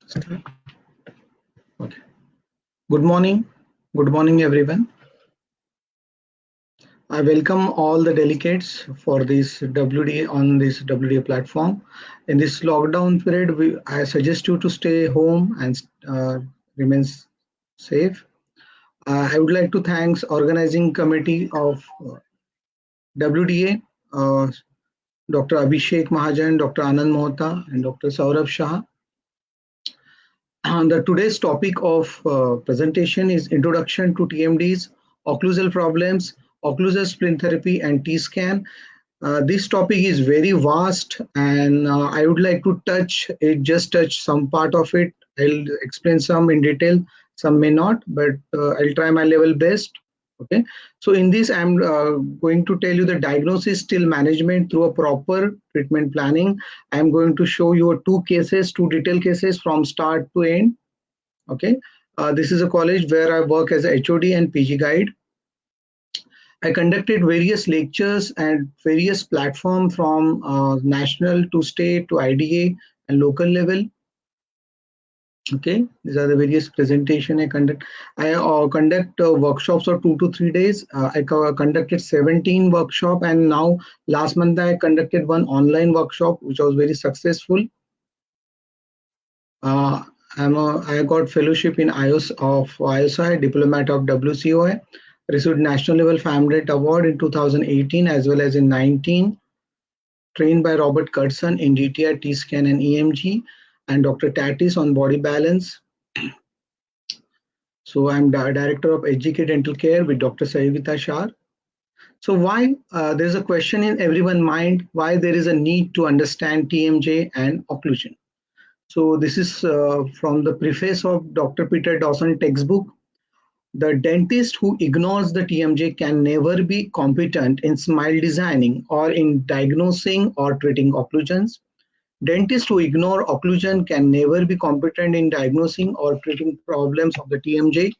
Start. Okay. Good morning. Good morning, everyone. I welcome all the delegates for this WDA on this WDA platform. In this lockdown period, I suggest you to stay home and remain safe. I would like to thank organizing committee of WDA, Dr. Abhishek Mahajan, Dr. Anand Mohta, and Dr. Saurabh Shah. And today's topic of presentation is Introduction to TMDs, Occlusal Problems, Occlusal Splint Therapy, and T-Scan. This topic is very vast, and I would like to just touch some part of it. I'll explain some in detail, some may not, but I'll try my level best. Okay, so in this, I'm going to tell you the diagnosis till management through a proper treatment planning. I'm going to show you two detailed cases from start to end. Okay, this is a college where I work as a HOD and PG guide. I conducted various lectures and various platforms from national to state to IDA and local level. Okay, these are the various presentation I conduct. I conduct workshops of 2 to 3 days. I conducted 17 workshop, and now last month I conducted one online workshop which was very successful. I got fellowship in IOSI, Diplomat of WCOI, received National Level Family Award in 2018 as well as in 19. Trained by Robert Cudson in DTI, T-Scan and EMG, and Dr. Tatis on body balance. So I'm Director of HGK Dental Care with Dr. Sayevita Shar. So why there's a question in everyone's mind, why there is a need to understand TMJ and occlusion. So this is from the preface of Dr. Peter Dawson textbook. The dentist who ignores the TMJ can never be competent in smile designing or in diagnosing or treating occlusions. Dentists who ignore occlusion can never be competent in diagnosing or treating problems of the TMJ.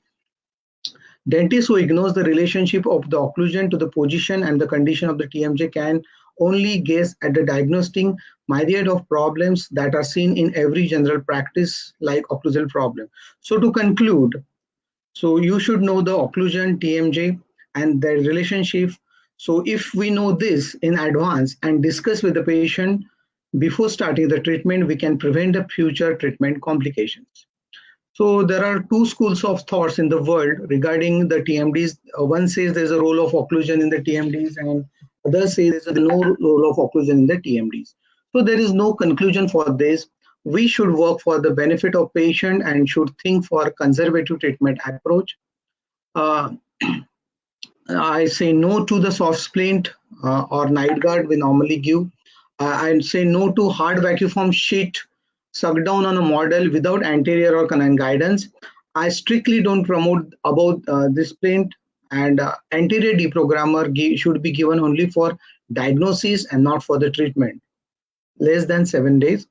Dentists who ignores the relationship of the occlusion to the position and the condition of the TMJ can only guess at the diagnostic myriad of problems that are seen in every general practice like occlusal problem. So to conclude, so you should know the occlusion, TMJ, and their relationship. So if we know this in advance and discuss with the patient before starting the treatment, we can prevent the future treatment complications. So there are two schools of thoughts in the world regarding the TMDs. One says there's a role of occlusion in the TMDs, and other says there's no role of occlusion in the TMDs. So there is no conclusion for this. We should work for the benefit of patient and should think for conservative treatment approach. I say no to the soft splint or night guard we normally give. I say no to hard vacuum sheet sucked down on a model without anterior or canine guidance. I strictly don't promote about this splint, and anterior deprogrammer should be given only for diagnosis and not for the treatment. Less than 7 days.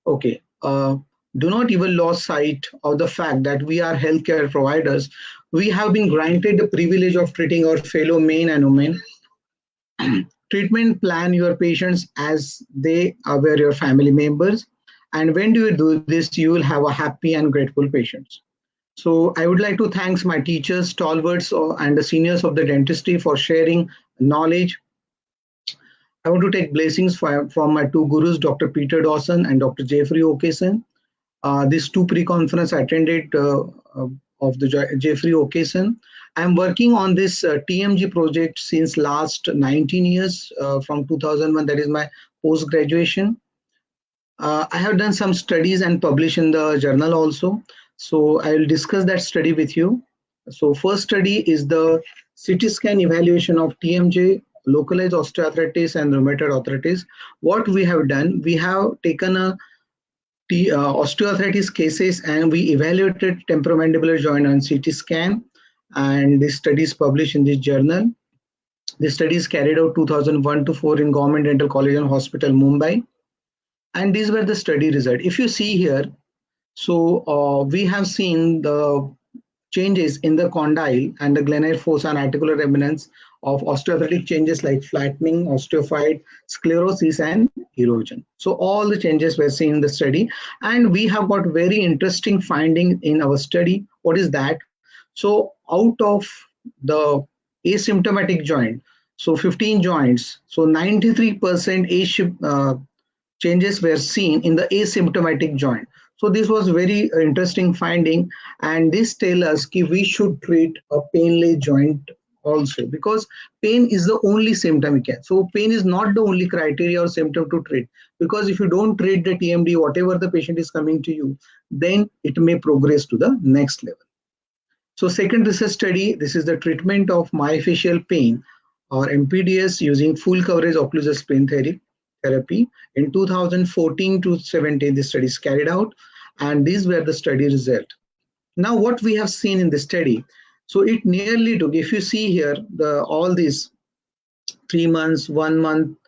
Okay. Do not even lose sight of the fact that we are healthcare providers. We have been granted the privilege of treating our fellow men and women. Treatment plan your patients as they are your family members. And when you do this, you will have a happy and grateful patients. So I would like to thank my teachers, stalwarts, and the seniors of the dentistry for sharing knowledge. I want to take blessings from my two gurus, Dr. Peter Dawson and Dr. Jeffrey Okeson. These two pre-conference I attended of the Jeffrey Okeson. I'm working on this TMG project since last 19 years, from 2001, that is my post-graduation. I have done some studies and published in the journal also. So I will discuss that study with you. So first study is the CT scan evaluation of TMJ, localized osteoarthritis and rheumatoid arthritis. What we have done, we have taken a osteoarthritis cases and we evaluated temporomandibular joint on CT scan, and this study is published in this journal. This study is carried out 2001 to 4 in Government Dental College and Hospital, Mumbai. And these were the study results. If you see here, so we have seen the changes in the condyle and the glenoid fossa and articular remnants of osteoarthritic changes like flattening, osteophyte, sclerosis, and erosion. So all the changes were seen in the study, and we have got very interesting finding in our study. What is that? So out of the asymptomatic joint, so 15 joints, so 93% changes were seen in the asymptomatic joint. So this was very interesting finding, and this tells us that we should treat a painless joint also, because pain is the only symptom we can. So pain is not the only criteria or symptom to treat, because if you don't treat the TMD, whatever the patient is coming to you, then it may progress to the next level. So second research study, this is the treatment of myofascial pain or MPDS using full coverage occlusal SPLINT therapy. In 2014 to 17, this study is carried out, and these were the study result. Now what we have seen in the study, so it nearly took, if you see here, all these 3 months, 1 month,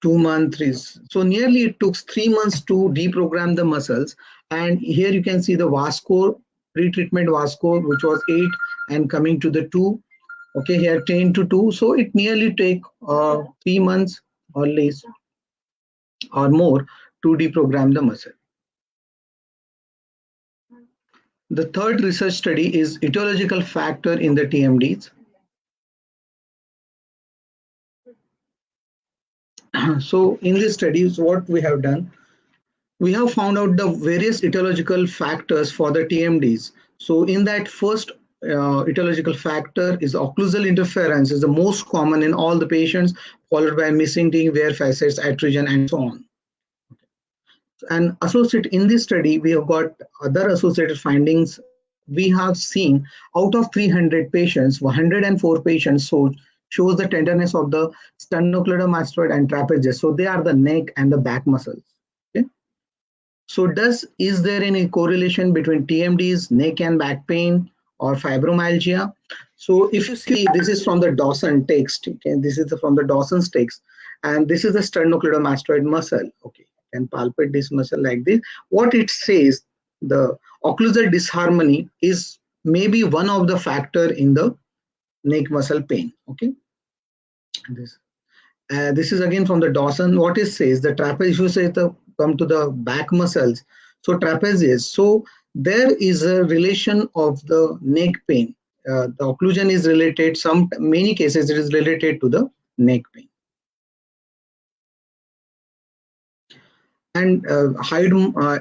2 months, so nearly it took 3 months to deprogram the muscles. And here you can see the VAS score, pre-treatment VAS score, which was 8 and coming to the 2. Okay, here 10 to 2. So it nearly take 3 months or less or more to deprogram the muscle. The third research study is etiological factor in the TMDs. So in this studies, what we have done, we have found out the various etiological factors for the TMDs. So in that first etiological factor is occlusal interference, is the most common in all the patients, followed by missing teeth, wear facets, attrition, and so on. And associate in this study, we have got other associated findings. We have seen out of 300 patients, 104 patients shows the tenderness of the sternocleidomastoid and trapezius. So they are the neck and the back muscles. Okay? So is there any correlation between TMDs, neck and back pain, or fibromyalgia? So if you see, this is from the Dawson text. Okay, this is from the Dawson's text, and this is the sternocleidomastoid muscle. Okay, and palpate this muscle like this. What it says, the occlusal disharmony is maybe one of the factor in the neck muscle pain. Okay, this is again from the Dawson. What it says, the trapezius, you say the come to the back muscles. So trapezius. So there is a relation of the neck pain. The occlusion is related. Many cases it is related to the neck pain. And height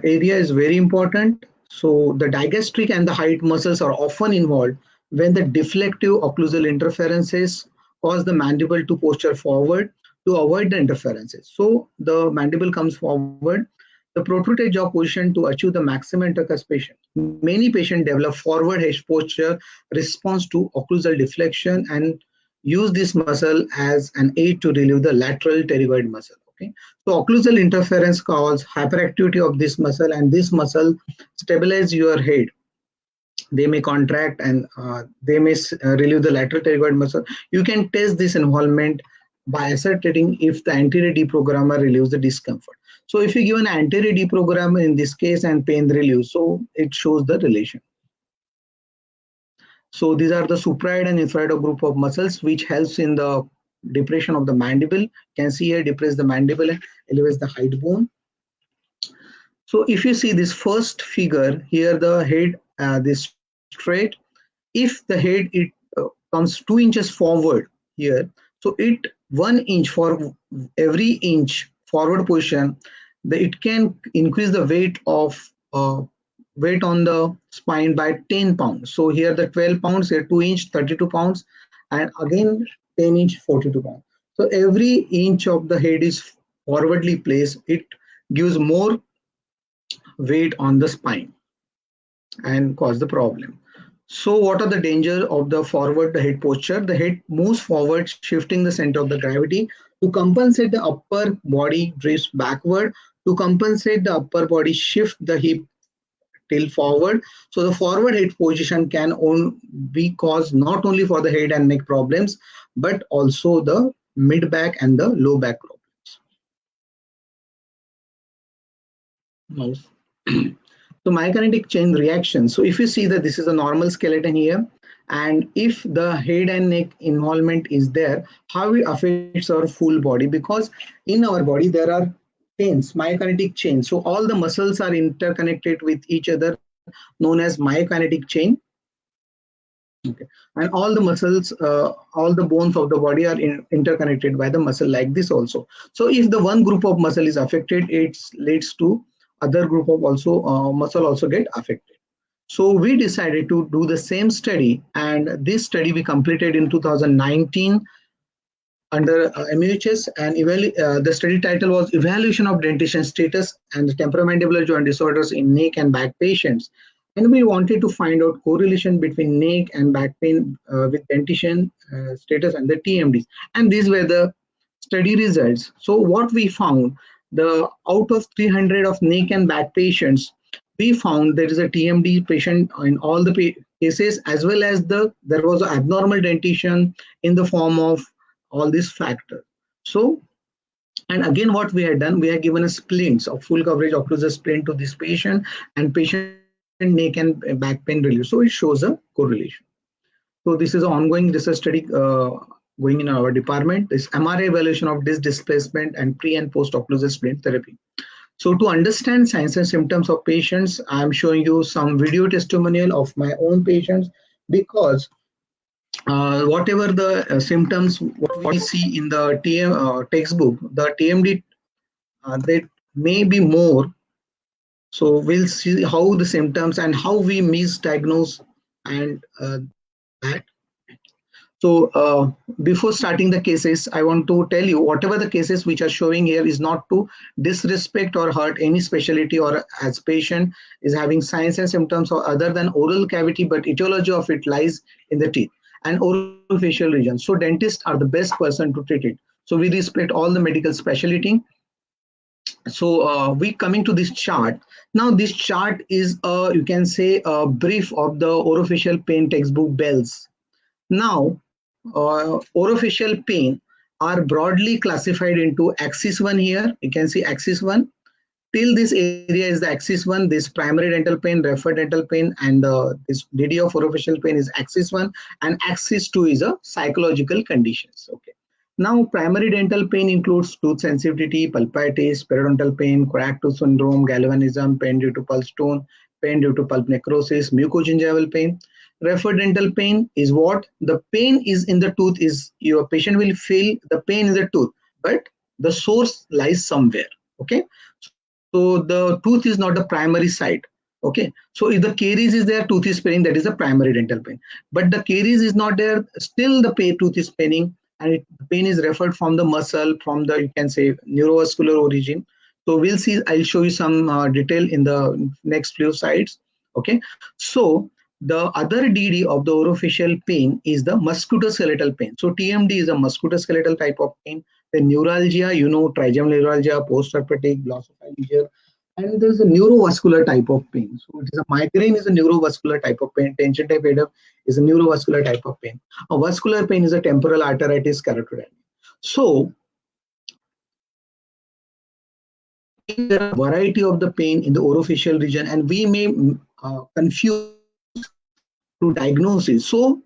area is very important. So the digastric and the height muscles are often involved when the deflective occlusal interferences cause the mandible to posture forward to avoid the interferences. So the mandible comes forward, the protruded jaw position to achieve the maximum intercuspation. Many patients develop forward hedge posture response to occlusal deflection and use this muscle as an aid to relieve the lateral pterygoid muscle. Okay, so occlusal interference causes hyperactivity of this muscle, and this muscle stabilize your head. They may contract and they may relieve the lateral pterygoid muscle. You can test this involvement by ascertaining if the anterior deprogrammer relieves the discomfort. So if you give an anterior deprogrammer in this case and pain relief, so it shows the relation. So these are the supraoid and infraoid group of muscles which helps in the depression of the mandible. You can see here, depress the mandible and elevates the height bone. So if you see this first figure here, the head this straight. If the head comes 2 inches forward here, so 1 inch for every inch forward position, it can increase the weight on the spine by 10 pounds. So here the 12 pounds, here 2 inch 32 pounds, and again 10 inch 42 pounds. So every inch of the head is forwardly placed, it gives more weight on the spine and cause the problem. So what are the dangers of the forward head posture? The head moves forward, shifting the center of the gravity. To compensate, the upper body drifts backward. To compensate, the upper body shift the hip tilt forward. So the forward head position can be caused not only for the head and neck problems, but also the mid back and the low back problems. So mykinetic chain reaction. So if you see that this is a normal skeleton here, and if the head and neck involvement is there, how it affects our full body? Because in our body there are chains, mykinetic chains. So all the muscles are interconnected with each other, known as mykinetic chain. Okay. And all the muscles, all the bones of the body are interconnected by the muscle like this also. So if the one group of muscle is affected, it leads to other group of also muscle also get affected. So we decided to do the same study, and this study we completed in 2019 under MUHS, and the study title was Evaluation of Dentition Status and the Temporomandibular Joint Disorders in Neck and Back Patients. And we wanted to find out correlation between neck and back pain with dentition status and the TMDs. And these were the study results. So what we found, the out of 300 of neck and back patients, we found there is a TMD patient in all the cases, as well as there was an abnormal dentition in the form of all these factors. So, and again, what we had done, we had given a splints of full coverage occlusal splint to this patient, and patient neck and back pain relief. So it shows a correlation. So this is an ongoing research study going in our department. This MRI evaluation of disc displacement and pre and post occlusal splint therapy. So to understand signs and symptoms of patients, I am showing you some video testimonial of my own patients, because whatever the symptoms what we see in the textbook, the TMD, they may be more. So we'll see how the symptoms and how we misdiagnose and that. So before starting the cases, I want to tell you whatever the cases which are showing here is not to disrespect or hurt any specialty, or as patient is having signs and symptoms or other than oral cavity, but etiology of it lies in the teeth and orofacial region. So dentists are the best person to treat it. So we respect all the medical specialty. So we coming to this chart. Now this chart is you can say a brief of the orofacial pain textbook bells. Now, orofacial pain are broadly classified into axis 1 here. You can see axis 1. Till this area is the axis 1, this primary dental pain, referred dental pain, and this DD of orofacial pain is axis 1, and axis 2 is a psychological conditions. Okay. Now, primary dental pain includes tooth sensitivity, pulpitis, periodontal pain, cracked tooth syndrome, galvanism, pain due to pulse tone, pain due to pulp necrosis, mucogingival pain. Referred dental pain is what? The pain is in the tooth, is your patient will feel the pain in the tooth, but the source lies somewhere. Okay. So the tooth is not the primary site. Okay. So if the caries is there, tooth is paining, that is the primary dental pain. But the caries is not there, still the tooth is paining, and the pain is referred from the muscle, from the, you can say, neurovascular origin. So we'll see, I'll show you some detail in the next few slides. Okay. So the other DD of the orofacial pain is the musculoskeletal pain. So TMD is a musculoskeletal type of pain. The neuralgia, you know, trigeminal neuralgia, post-herpetic, glossopharyngeal, and there's a neurovascular type of pain. So it is a migraine is a neurovascular type of pain. Tension type headache is a neurovascular type of pain. A vascular pain is a temporal arteritis carotid. So there are a variety of the pain in the orofacial region, and we may confuse to diagnosis. So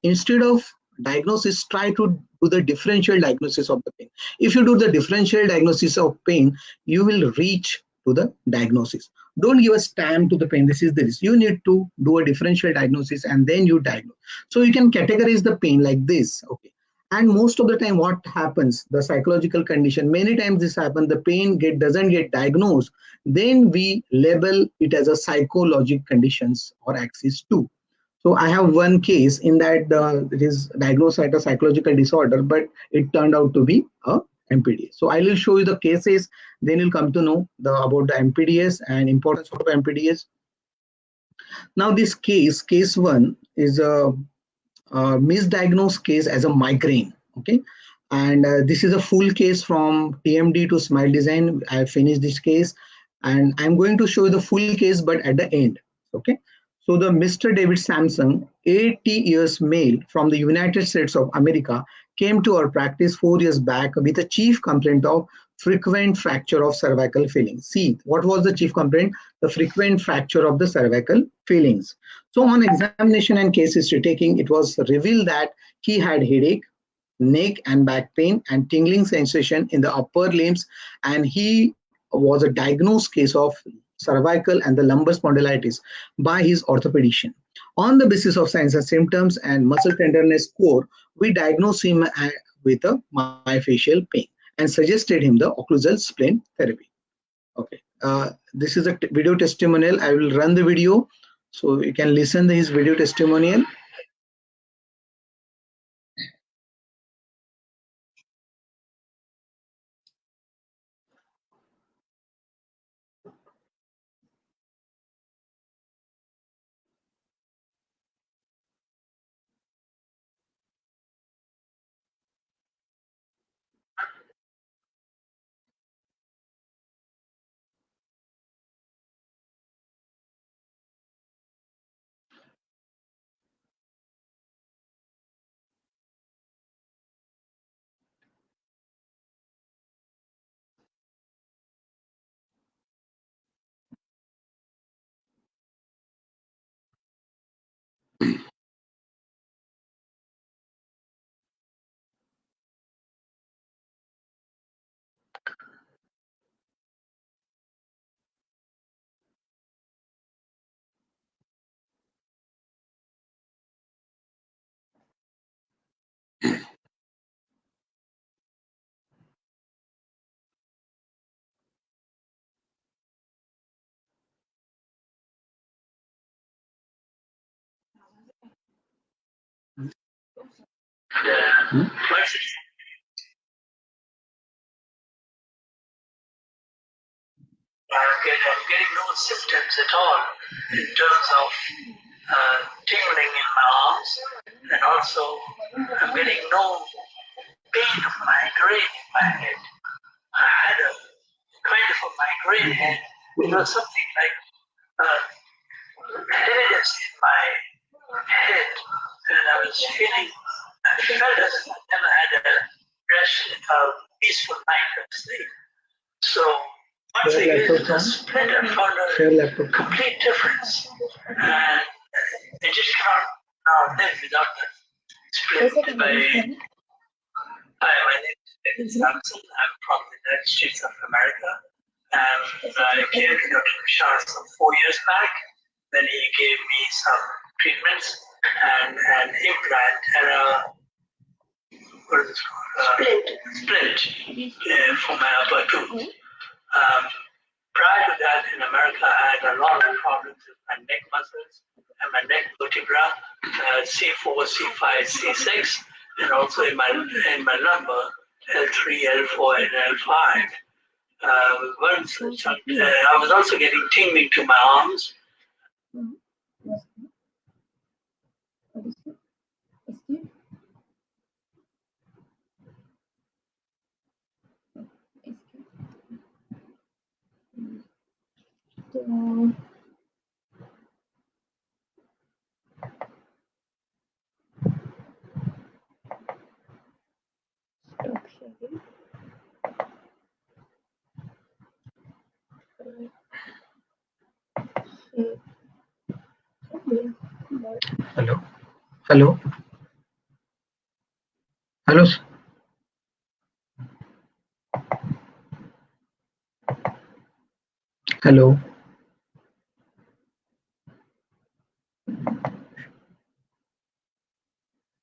instead of diagnosis, try to do the differential diagnosis of the pain. If you do the differential diagnosis of pain, you will reach to the diagnosis. Don't give a stamp to the pain. This is this. You need to do a differential diagnosis and then you diagnose. So you can categorize the pain like this. Okay. And most of the time, what happens? The psychological condition. Many times this happens. The pain doesn't get diagnosed. Then we label it as a psychological conditions or axis 2. So I have one case in that it is diagnosed as a psychological disorder, but it turned out to be a MPDS. So I will show you the cases, then you'll come to know about the MPDS and importance of MPDS. Now this case 1 is a misdiagnosed case as a migraine. Okay. And this is a full case from TMD to Smile Design. I finished this case and I'm going to show you the full case, but at the end. Okay. So the Mr. David Sampson, 80 years male from the United States of America, came to our practice 4 years back with a chief complaint of frequent fracture of cervical fillings. See, what was the chief complaint? The frequent fracture of the cervical fillings. So on examination and case history taking, it was revealed that he had headache, neck and back pain, and tingling sensation in the upper limbs, and he was a diagnosed case of cervical and the lumbar spondylitis by his orthopedician. On the basis of signs and symptoms and muscle tenderness score, we diagnosed him with a myofascial pain and suggested him the occlusal splint therapy. Okay, this is a video testimonial. I will run the video so you can listen to his video testimonial. I'm getting no symptoms at all in terms of tingling in my arms, and also I'm getting no pain of migraine in my head. I had a kind of a migraine head. It was something like heaviness in my head, and I was feeling, I felt as if I never had a rest, a peaceful night of sleep. So once we used the SPLINT, I found a complete difference, and I just cannot now live without the SPLINT. Hi, my name is David Sampson. I'm from the United States of America, and I came to Dr. KSHAR some 4 years back. Then he gave me some treatments and an implant and a what is it called? Splint for my upper tooth. Prior to that, in America, I had a lot of problems with my neck muscles and my neck vertebra, C4, C5, C6, and also in my lumbar, L3, L4, and L5. I was also getting tingling to my arms. Hello, hello, hello. Hello.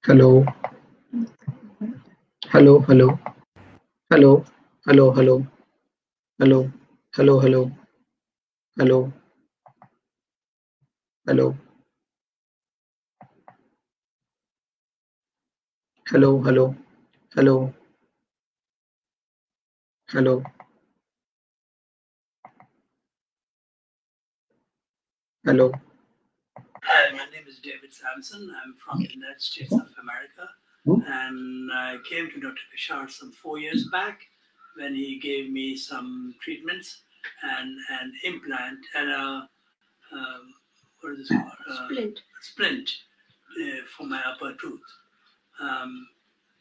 Hello. Hello. Hello. Hello. Hello. Hello. Hello. Hello. Hello. Hello. Hello. Hello. Hello. Hello. Hello. Hello. Hi, my name is David Sampson. I'm from the United States of America, and I came to Dr. KSHAR some 4 years back when he gave me some treatments and an implant and a what is this called? Splint for my upper tooth.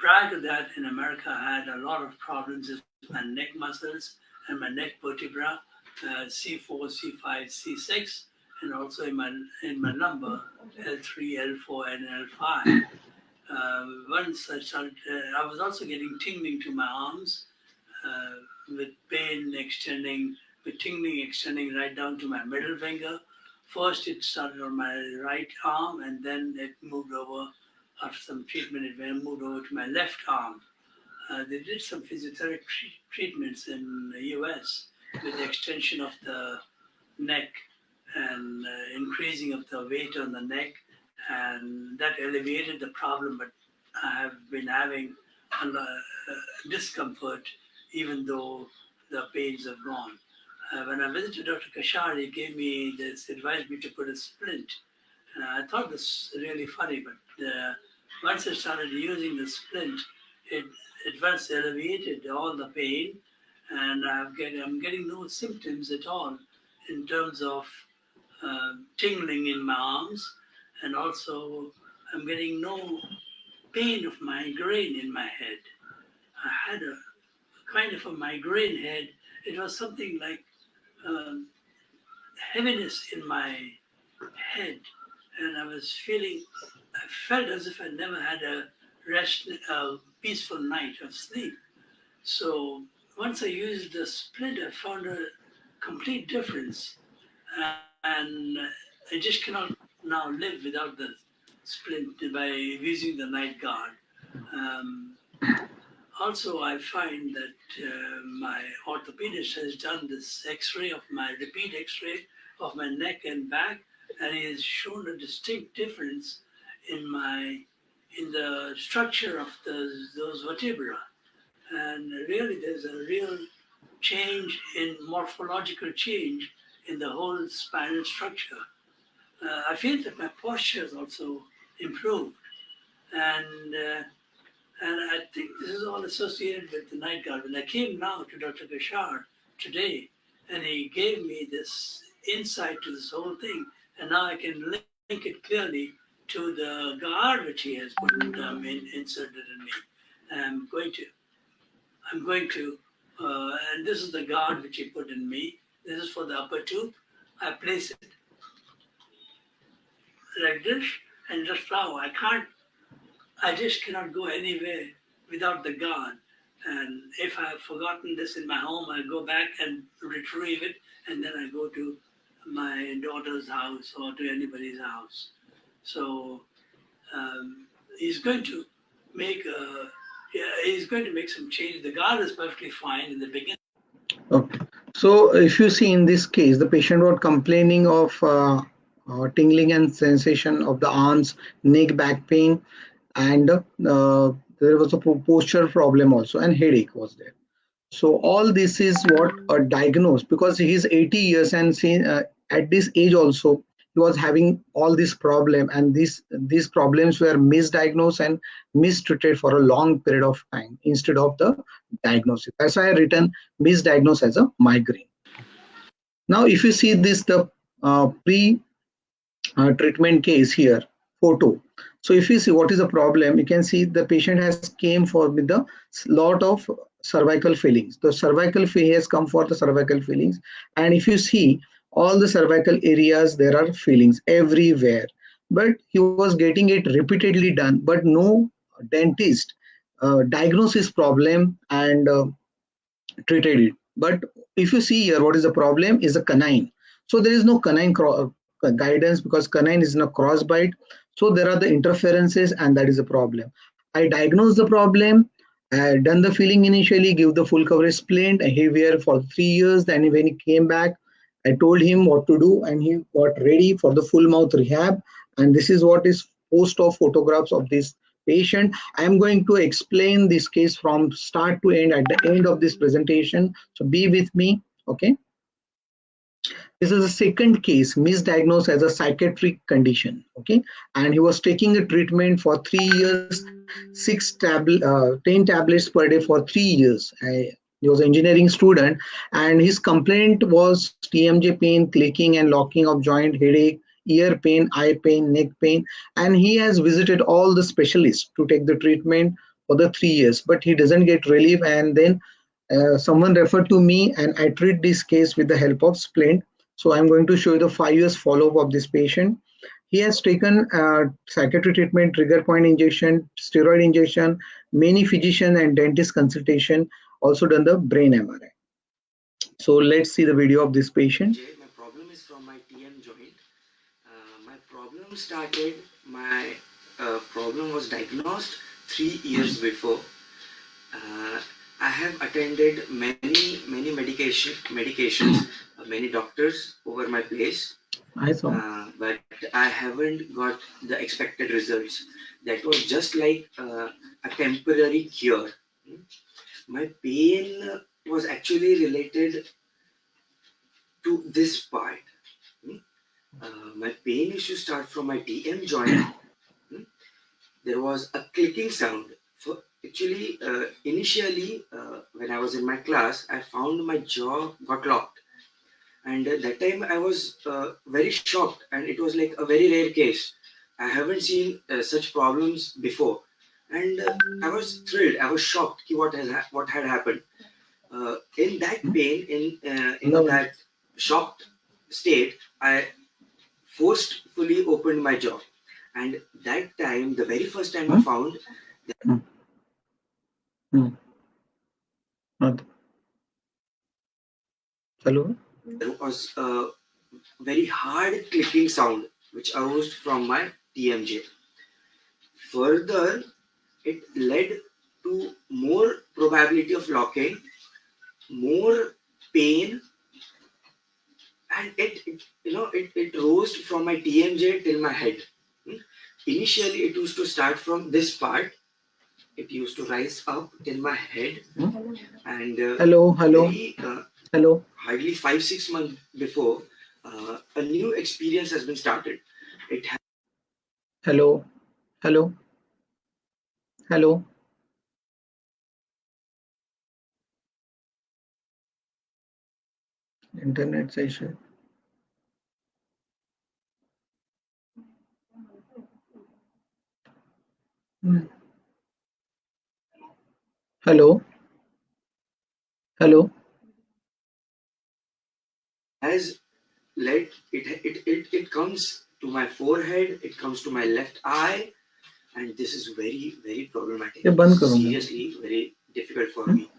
prior to that, in America, I had a lot of problems with my neck muscles and my neck vertebra, C4, C5, C6, and also in my number L3, L4, and L5. Once I started, I was also getting tingling to my arms, with pain extending, with tingling extending right down to my middle finger. First, it started on my right arm, and then it moved over. After some treatment, it moved over to my left arm. They did some physiotherapy treatments in the US with the extension of the neck and increasing of the weight on the neck, and that alleviated the problem. But I have been having discomfort even though the pains have gone. When I visited Dr. KSHAR, he gave me this, advised me to put a splint. I thought this was really funny, but once I started using the splint, it first alleviated all the pain, and I'm getting no symptoms at all in terms of tingling in my arms, and also I'm getting no pain of migraine in my head. I had a kind of a migraine head. It was something like heaviness in my head, and I felt as if I never had a peaceful night of sleep. So once I used the splint, I found a complete difference, and I just cannot now live without the splint by using the night guard. Also, I find that my orthopedist has done this X-ray of my repeat X-ray of my neck and back, and he has shown a distinct difference in the structure of those vertebrae. And really, there's a real change in morphological change in the whole spinal structure. I feel that my posture has also improved, and I think this is all associated with the night guard. When I came now to Dr. KSHAR today, and he gave me this insight to this whole thing, and now I can link it clearly to the guard which he has inserted in me. I'm going to, and this is the guard which he put in me. This is for the upper tooth. I place it like this, and just now I just cannot go anywhere without the guard. And if I have forgotten this in my home, I go back and retrieve it, and then I go to my daughter's house or to anybody's house. So he's going to make some change. The guard is perfectly fine in the beginning. Okay. So if you see in this case, the patient was complaining of tingling and sensation of the arms, neck, back pain, and there was a posture problem also, and headache was there. So all this is what diagnosed, because he's 80 years, and at this age also he was having all this problem, and these problems were misdiagnosed and mistreated for a long period of time instead of the diagnosis. That's why I written misdiagnosed as a migraine. Now if you see this, the treatment case here, photo. So if you see what is the problem, you can see the patient has came for with a lot of cervical fillings. The cervical has come for the cervical fillings, and if you see all the cervical areas, there are fillings everywhere. But he was getting it repeatedly done, but no dentist diagnosed his problem and treated it. But if you see here, what is the problem is a canine. So there is no canine guidance, because canine is in a crossbite. So there are the interferences, and that is a problem. I diagnosed the problem, done the filling initially, give the full coverage splint, heavier for 3 years. Then when he came back, I told him what to do, and he got ready for the full mouth rehab. And this is what is post of photographs of this patient. I am going to explain this case from start to end at the end of this presentation. So be with me, okay? This is a second case, misdiagnosed as a psychiatric condition, okay? And he was taking a treatment for 3 years, 10 tablets per day for 3 years. He was an engineering student, and his complaint was TMJ pain, clicking and locking of joint, headache, ear pain, eye pain, neck pain. And he has visited all the specialists to take the treatment for the 3 years, but he doesn't get relief. And then someone referred to me, and I treat this case with the help of SPLINT. So I'm going to show you the 5 years follow-up of this patient. He has taken psychiatry treatment, trigger point injection, steroid injection, many physician and dentist consultation, also done the brain MRI. So let's see the video of this patient. My problem is from my TM joint. My problem started, my problem was diagnosed 3 years before. I have attended many medications, many doctors over my place. I saw. But I haven't got the expected results. That was just like a temporary cure. My pain was actually related to this part. My pain used to start from my TM joint. There was a clicking sound. Actually, initially, when I was in my class, I found my jaw got locked. And that time I was very shocked, and it was like a very rare case. I haven't seen such problems before. And I was thrilled, I was shocked what had happened. In that pain, in that shocked state, I forcefully opened my jaw. And that time, the very first time I found that Hello? there was a very hard clicking sound which arose from my TMJ. Further, it led to more probability of locking, more pain, and it rose from my TMJ till my head. Initially, it used to start from this part. It used to rise up till my head, and hello. Hello. Hardly 5-6 months before, a new experience has been started. Hello. Internet session. Hello. Has led it comes to my forehead, it comes to my left eye, and this is very, very problematic. Seriously, very difficult for me.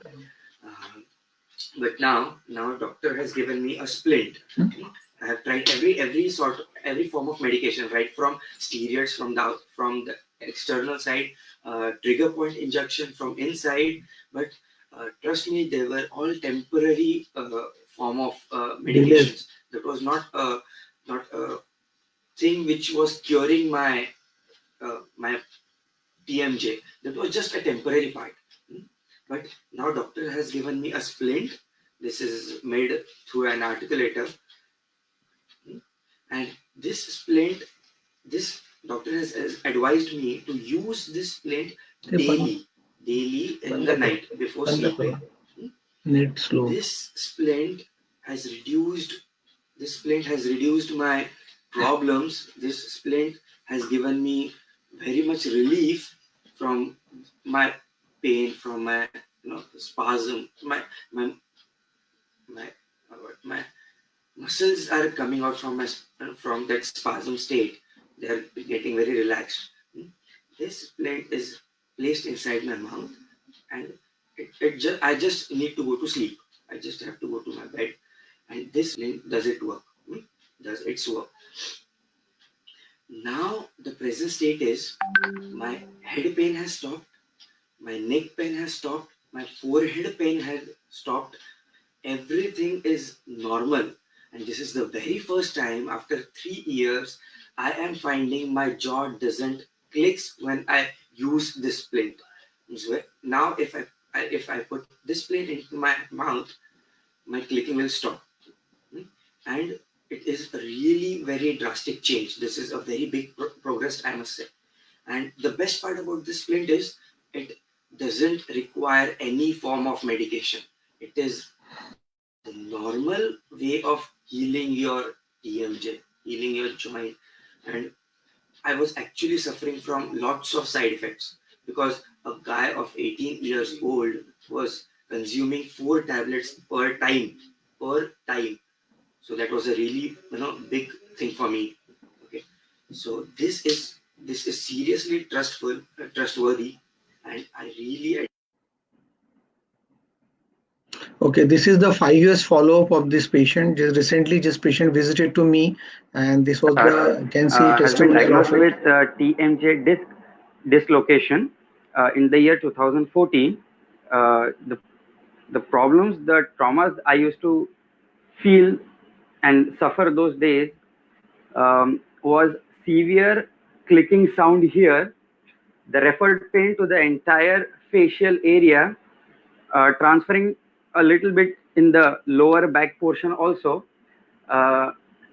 But now doctor has given me a splint. I have tried every form of medication, right from steroids from the external side, trigger point injection from inside, but trust me, they were all temporary form of medications. That was not a thing which was curing my my TMJ. That was just a temporary part. But now doctor has given me a splint. This is made through an articulator. And this splint, this doctor has advised me to use this splint daily in the night before sleeping. This splint has reduced my problems. This splint has given me very much relief from my pain, from my spasm. My muscles are coming out from that spasm state. They are getting very relaxed. This splint is placed inside my mouth, and I just need to go to sleep. I just have to go to my bed, and this splint does its work. Now the present state is my head pain has stopped, my neck pain has stopped, my forehead pain has stopped. Everything is normal, and this is the very first time after 3 years I am finding my jaw doesn't click when I use this splint. So now if I put this splint into my mouth, my clicking will stop. And it is a really very drastic change. This is a very big progress, I must say. And the best part about this splint is it doesn't require any form of medication. It is the normal way of healing your TMJ, healing your joint. And I was actually suffering from lots of side effects because a guy of 18 years old was consuming 4 tablets per time. So that was a really big thing for me. Okay, so this is seriously trustworthy, and I really. Okay, this is the 5 years follow-up of this patient. Just recently, this patient visited to me, and this was the, you can see, Has been testimonial of diagnosed it. with TMJ disc dislocation in the year 2014. The problems, the traumas I used to feel and suffer those days was severe clicking sound here, the referred pain to the entire facial area, transferring a little bit in the lower back portion also.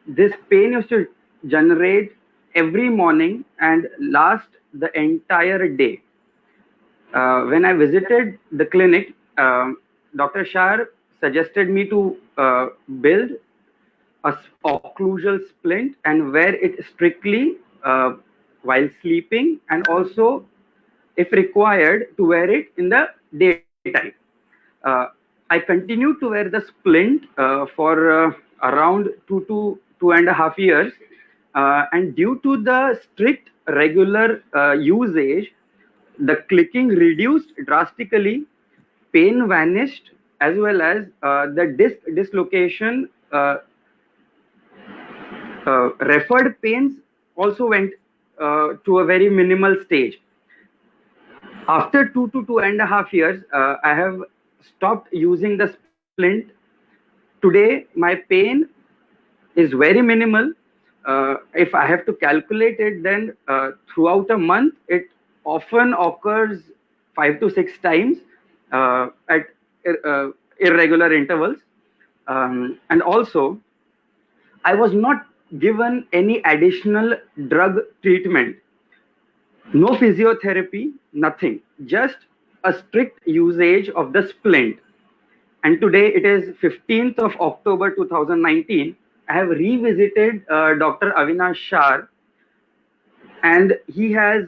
This pain used to generate every morning and last the entire day. When I visited the clinic, Dr. SHAR suggested me to build a occlusal splint and wear it strictly while sleeping, and also, if required, to wear it in the daytime. I continued to wear the splint for around 2 to 2.5 years, and due to the strict regular usage, the clicking reduced drastically, pain vanished, as well as the disc dislocation referred pains also went to a very minimal stage. After 2 to 2.5 years, I have stopped using the splint. Today, my pain is very minimal. If I have to calculate it, then throughout a month, it often occurs 5 to 6 times at irregular intervals. And also, I was not given any additional drug treatment. No physiotherapy, nothing. Just a strict usage of the splint. And today it is 15th of October 2019. I have revisited Dr. Avinash Shar, and he has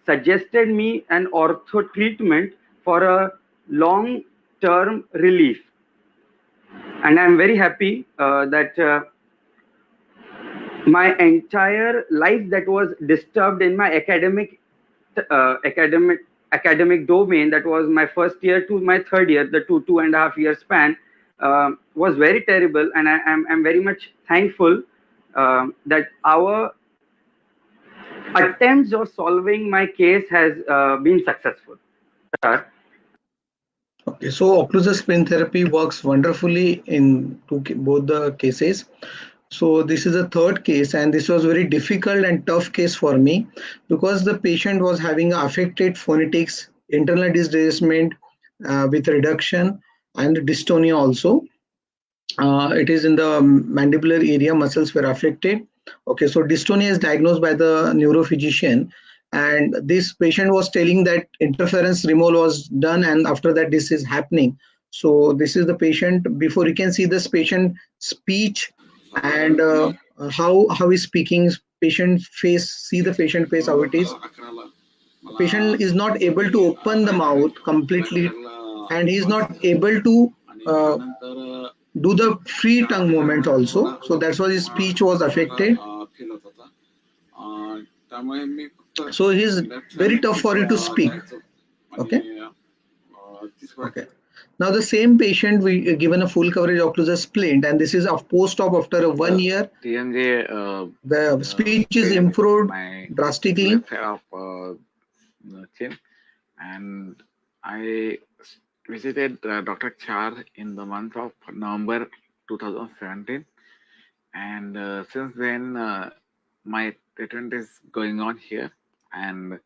suggested me an ortho treatment for a long-term relief. And I'm very happy that my entire life that was disturbed in my academic domain, that was my first year to my third year, the 2.5 year span, was very terrible, and I'm very much thankful that our attempts of solving my case has been successful. Okay, so occlusal splint therapy works wonderfully in both the cases. So this is a third case, and this was very difficult and tough case for me because the patient was having affected phonetics, internal displacement with reduction, and dystonia also. It is in the mandibular area, muscles were affected. Okay, so dystonia is diagnosed by the neurophysician, and this patient was telling that interference removal was done, and after that this is happening. So this is the patient. Before you can see this patient speech and how he's speaking, patient face, see the patient face how it is. Patient is not able to open the mouth completely, and he's not able to do the free tongue movement also. So that's why his speech was affected. So he's very tough for you to speak. Okay. Okay. Now the same patient we given a full coverage occlusal splint, and this is of post-op after 1 year. TMJ, the speech is improved drastically. Chin, and I visited Dr. Char in the month of November 2017, and since then my treatment is going on here, and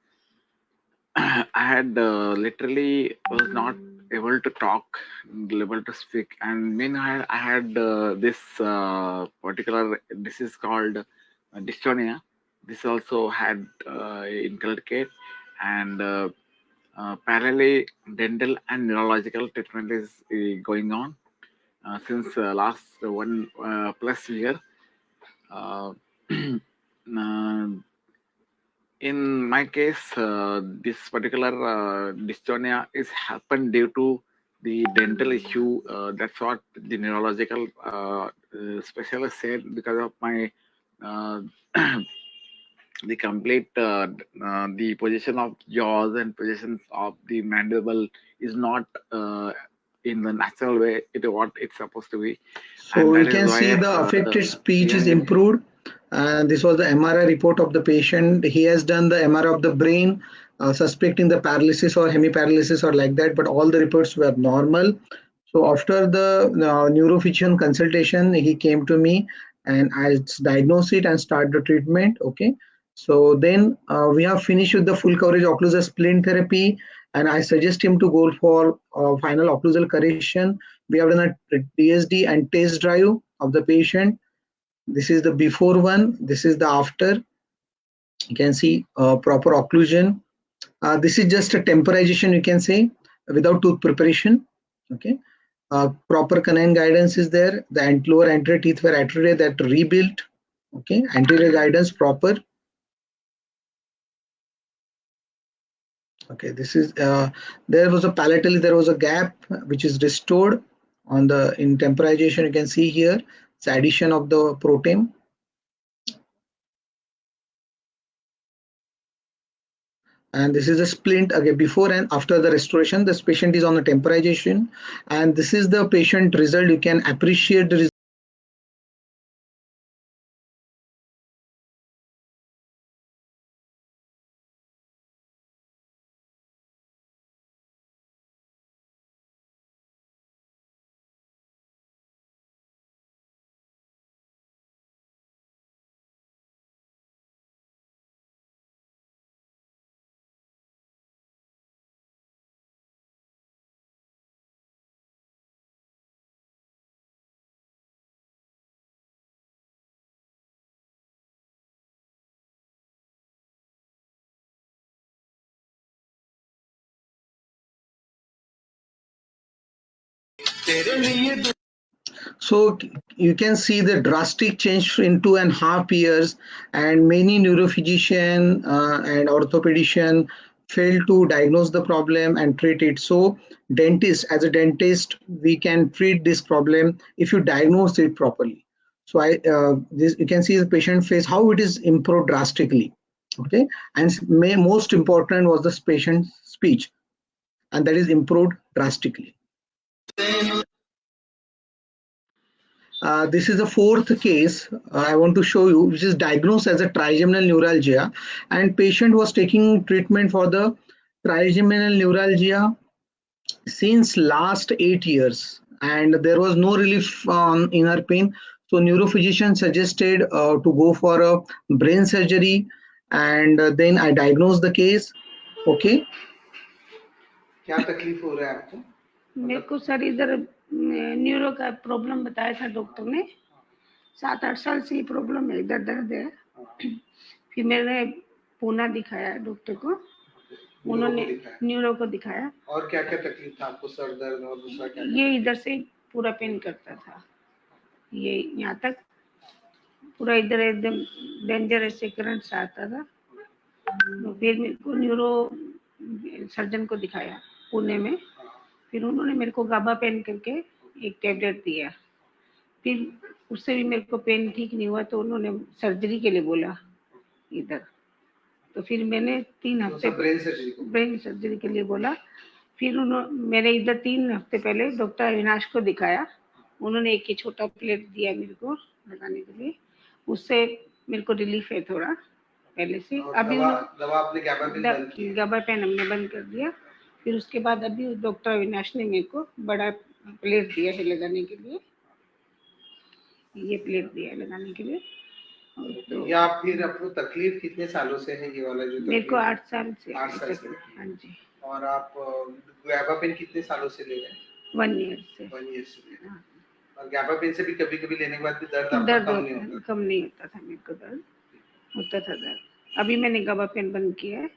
I had literally was not able to talk, able to speak, and meanwhile I had this particular disease called dystonia. This also had inculcate, and parallelly dental and neurological treatment is going on since last 1+ year. in my case, this particular dystonia is happened due to the dental issue. That's what the neurological specialist said, because of my the complete the position of jaws and positions of the mandible is not in the natural way what it's supposed to be, So and we that is can see why the affected speech is hearing improved. And this was the MRI report of the patient. He has done the MRI of the brain, suspecting the paralysis or hemiparalysis or like that, but all the reports were normal. So after the neurophysician consultation, he came to me and I diagnosed it and start the treatment. Okay. So then we have finished with the full coverage occlusal splint therapy, and I suggest him to go for final occlusal correction. We have done a DSD and test drive of the patient. This is the before one. This is the after. You can see proper occlusion. This is just a temporization, you can say, without tooth preparation. Okay. Proper canine guidance is there. The lower anterior teeth were anterior that rebuilt. Okay. Anterior guidance proper. Okay. This is there was a palatally there was a gap which is restored on the in temporization. You can see here it's addition of the protein. And this is a splint again before and after the restoration. This patient is on the temporization, and this is the patient result. You can appreciate the result. So you can see the drastic change in 2.5 years, and many neurophysician and orthopedician fail to diagnose the problem and treat it. So dentist, as a dentist, we can treat this problem if you diagnose it properly. So this you can see the patient face how it is improved drastically. Okay, and most important was the patient's speech, and that is improved drastically. This is the fourth case I want to show you, which is diagnosed as a trigeminal neuralgia, and patient was taking treatment for the trigeminal neuralgia since last 8 years, and there was no relief on inner pain. So neurophysician suggested to go for a brain surgery, and then I diagnosed the case. Okay. क्या तकलीफ हो रहा है आपको? मेरे को sir इधर neuro का प्रॉब्लम बताया था डॉक्टर ने। 7-8 साल से ये प्रॉब्लम है, इधर दर्द है। फिर मैंने पूना दिखाया डॉक्टर को, उन्होंने न्यूरो को दिखाया। और क्या क्या तकलीफ था आपको? सर दर्द और दूसरा क्या? ये इधर से पूरा पेन करता था, ये यहाँ तक पूरा इधर एकदम डेंजरस करंट आता था। तो फिर मेरे को न्यूरो सर्जन को दिखाया पुणे में, फिर उन्होंने मेरे को गाबा पेन करके एक टेबलेट दिया। फिर उससे भी मेरे को पेन ठीक नहीं हुआ, तो उन्होंने सर्जरी के लिए बोला इधर। तो फिर मैंने 3 हफ्ते ब्रेन सर्जरी के लिए बोला। फिर मैंने इधर 3 हफ्ते पहले डॉक्टर अविनाश को दिखाया। उन्होंने एक ही छोटा प्लेट दिया मेरे को लगाने के लिए, उससे मेरे को रिलीफ है थोड़ा पहले से। अभी गाबा पेन हमने बंद कर दिया। फिर उसके बाद अभी डॉक्टर अविनाश ने मेरे को बड़ा प्लेट दिया है लगाने के लिए, ये प्लेट दिया है लगाने के लिए। तो या फिर आपको तकलीफ कितने सालों से है ये वाला? जो मेरे को 8 साल से। 8 साल से। हाँ जी। और आप गाबा पेन कितने सालों से ले रहे हैं? 1 ईयर से। 1 ईयर से ले रहे हैं। और गाबा पेन से भी कभी कभी लेने के बाद भी दर्द कम नहीं होता था। मेरे को दर्द होता था दर्द। अभी मैंने गाबा पेन बंद किया है,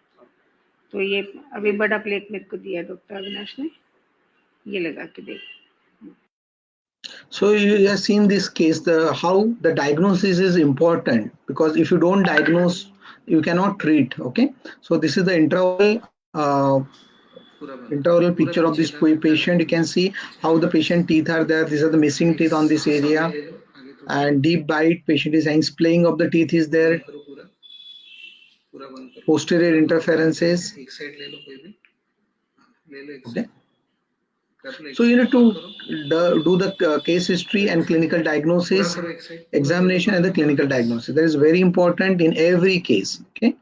तो ये अभी बड़ा प्लेट मेरे को दिया डॉक्टर अविनाश ने, ये लगा के देख। So you have seen this case, how the diagnosis is important, because if you don't diagnose you cannot treat. Okay, so this is the intraoral picture of this patient. You can see how the patient teeth are there. These are the missing teeth on this area, and deep bite. Patient is having splaying of the teeth is there. Posterior interferences. Okay. So you need to do the case history and clinical diagnosis, examination, and the clinical diagnosis. That is very important in every case. Okay.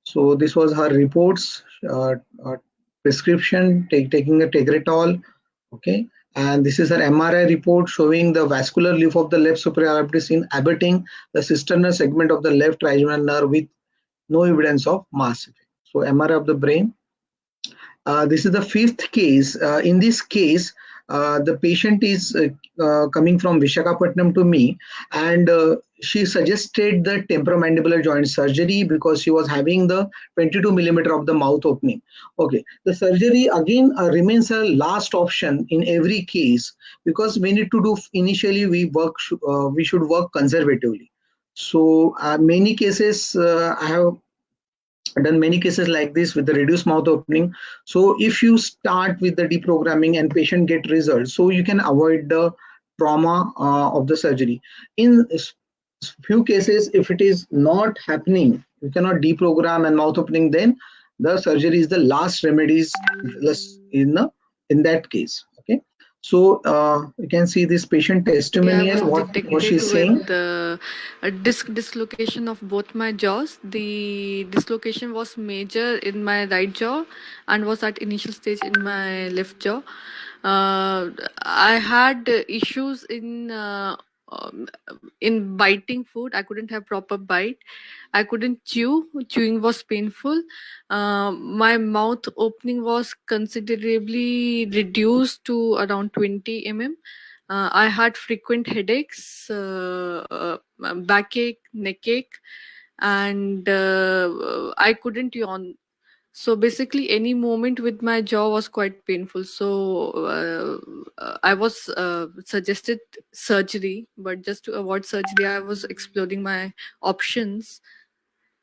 So this was her reports, prescription, taking a Tegretol. Okay. And this is her MRI report showing the vascular leaf of the left superior artery in abutting the cisterna segment of the left trigeminal nerve with no evidence of mass effect. So MRI of the brain. This is the fifth case. In this case, the patient is coming from Vishakhapatnam to me, and she suggested the temporomandibular joint surgery because she was having the 22 millimeter of the mouth opening. Okay, the surgery again remains a last option in every case because we need to do initially we should work conservatively. So many cases I have done many cases like this with the reduced mouth opening. So if you start with the deprogramming and patient get results, so you can avoid the trauma of the surgery. In few cases, if it is not happening, you cannot deprogram and mouth opening, then the surgery is the last remedies in that case. Okay. So you can see this patient testimonial, what she's saying. The disc dislocation of both my jaws. The dislocation was major in my right jaw and was at initial stage in my left jaw. I had issues in biting food. I couldn't have proper bite. I couldn't chew. Chewing was painful. My mouth opening was considerably reduced to around 20 mm. I had frequent headaches, backache, neckache, and I couldn't yawn. So basically, any movement with my jaw was quite painful. So I was suggested surgery, but just to avoid surgery, I was exploring my options.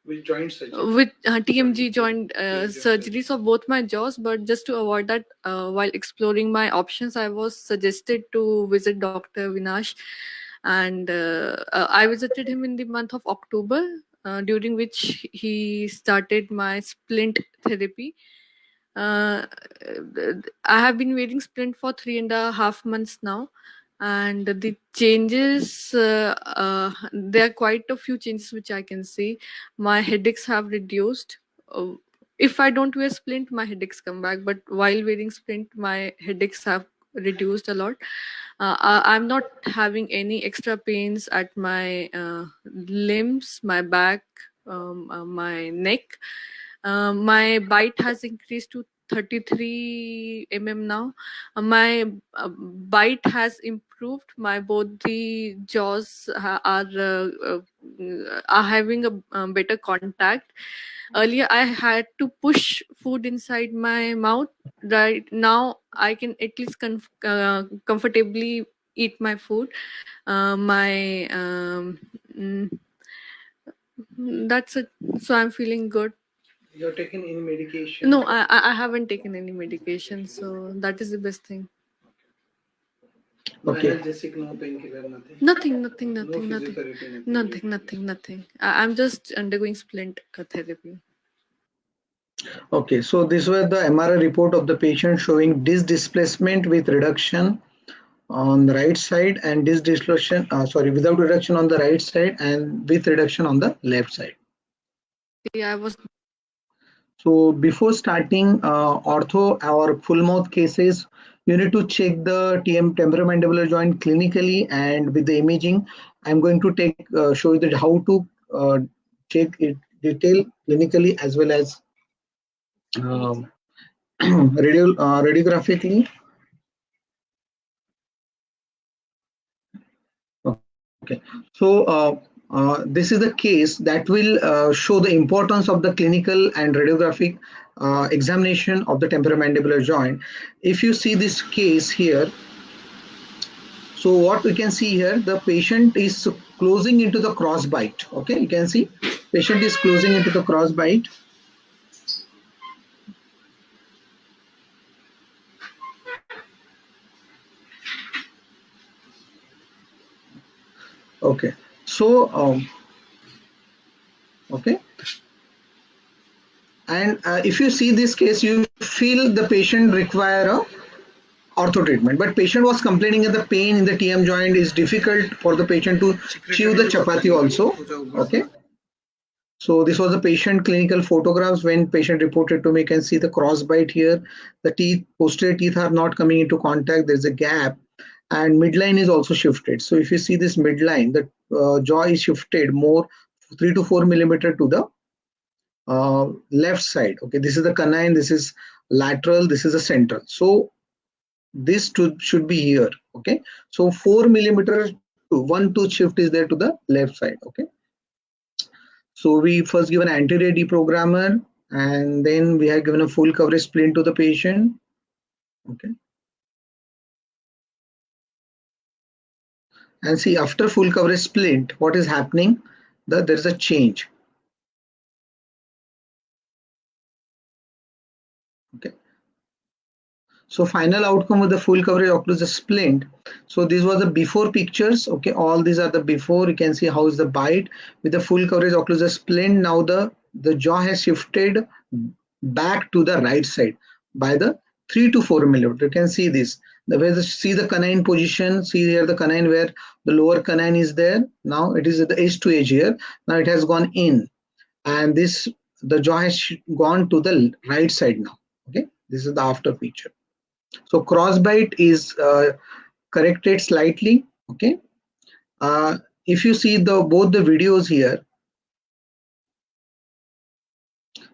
With joint surgery? With TMG joint surgeries of both my jaws, but just to avoid that, while exploring my options, I was suggested to visit Dr. Avinash, and I visited him in the month of October, during which he started my SPLINT therapy. I have been wearing SPLINT for 3.5 months now, and the changes, there are quite a few changes which I can see. My headaches have reduced. If I don't wear SPLINT, my headaches come back, but while wearing SPLINT, my headaches have reduced a lot. I'm not having any extra pains at my limbs, my back, my neck. My bite has increased to 33 mm now. My bite has improved. My both the jaws are having a better contact. Earlier, I had to push food inside my mouth. Right now, I can at least comfortably eat my food. That's it. So I'm feeling good. You're taking any medication? No, I haven't taken any medication, so that is the best thing. Okay. No analgesic, no painkiller, Nothing. No physiotherapy, Nothing. I'm just undergoing SPLINT therapy. Okay, so this was the MRI report of the patient showing disc displacement with reduction on the right side and disc dislocation, without reduction on the right side and with reduction on the left side. Yeah, So before starting ortho or full mouth cases, you need to check the temporomandibular joint clinically and with the imaging. I'm going to show you that how to check it detail clinically as well as radiographically. Okay, so this is the case that will show the importance of the clinical and radiographic examination of the temporomandibular joint. If you see this case here, so what we can see here, the patient is closing into the cross bite. Okay, you can see Patient is closing into the crossbite. Okay, so okay, and if you see this case, you feel the patient require a ortho treatment, but patient was complaining that the pain in the TM joint is difficult for the patient to chew the chapati also. Okay, so this was the patient clinical photographs when patient reported to me. You can see the crossbite here. The teeth, posterior teeth are not coming into contact. There's a gap, and midline is also shifted. So if you see this midline, the jaw is shifted more 3 to 4 millimeter to the left side. Okay, this is the canine, this is lateral, this is the central. So this should be here. Okay, so 4 millimeter to 1 tooth shift is there to the left side. Okay, so we first give an anterior deprogrammer, and then we have given a full coverage splint to the patient. Okay, and see, after full coverage splint, what is happening? There is a change. Okay, so final outcome of the full coverage occlusal splint. So these were the before pictures. Okay, all these are the before. You can see how is the bite with the full coverage occlusal splint. Now the jaw has shifted back to the right side by the 3 to 4 millimeter. You can see this. The way see the canine position. See here the canine where the lower canine is there. Now it is at the edge to edge here. Now it has gone in, and this the jaw has gone to the right side now. Okay, this is the after picture. So crossbite is corrected slightly. Okay, if you see both the videos here,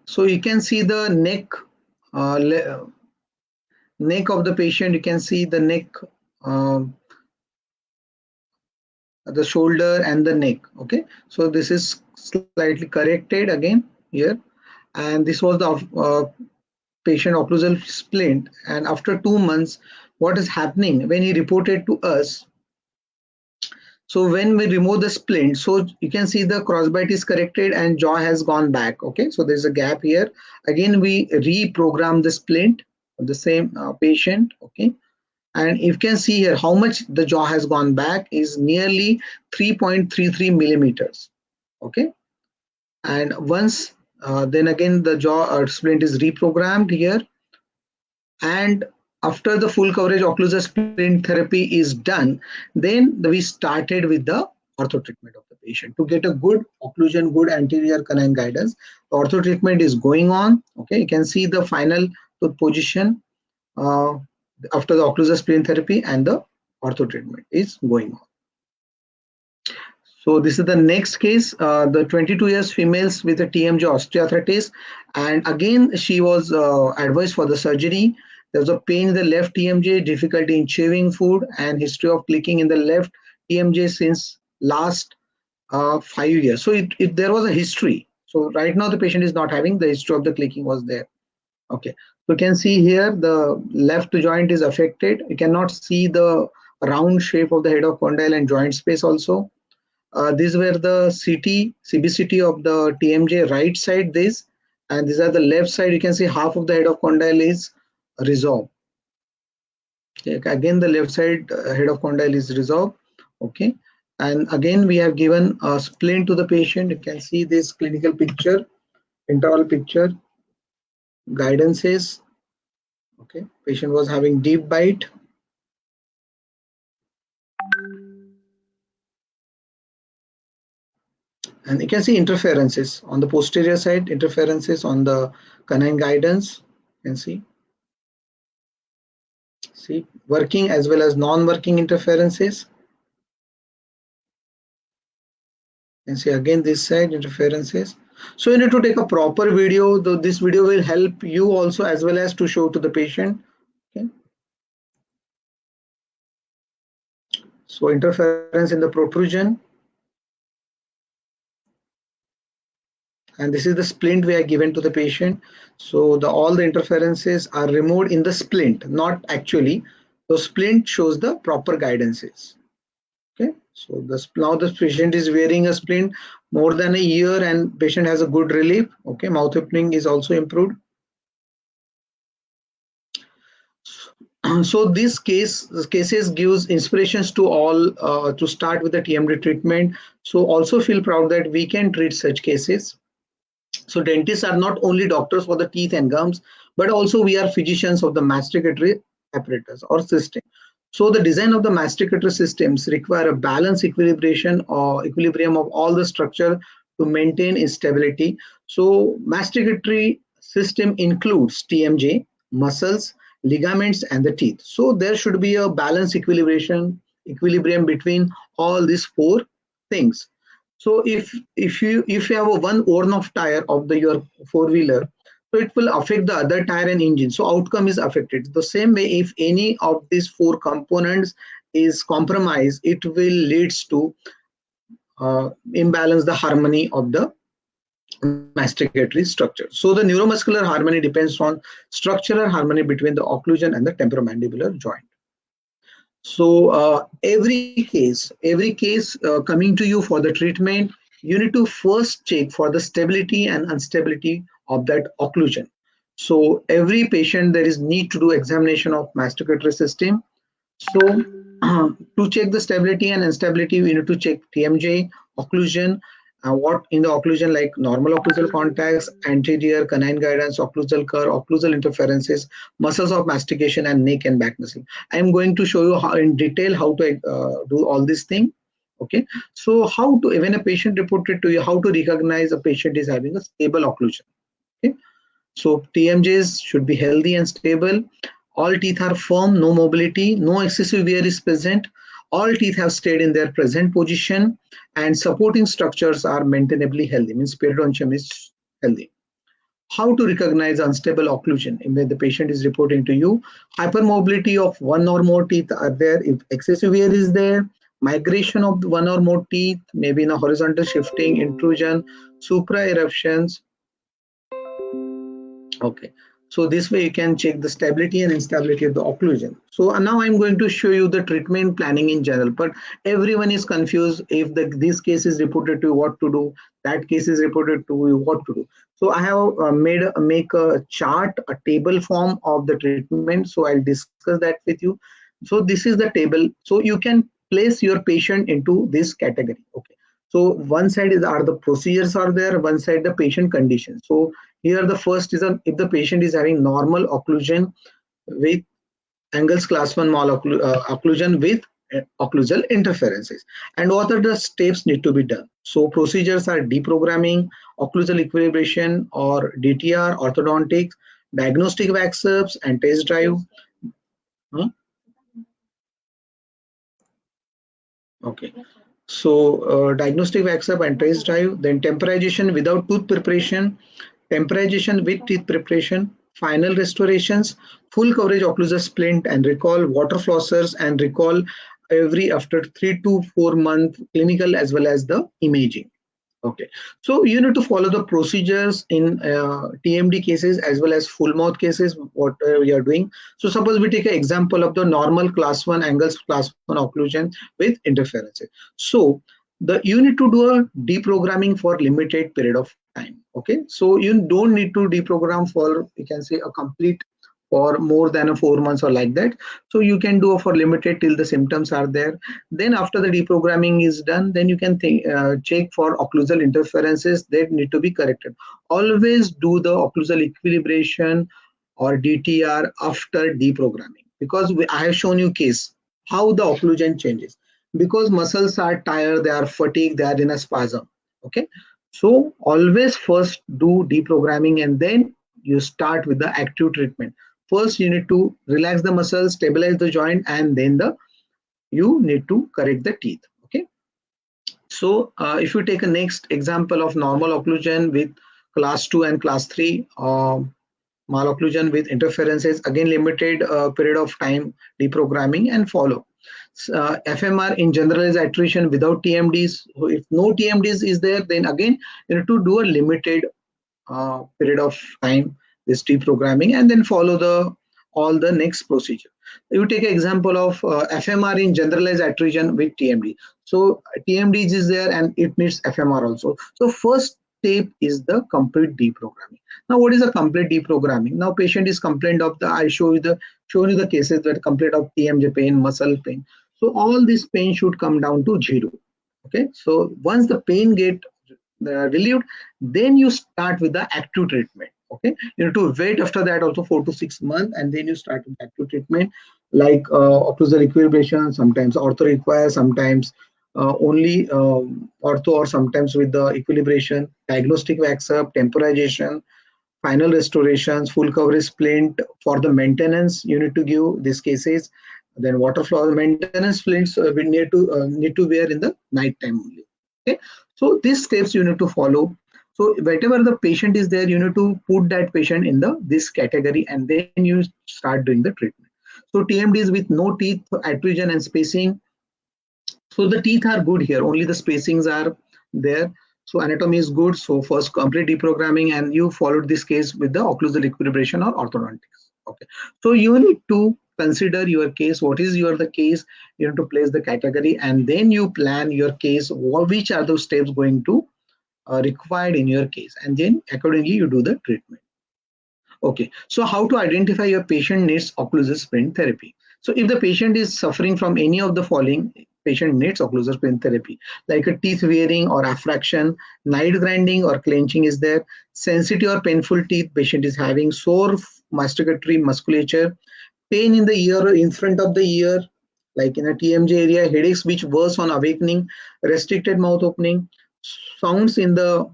so you can see the neck neck of the patient. You can see the neck, the shoulder and the neck. Okay, so this is slightly corrected again here, and this was the patient occlusal splint. And after 2 months, what is happening when he reported to us? So when we remove the splint, so you can see the crossbite is corrected and jaw has gone back. Okay, so there's a gap here. Again, we reprogram the splint of the same patient. Okay, and you can see here how much the jaw has gone back is nearly 3.33 millimeters. Okay, and once then again the jaw splint is reprogrammed here, and after the full coverage occlusal splint therapy is done, then we started with the ortho treatment of the patient to get a good occlusion, good anterior canine guidance. The ortho treatment is going on. Okay, you can see the final tooth position after the occlusal splint therapy, and the ortho treatment is going on. So this is the next case, the 22 years females with a TMJ osteoarthritis, and again she was advised for the surgery. There was a pain in the left TMJ, difficulty in chewing food, and history of clicking in the left TMJ since last 5 years. So there was a history. So right now the patient is not having the history of the clicking was there. Okay, so you can see here the left joint is affected. You cannot see the round shape of the head of condyle and joint space also. These were the CBCT of the TMJ right side, this, and these are the left side. You can see half of the head of condyle is resolved. Okay, again the left side head of condyle is resolved. Okay, and again we have given a splint to the patient. You can see this clinical picture, interval picture, guidances. Okay, patient was having deep bite. And you can see interferences on the posterior side, interferences on the canine guidance. You can see working as well as non-working interferences. You can see again this side interferences. So you need to take a proper video. Though this video will help you also as well as to show to the patient. Okay. So interference in the protrusion. And this is the splint we are given to the patient. So all the interferences are removed in the splint, not actually. So splint shows the proper guidances. Okay, so now the patient is wearing a splint, more than a year and patient has a good relief. Okay, mouth opening is also improved. So this cases gives inspirations to all to start with the TMD treatment. So also feel proud that we can treat such cases. So dentists are not only doctors for the teeth and gums, but also we are physicians of the masticatory apparatus or system. So the design of the masticatory systems require a balanced equilibration or equilibrium of all the structure to maintain stability. So masticatory system includes TMJ, muscles, ligaments, and the teeth. So there should be a balanced equilibrium between all these four things. So if you have a one worn off tire of your four-wheeler, so it will affect the other tire and engine. So outcome is affected. The same way, if any of these four components is compromised, it will leads to imbalance the harmony of the masticatory structure. So the neuromuscular harmony depends on structural harmony between the occlusion and the temporomandibular joint. So every case coming to you for the treatment, you need to first check for the stability and instability of that occlusion. So every patient there is need to do examination of masticatory system. So to check the stability and instability, we need to check TMJ, occlusion, what in the occlusion like normal occlusal contacts, anterior canine guidance, occlusal curve, occlusal interferences, muscles of mastication, and neck and back muscle. I am going to show you how in detail how to do all these things. Okay, so how to, when a patient reported to you, how to recognize a patient is having a stable occlusion. Okay, so TMJs should be healthy and stable. All teeth are firm, no mobility, no excessive wear is present. All teeth have stayed in their present position, and supporting structures are maintainably healthy, means periodontium is healthy. How to recognize unstable occlusion when the patient is reporting to you? Hypermobility of one or more teeth are there. If excessive wear is there, migration of one or more teeth, maybe in a horizontal shifting, intrusion, supra eruptions. Okay, so this way you can check the stability and instability of the occlusion. So now I'm going to show you the treatment planning in general, but everyone is confused if this case is reported to you, what to do, that case is reported to you, what to do. So I have make a chart, a table form of the treatment. So I'll discuss that with you. So this is the table. So you can place your patient into this category. Okay. So one side are the procedures are there, one side the patient condition. So here the first is if the patient is having normal occlusion with Engel's class 1 occlusion with occlusal interferences, and what are the steps need to be done. So procedures are deprogramming, occlusal equilibration or DTR, orthodontics, diagnostic wax-ups and test drive. Okay. So diagnostic wax-up and test drive, then temporization without tooth preparation, temporization with teeth preparation, final restorations, full coverage occlusal splint and recall, water flossers and recall every after 3 to 4 month clinical as well as the imaging. Okay, so you need to follow the procedures in TMD cases as well as full mouth cases, what we are doing. So suppose we take an example of the normal class 1 Engel's class 1 occlusion with interferences. So you need to do a deprogramming for limited period of time. Okay, so you don't need to deprogram for, you can say, a complete or more than 4 months or like that. So you can do for limited till the symptoms are there. Then after the deprogramming is done, then you can check for occlusal interferences that need to be corrected. Always do the occlusal equilibration or DTR after deprogramming, because I have shown you case how the occlusion changes, because muscles are tired, they are fatigued, they are in a spasm. Okay, so always first do deprogramming and then you start with the active treatment. First you need to relax the muscles, stabilize the joint, and then you need to correct the teeth. Okay, so if you take a next example of normal occlusion with class 2 and class 3 malocclusion with interferences, again limited period of time deprogramming and follow. FMR in general is attrition without TMDs. So if no TMDs is there, then again you need to do a limited period of time this deprogramming and then follow the all the next procedure. You take an example of FMR in generalized attrition with TMD. So TMD is there and it needs FMR also. So first step is the complete deprogramming. Now what is a complete deprogramming? Now patient is complained of the, I show you the cases that complaint of TMJ pain, muscle pain. So all this pain should come down to 0. Okay, so once the pain get relieved, then you start with the active treatment. Okay, you need to wait after that also 4 to 6 months, and then you start with active treatment like occlusal equilibration. Sometimes ortho requires, sometimes only ortho, or sometimes with the equilibration, diagnostic wax up, temporization, final restorations, full coverage splint. For the maintenance, you need to give these cases. Then water flow maintenance splints we need to wear in the night time only. Okay, so these steps you need to follow. So wherever the patient is there, you need to put that patient in this category, and then you start doing the treatment. So TMDs with no teeth, adhesion and spacing. So the teeth are good here, only the spacings are there. So anatomy is good. So first complete deprogramming, and you followed this case with the occlusal equilibration or orthodontics. Okay, so you need to consider your case. What is the case? You need to place the category, and then you plan your case. Which are those steps going to required in your case, and then accordingly you do the treatment. Okay, so how to identify your patient needs occlusal splint therapy? So if the patient is suffering from any of the following, patient needs occlusal splint therapy, like a teeth wearing or affraction, night grinding or clenching is there, sensitive or painful teeth patient is having, sore masticatory musculature, pain in the ear or in front of the ear, like in a TMJ area, headaches which worse on awakening, restricted mouth opening, sounds in the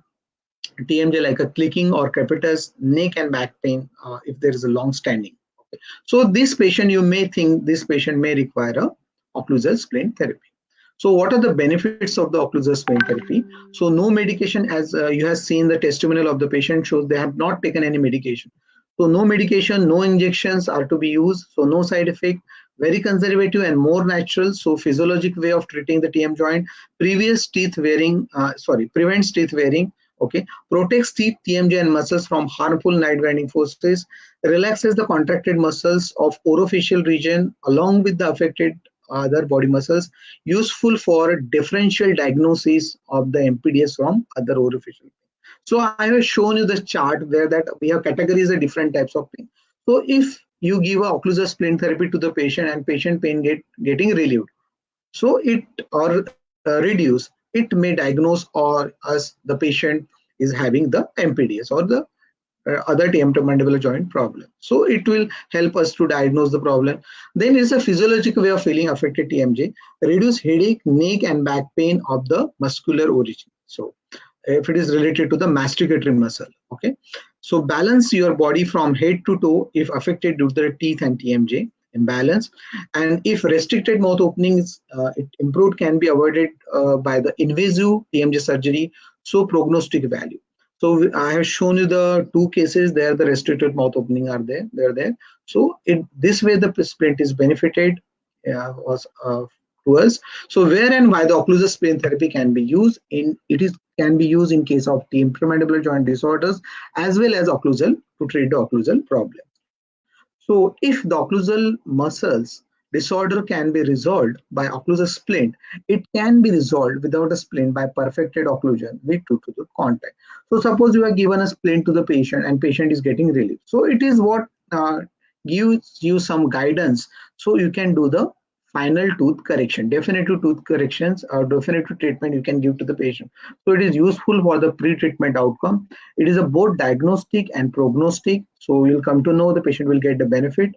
TMJ like a clicking or crepitus, neck and back pain if there is a long standing. Okay. So this patient, you may think this patient may require a occlusal splint therapy. So what are the benefits of the occlusal splint therapy? So no medication, as you have seen the testimonial of the patient shows they have not taken any medication. So no medication, no injections are to be used. So no side effect, very conservative and more natural. So physiologic way of treating the TM joint. Prevents teeth wearing. Okay, protects teeth, TMJ and muscles from harmful night grinding forces, relaxes the contracted muscles of orofacial region along with the affected other body muscles, useful for differential diagnosis of the MPDS from other orofacial. So I have shown you the chart where that we have categories of different types of pain. So if you give a occlusal splint therapy to the patient and patient pain getting relieved, so it or reduce, it may diagnose or as the patient is having the MPDS or the other temporomandibular joint problem. So it will help us to diagnose the problem. Then is a physiological way of feeling affected TMJ, reduce headache, neck and back pain of the muscular origin. So if it is related to the masticatory muscle, okay. So balance your body from head to toe if affected due to the teeth and TMJ imbalance, and if restricted mouth openings it improved can be avoided by the invasive TMJ surgery. So prognostic value. So I have shown you the two cases there, the restricted mouth opening are there, they're there. So in this way the splint is benefited to us. So where and why the occlusal splint therapy can be used in, can be used in case of temporomandibular joint disorders as well as occlusal to treat the occlusal problem. So if the occlusal muscles disorder can be resolved by occlusal splint, it can be resolved without a splint by perfected occlusion with tooth-to-tooth contact. So suppose you are given a splint to the patient and patient is getting relief. So it is what gives you some guidance. So you can do the final tooth correction, definitive tooth corrections or definitive treatment you can give to the patient. So it is useful for the pre-treatment outcome. It is a both diagnostic and prognostic. So you'll come to know the patient will get the benefit.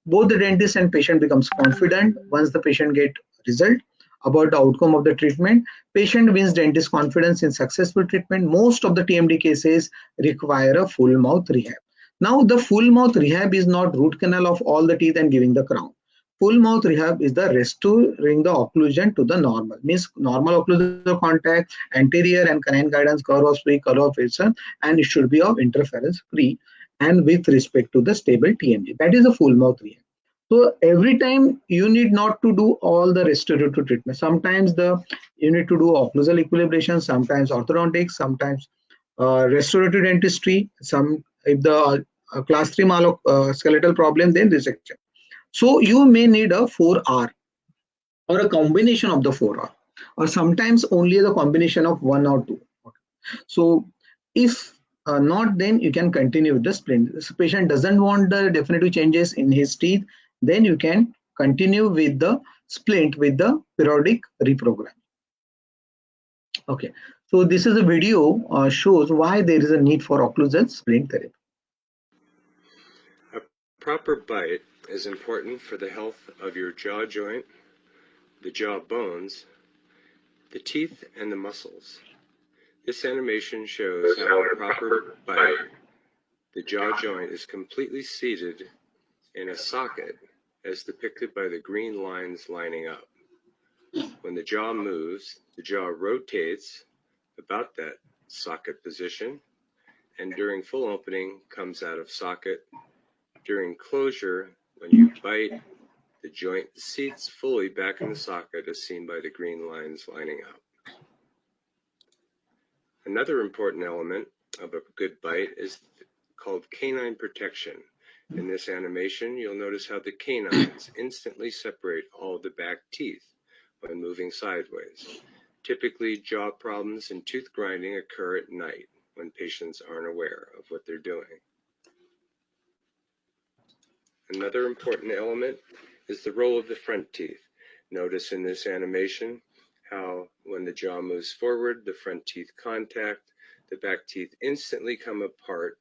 Both the dentist and patient becomes confident once the patient get result about the outcome of the treatment. Patient wins dentist confidence in successful treatment. Most of the TMD cases require a full mouth rehab. Now the full mouth rehab is not root canal of all the teeth and giving the crown. Full mouth rehab is the restoring the occlusion to the normal, means normal occlusal contact, anterior and canine guidance, curve of free, curve of Wilson, and it should be of interference free and with respect to the stable TMJ. That is a full mouth rehab. So every time you need not to do all the restorative treatment. Sometimes you need to do occlusal equilibration, sometimes orthodontics, sometimes restorative dentistry. Some if the class 3 skeletal problem, then resection. So you may need a 4R or a combination of the 4R, or sometimes only the combination of 1 or 2. So if not, then you can continue with the splint. If the patient doesn't want the definitive changes in his teeth, then you can continue with the splint with the periodic reprogram. Okay, so this is a video shows why there is a need for occlusal splint therapy. A proper bite is important for the health of your jaw joint, the jaw bones, the teeth, and the muscles. This animation shows how a proper bite, the jaw joint is completely seated in a socket as depicted by the green lines lining up. When the jaw moves, the jaw rotates about that socket position, and during full opening comes out of socket. During closure, when you bite, the joint seats fully back in the socket as seen by the green lines lining up. Another important element of a good bite is called canine protection. In this animation, you'll notice how the canines instantly separate all the back teeth when moving sideways. Typically, jaw problems and tooth grinding occur at night when patients aren't aware of what they're doing. Another important element is the role of the front teeth. Notice in this animation how when the jaw moves forward, the front teeth contact, the back teeth instantly come apart.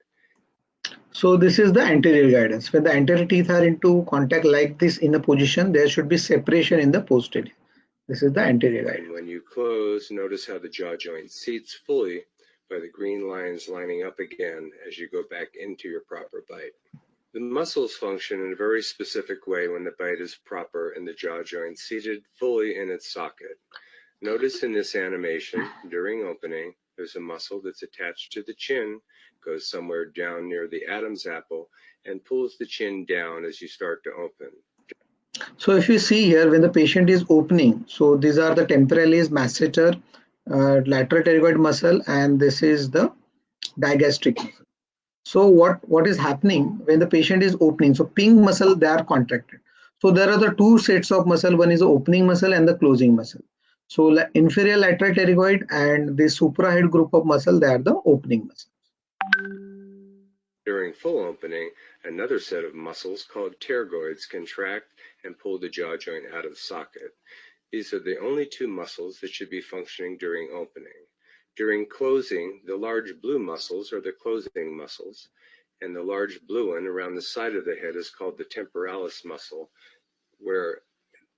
So this is the anterior guidance. When the anterior teeth are into contact like this in a position, there should be separation in the posterior. This is the anterior guidance. And when you close, notice how the jaw joint seats fully by the green lines lining up again as you go back into your proper bite. The muscles function in a very specific way when the bite is proper and the jaw joint seated fully in its socket. Notice in this animation, during opening, there's a muscle that's attached to the chin, goes somewhere down near the Adam's apple, and pulls the chin down as you start to open. So if you see here, when the patient is opening, so these are the temporalis, masseter, lateral pterygoid muscle, and this is the digastric muscle. So what is happening when the patient is opening? So pink muscle, they are contracted. So there are the two sets of muscle. One is the opening muscle and the closing muscle. So inferior lateral pterygoid and the suprahead group of muscle, they are the opening muscle. During full opening, another set of muscles called pterygoids contract and pull the jaw joint out of socket. These are the only two muscles that should be functioning during opening. During closing, the large blue muscles are the closing muscles, and the large blue one around the side of the head is called the temporalis muscle, where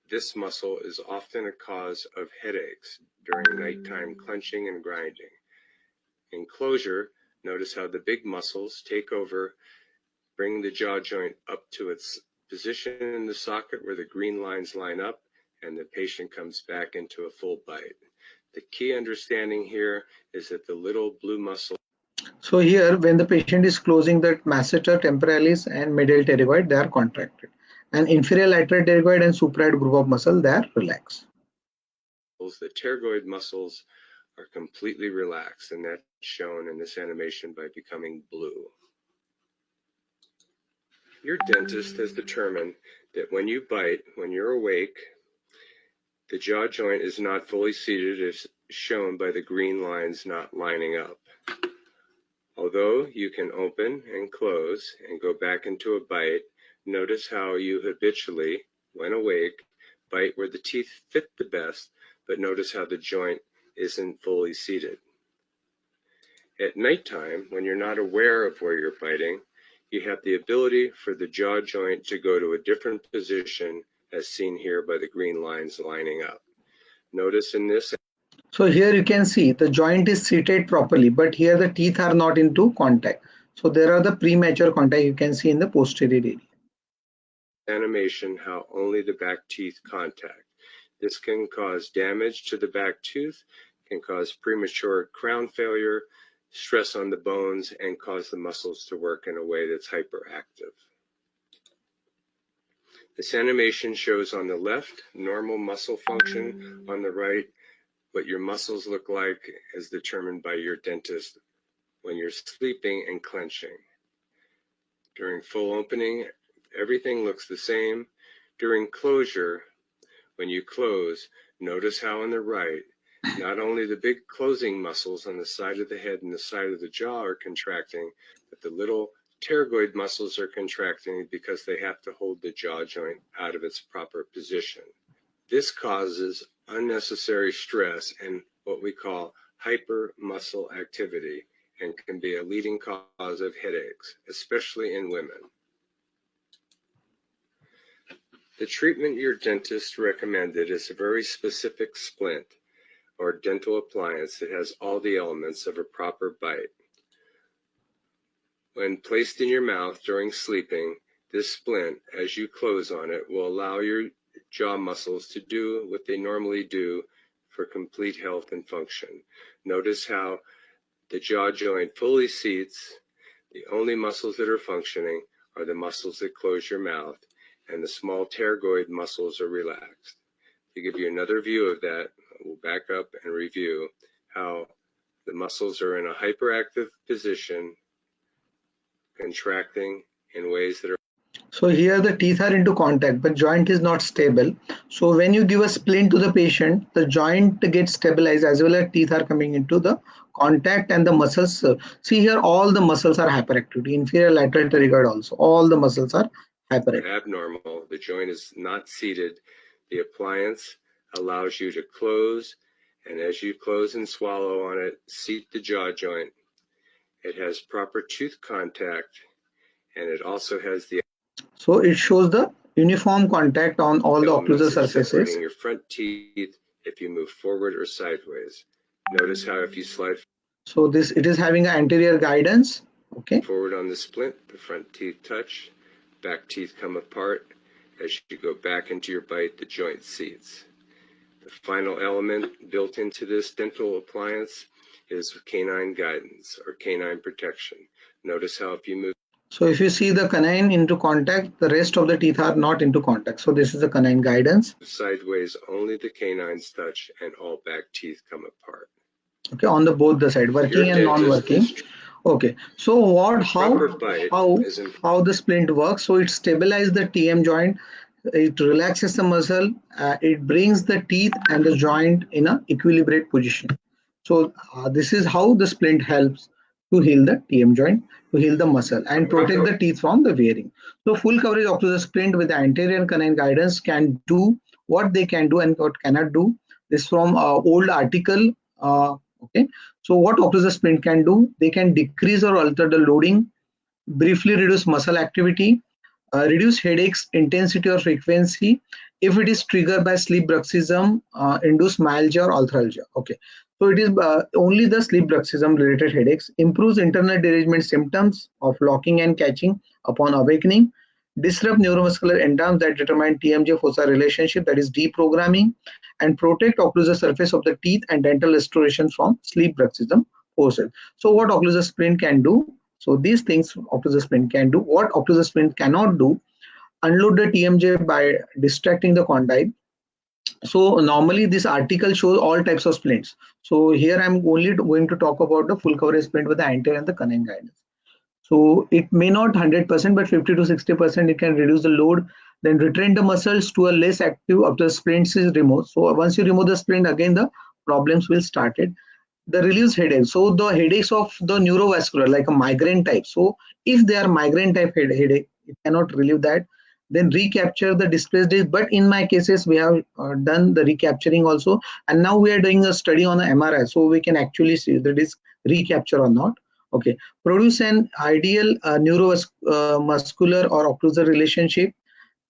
this muscle is often a cause of headaches during nighttime clenching and grinding. In closure, notice how the big muscles take over, bring the jaw joint up to its position in the socket where the green lines line up, and the patient comes back into a full bite. The key understanding here is that the little blue muscle. So here, when the patient is closing, that masseter, temporalis, and medial pterygoid, they are contracted. And inferior lateral pterygoid and suprahead group of muscle, they are relaxed. The pterygoid muscles are completely relaxed, and that's shown in this animation by becoming blue. Your dentist has determined that when you bite, when you're awake, the jaw joint is not fully seated as shown by the green lines not lining up. Although you can open and close and go back into a bite, notice how you habitually, when awake, bite where the teeth fit the best, but notice how the joint isn't fully seated. At nighttime, when you're not aware of where you're biting, you have the ability for the jaw joint to go to a different position as seen here by the green lines lining up. Notice in this. So here you can see the joint is seated properly, but here the teeth are not into contact. So there are the premature contact you can see in the posterior area. Animation how only the back teeth contact. This can cause damage to the back tooth, can cause premature crown failure, stress on the bones, and cause the muscles to work in a way that's hyperactive. This animation shows on the left normal muscle function, on the right what your muscles look like as determined by your dentist when you're sleeping and clenching. During full opening, everything looks the same. During closure, when you close, notice how on the right, not only the big closing muscles on the side of the head and the side of the jaw are contracting, but the little pterygoid muscles are contracting because they have to hold the jaw joint out of its proper position. This causes unnecessary stress and what we call hypermuscle activity, and can be a leading cause of headaches, especially in women. The treatment your dentist recommended is a very specific splint or dental appliance that has all the elements of a proper bite. When placed in your mouth during sleeping, this splint, as you close on it, will allow your jaw muscles to do what they normally do for complete health and function. Notice how the jaw joint fully seats. The only muscles that are functioning are the muscles that close your mouth, and the small pterygoid muscles are relaxed. To give you another view of that, we'll back up and review how the muscles are in a hyperactive position, contracting in ways that are. So here the teeth are into contact, but joint is not stable. So when you give a splint to the patient, the joint gets stabilized as well as teeth are coming into the contact, and the muscles. See here, all the muscles are hyperactive. Inferior lateral pterygoid also. All the muscles are hyperactive. Abnormal. The joint is not seated. The appliance allows you to close, and as you close and swallow on it, seat the jaw joint. It has proper tooth contact, and it also has the. So it shows the uniform contact on all the occlusal surfaces. Separating your front teeth if you move forward or sideways. Notice how if you slide. So it is having an anterior guidance. Okay. Forward on the splint, the front teeth touch, back teeth come apart. As you go back into your bite, the joint seats. The final element built into this dental appliance is canine guidance or canine protection. Notice how if you move. So if you see the canine into contact, the rest of the teeth are not into contact. So this is the canine guidance. Sideways, only the canines touch and all back teeth come apart. Okay, on the both the side, working and non-working. Okay, so how the splint works? So it stabilizes the TM joint, it relaxes the muscle, it brings the teeth and the joint in a equilibrate position. So this is how the splint helps to heal the TM joint, to heal the muscle and protect the teeth from the wearing. So full coverage occlusal splint with the anterior canine guidance can do what they can do and what cannot do. This from old article. Okay, so what occlusal splint can do? They can decrease or alter the loading, briefly reduce muscle activity, reduce headaches, intensity or frequency if it is triggered by sleep bruxism, induce myalgia or arthralgia. Okay, so it is only the sleep bruxism related headaches, improves internal derangement symptoms of locking and catching upon awakening, disrupt neuromuscular enzymes that determine TMJ fossa relationship, that is deprogramming, and protect occlusal surface of the teeth and dental restoration from sleep bruxism forces. So what occlusal splint can do? So these things occlusal splint can do. What occlusal splint cannot do? Unload the TMJ by distracting the condyle. So normally this article shows all types of splints. So here I'm only going to talk about the full coverage splint with the anterior and the canine guidance. So it may not 100%, but 50 to 60% it can reduce the load, then retrain the muscles to a less active after the splints is removed. So once you remove the splint, again the problems will start it. The reduced headache. So the headaches of the neurovascular, like a migraine type. So if they are migraine type headache, it cannot relieve that. Then recapture the displaced disc. But in my cases, we have done the recapturing also. And now we are doing a study on the MRI. So we can actually see the disc recapture or not. Okay. Produce an ideal neuromuscular or occlusal relationship.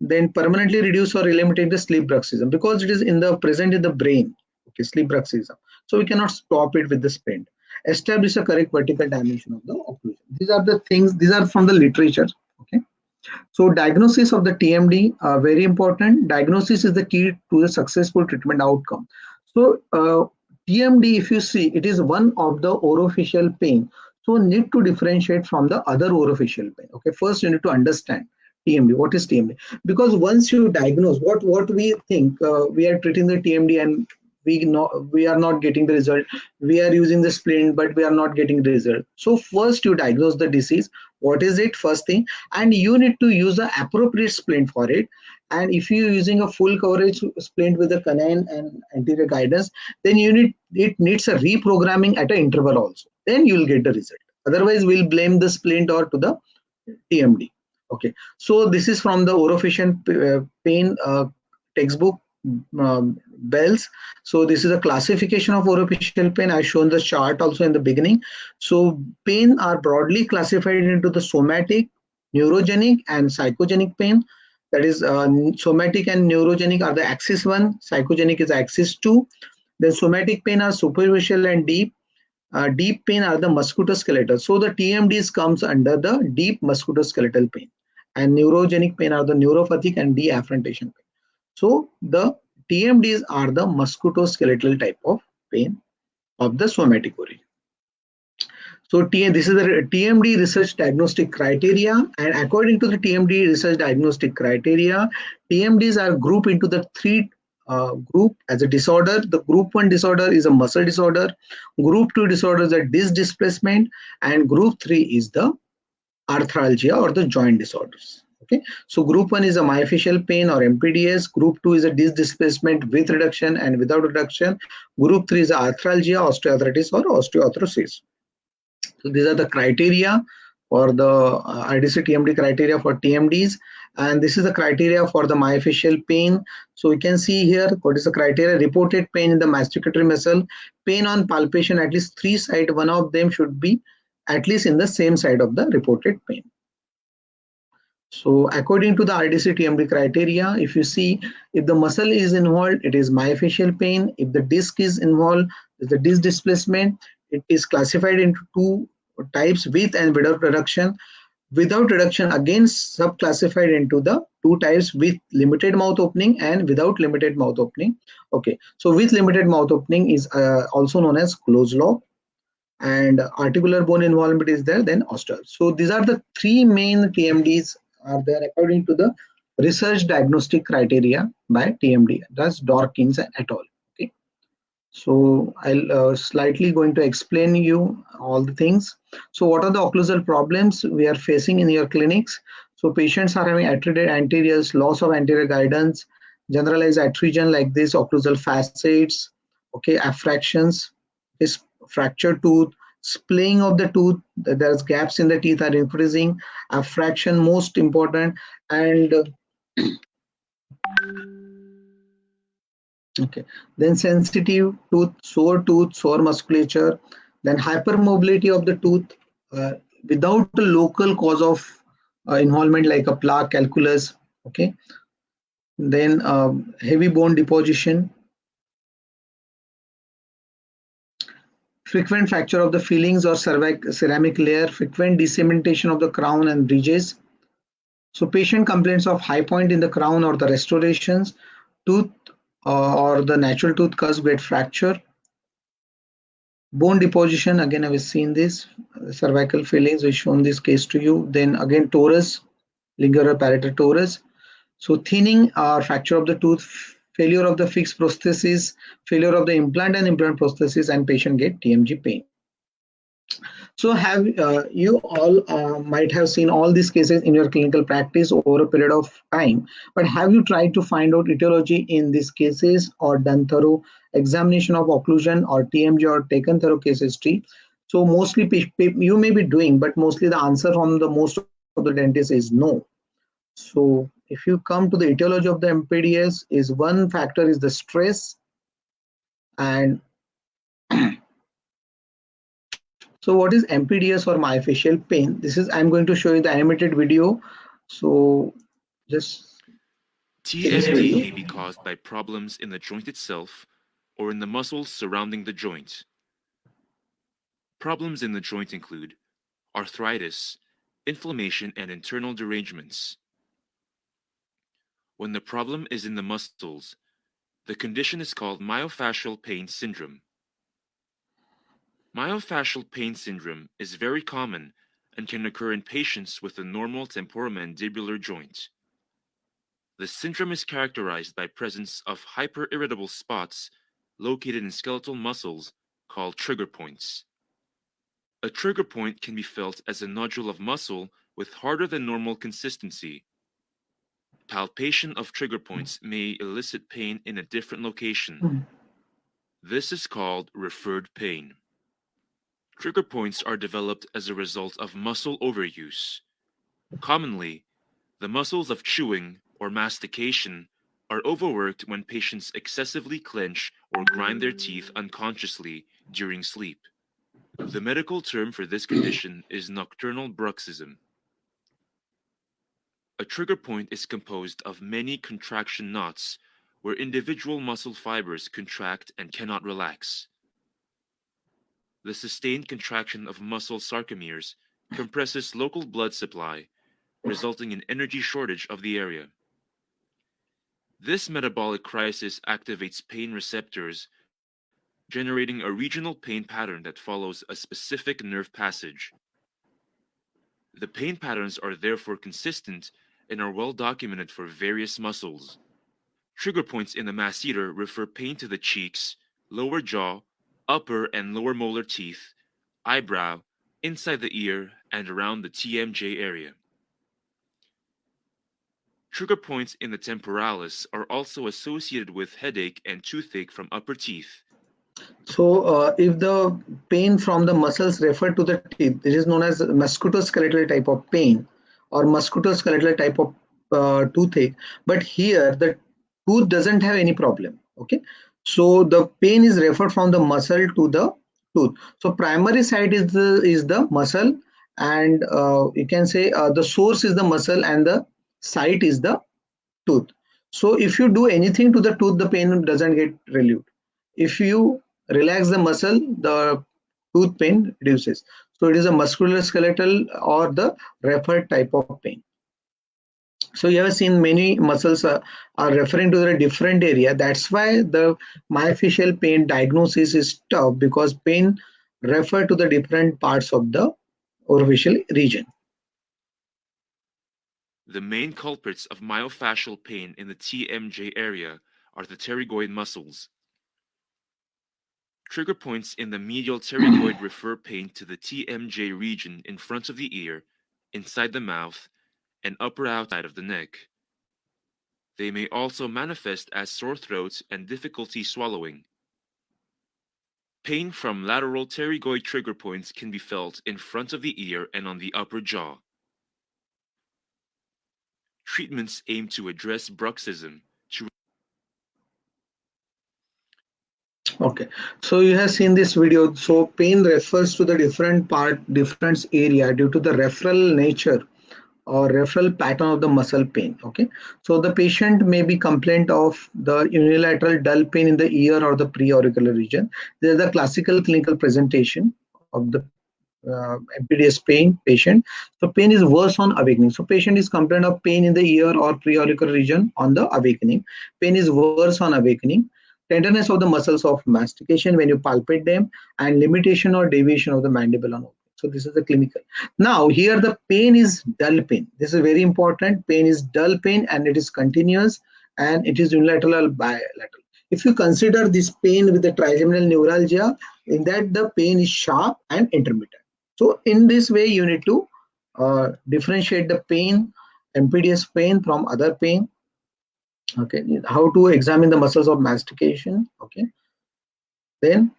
Then permanently reduce or eliminate the sleep bruxism because it is present in the brain. Okay, sleep bruxism. So we cannot stop it with the splint. Establish a correct vertical dimension of the occlusion. These are the things, these are from the literature. Okay. So diagnosis of the TMD are very important. Diagnosis is the key to the successful treatment outcome. So TMD, if you see, it is one of the orofacial pain. So need to differentiate from the other orofacial pain. Okay, first you need to understand TMD. What is TMD? Because once you diagnose, what we think, we are treating the TMD and we are not getting the result. We are using the splint, but we are not getting the result. So first you diagnose the disease. what is it first thing, and you need to use the appropriate splint for it. And if you're using a full coverage splint with a canine and anterior guidance, then it needs a reprogramming at an interval also, then you will get the result. Otherwise we'll blame the splint or to the TMD. Okay, so this is from the orofacial pain textbook, Bells. So this is a classification of orofacial pain. I've shown the chart also in the beginning. So pain are broadly classified into the somatic, neurogenic, and psychogenic pain. That is, somatic and neurogenic are the axis 1, psychogenic is axis 2. Then somatic pain are superficial and deep. Deep pain are the musculoskeletal. So the TMDs comes under the deep musculoskeletal pain, and neurogenic pain are the neuropathic and deafferentation pain. So the TMDs are the musculoskeletal type of pain of the somatic origin. So this is the TMD research diagnostic criteria, and according to the TMD research diagnostic criteria, TMDs are grouped into the three group as a disorder. The group 1 disorder is a muscle disorder, group 2 disorder is a disc displacement, and group 3 is the arthralgia or the joint disorders. Okay, so group 1 is a myofascial pain or MPDS, group 2 is a disc displacement with reduction and without reduction, group 3 is arthralgia, osteoarthritis or osteoarthrosis. So these are the criteria for the IDC TMD criteria for TMDs, and this is the criteria for the myofascial pain. So you can see here what is the criteria: reported pain in the masticatory muscle, pain on palpation at least 3 sides, one of them should be at least in the same side of the reported pain. So according to the RDC TMD criteria, if you see, if the muscle is involved, it is myofascial pain. If the disc is involved, it's the disc displacement. It is classified into 2 types, with and without reduction. Without reduction again subclassified into the 2 types, with limited mouth opening and without limited mouth opening. Okay, so with limited mouth opening is also known as closed lobe, and articular bone involvement is there, then osteo. So these are the 3 main TMDs are there according to the research diagnostic criteria by TMD. That's Dawkins et al. Okay, so I'll slightly going to explain you all the things. So what are the occlusal problems we are facing in your clinics? So patients are having attrited anteriors, loss of anterior guidance, generalized attrition like this, occlusal facets, okay, affractions, this fractured tooth, splaying of the tooth, there's gaps in the teeth are increasing, affraction most important, and okay, then sensitive tooth, sore musculature, then hypermobility of the tooth without a local cause of involvement like a plaque, calculus. Okay, then heavy bone deposition, frequent fracture of the fillings or ceramic layer, frequent decementation of the crown and bridges. So patient complaints of high point in the crown or the restorations, tooth or the natural tooth cusp get fracture. Bone deposition, again I have seen this, cervical fillings, we've shown this case to you. Then again torus, lingular palatal torus. So thinning or fracture of the tooth, failure of the fixed prosthesis, failure of the implant and implant prosthesis, and patient get TMG pain. So have you all might have seen all these cases in your clinical practice over a period of time, but have you tried to find out etiology in these cases or done thorough examination of occlusion or TMG or taken thorough case history? So mostly you may be doing, but mostly the answer from the most of the dentists is no. So if you come to the etiology of the MPDS, is one factor is the stress. And so what is MPDS or myofascial pain? This is, I'm going to show you the animated video. So just TMD may be caused by problems in the joint itself or in the muscles surrounding the joint. Problems in the joint include arthritis, inflammation, and internal derangements. When the problem is in the muscles, the condition is called myofascial pain syndrome. Myofascial pain syndrome is very common and can occur in patients with a normal temporomandibular joint. The syndrome is characterized by presence of hyperirritable spots located in skeletal muscles called trigger points. A trigger point can be felt as a nodule of muscle with harder than normal consistency. Palpation of trigger points may elicit pain in a different location. This is called referred pain. Trigger points are developed as a result of muscle overuse. Commonly, the muscles of chewing or mastication are overworked when patients excessively clench or grind their teeth unconsciously during sleep. The medical term for this condition is nocturnal bruxism. A trigger point is composed of many contraction knots where individual muscle fibers contract and cannot relax. The sustained contraction of muscle sarcomeres compresses local blood supply, resulting in energy shortage of the area. This metabolic crisis activates pain receptors, generating a regional pain pattern that follows a specific nerve passage. The pain patterns are therefore consistent and are well documented for various muscles. Trigger points in the masseter refer pain to the cheeks, lower jaw, upper and lower molar teeth, eyebrow, inside the ear, and around the TMJ area. Trigger points in the temporalis are also associated with headache and toothache from upper teeth. So if the pain from the muscles refer to the teeth, this is known as musculoskeletal type of pain or musculoskeletal type of toothache. But here the tooth doesn't have any problem. Okay, so the pain is referred from the muscle to the tooth. So primary site is the muscle, and you can say the source is the muscle and the site is the tooth. So if you do anything to the tooth, the pain doesn't get relieved. If you relax the muscle, the tooth pain reduces. So it is a musculoskeletal or the referred type of pain. So you have seen many muscles are referring to the different area. That's why the myofascial pain diagnosis is tough, because pain refer to the different parts of the orofacial region. The main culprits of myofascial pain in the TMJ area are the pterygoid muscles. Trigger points in the medial pterygoid refer pain to the TMJ region in front of the ear, inside the mouth, and upper outside of the neck. They may also manifest as sore throats and difficulty swallowing. Pain from lateral pterygoid trigger points can be felt in front of the ear and on the upper jaw. Treatments aim to address bruxism. Okay, so you have seen this video. So pain refers to the different area due to the referral nature or referral pattern of the muscle pain. Okay, so the patient may be complaint of the unilateral dull pain in the ear or the preauricular region. This is the classical clinical presentation of the MPDS pain patient. So pain is worse on awakening. So patient is complaint of pain in the ear or preauricular region on the awakening. Pain is worse on awakening. Tenderness of the muscles of mastication when you palpate them, and limitation or deviation of the mandible on opening. So this is the clinical. Now here the pain is dull pain. This is very important. Pain is dull pain and it is continuous and it is unilateral or bilateral. If you consider this pain with the trigeminal neuralgia, in that the pain is sharp and intermittent. So in this way you need to differentiate the pain, MPDS pain from other pain. Okay, how to examine the muscles of mastication. Okay, then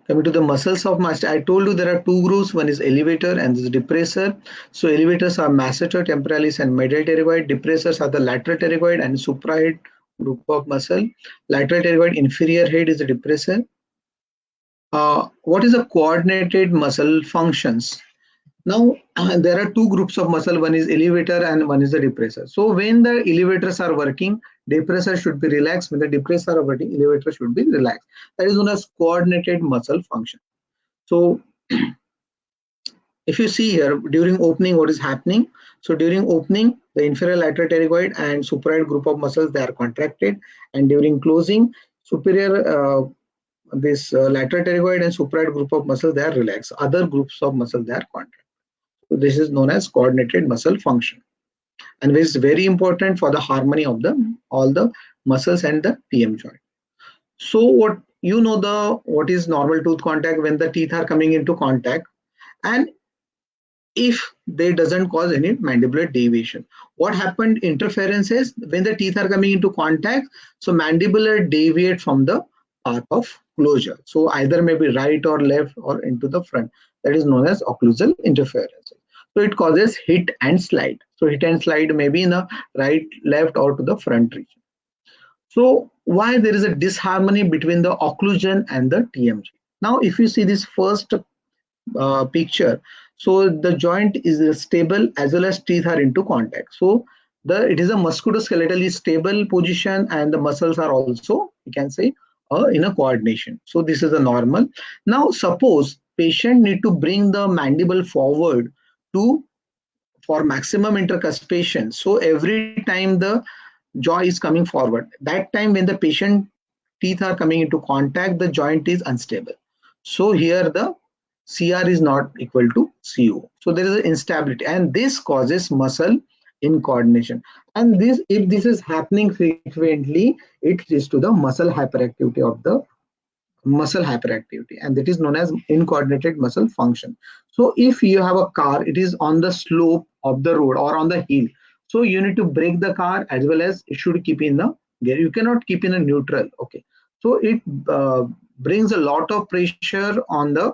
coming to the muscles of mastication, I told you there are two groups. One is elevator and this is depressor. So elevators are masseter, temporalis, and medial pterygoid. Depressors are the lateral pterygoid and suprahead group of muscle. Lateral pterygoid inferior head is a depressor. What is a coordinated muscle functions? Now there are two groups of muscle, one is elevator and one is the depressor. So when the elevators are working, depressor should be relaxed. When the depressor are working, elevator should be relaxed. That is known as coordinated muscle function. So if you see here during opening what is happening, so during opening the inferior lateral pterygoid and suprahead group of muscles, they are contracted, and during closing superior lateral pterygoid and suprahead group of muscles, they are relaxed. Other groups of muscles, they are contracted. So this is known as coordinated muscle function, and this is very important for the harmony of all the muscles and the TM joint. So what you know what is normal tooth contact when the teeth are coming into contact, and if they doesn't cause any mandibular deviation. What happened interference is when the teeth are coming into contact, so mandibular deviate from the path of closure. So either maybe right or left or into the front. That is known as occlusal interference. So it causes hit and slide. So hit and slide maybe in the right, left or to the front region. So why there is a disharmony between the occlusion and the TMJ? Now if you see this first picture, so the joint is stable as well as teeth are into contact. So it is a musculoskeletally stable position, and the muscles are also, you can say, in a coordination. So this is a normal. Now suppose patient need to bring the mandible forward for maximum intercuspation. So every time the jaw is coming forward, that time when the patient teeth are coming into contact, the joint is unstable. So here the CR is not equal to CO. So there is an instability, and this causes muscle incoordination. And this, if this is happening frequently, it leads to the muscle hyperactivity, and that is known as incoordinated muscle function. So if you have a car, it is on the slope of the road or on the hill, so you need to brake the car as well as it should keep in the gear. You cannot keep in a neutral. Okay, so it brings a lot of pressure on the,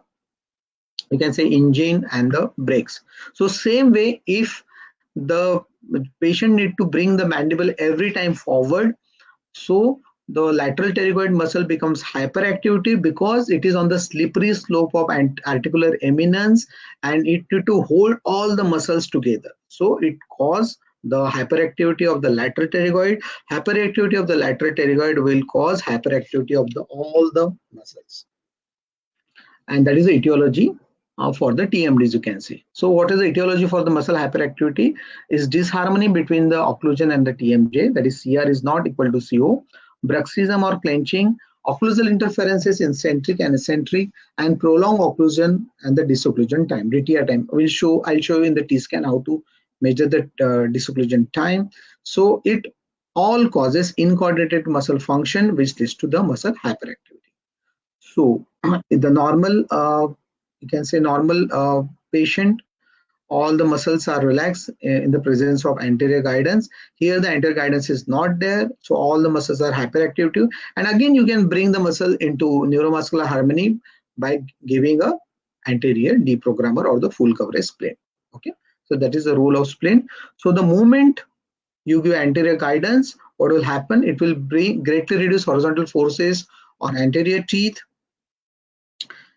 you can say, engine and the brakes. So same way, if the patient need to bring the mandible every time forward, so the lateral pterygoid muscle becomes hyperactivity because it is on the slippery slope of articular eminence, and it need to hold all the muscles together. So it causes the hyperactivity of the lateral pterygoid. Hyperactivity of the lateral pterygoid will cause hyperactivity of all the muscles, and that is the etiology for the TMDs, you can see. So what is the etiology for the muscle hyperactivity? Is disharmony between the occlusion and the TMJ, that is CR is not equal to CO, bruxism or clenching, occlusal interferences in centric and eccentric, and prolonged occlusion and the disocclusion time, DTR time. I'll show you in the T-scan how to measure the disocclusion time. So it all causes incoordinated muscle function, which leads to the muscle hyperactivity. So the normal, you can say normal patient, all the muscles are relaxed in the presence of anterior guidance. Here the anterior guidance is not there, so all the muscles are hyperactive too. And again, you can bring the muscle into neuromuscular harmony by giving a anterior deprogrammer or the full coverage splint. Okay, so that is the role of splint. So the moment you give anterior guidance, what will happen? It will greatly reduce horizontal forces on anterior teeth.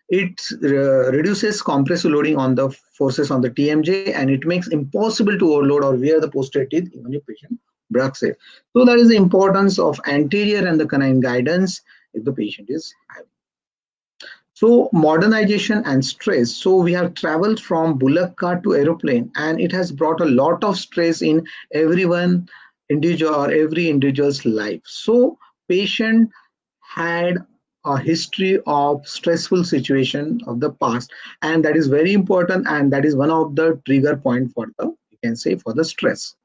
It reduces compressive loading on the forces on the TMJ, and it makes impossible to overload or wear the posterior teeth even if patient bruxes. So that is the importance of anterior and the canine guidance if the patient is having. So modernization and stress. So we have traveled from bullock cart to aeroplane, and it has brought a lot of stress in every individual's life. So patient had a history of stressful situation of the past, and that is very important, and that is one of the trigger point for the, you can say, for the stress.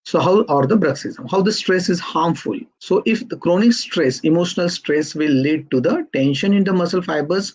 So how, or the bruxism, how the stress is harmful. So if the chronic stress, emotional stress will lead to the tension in the muscle fibers,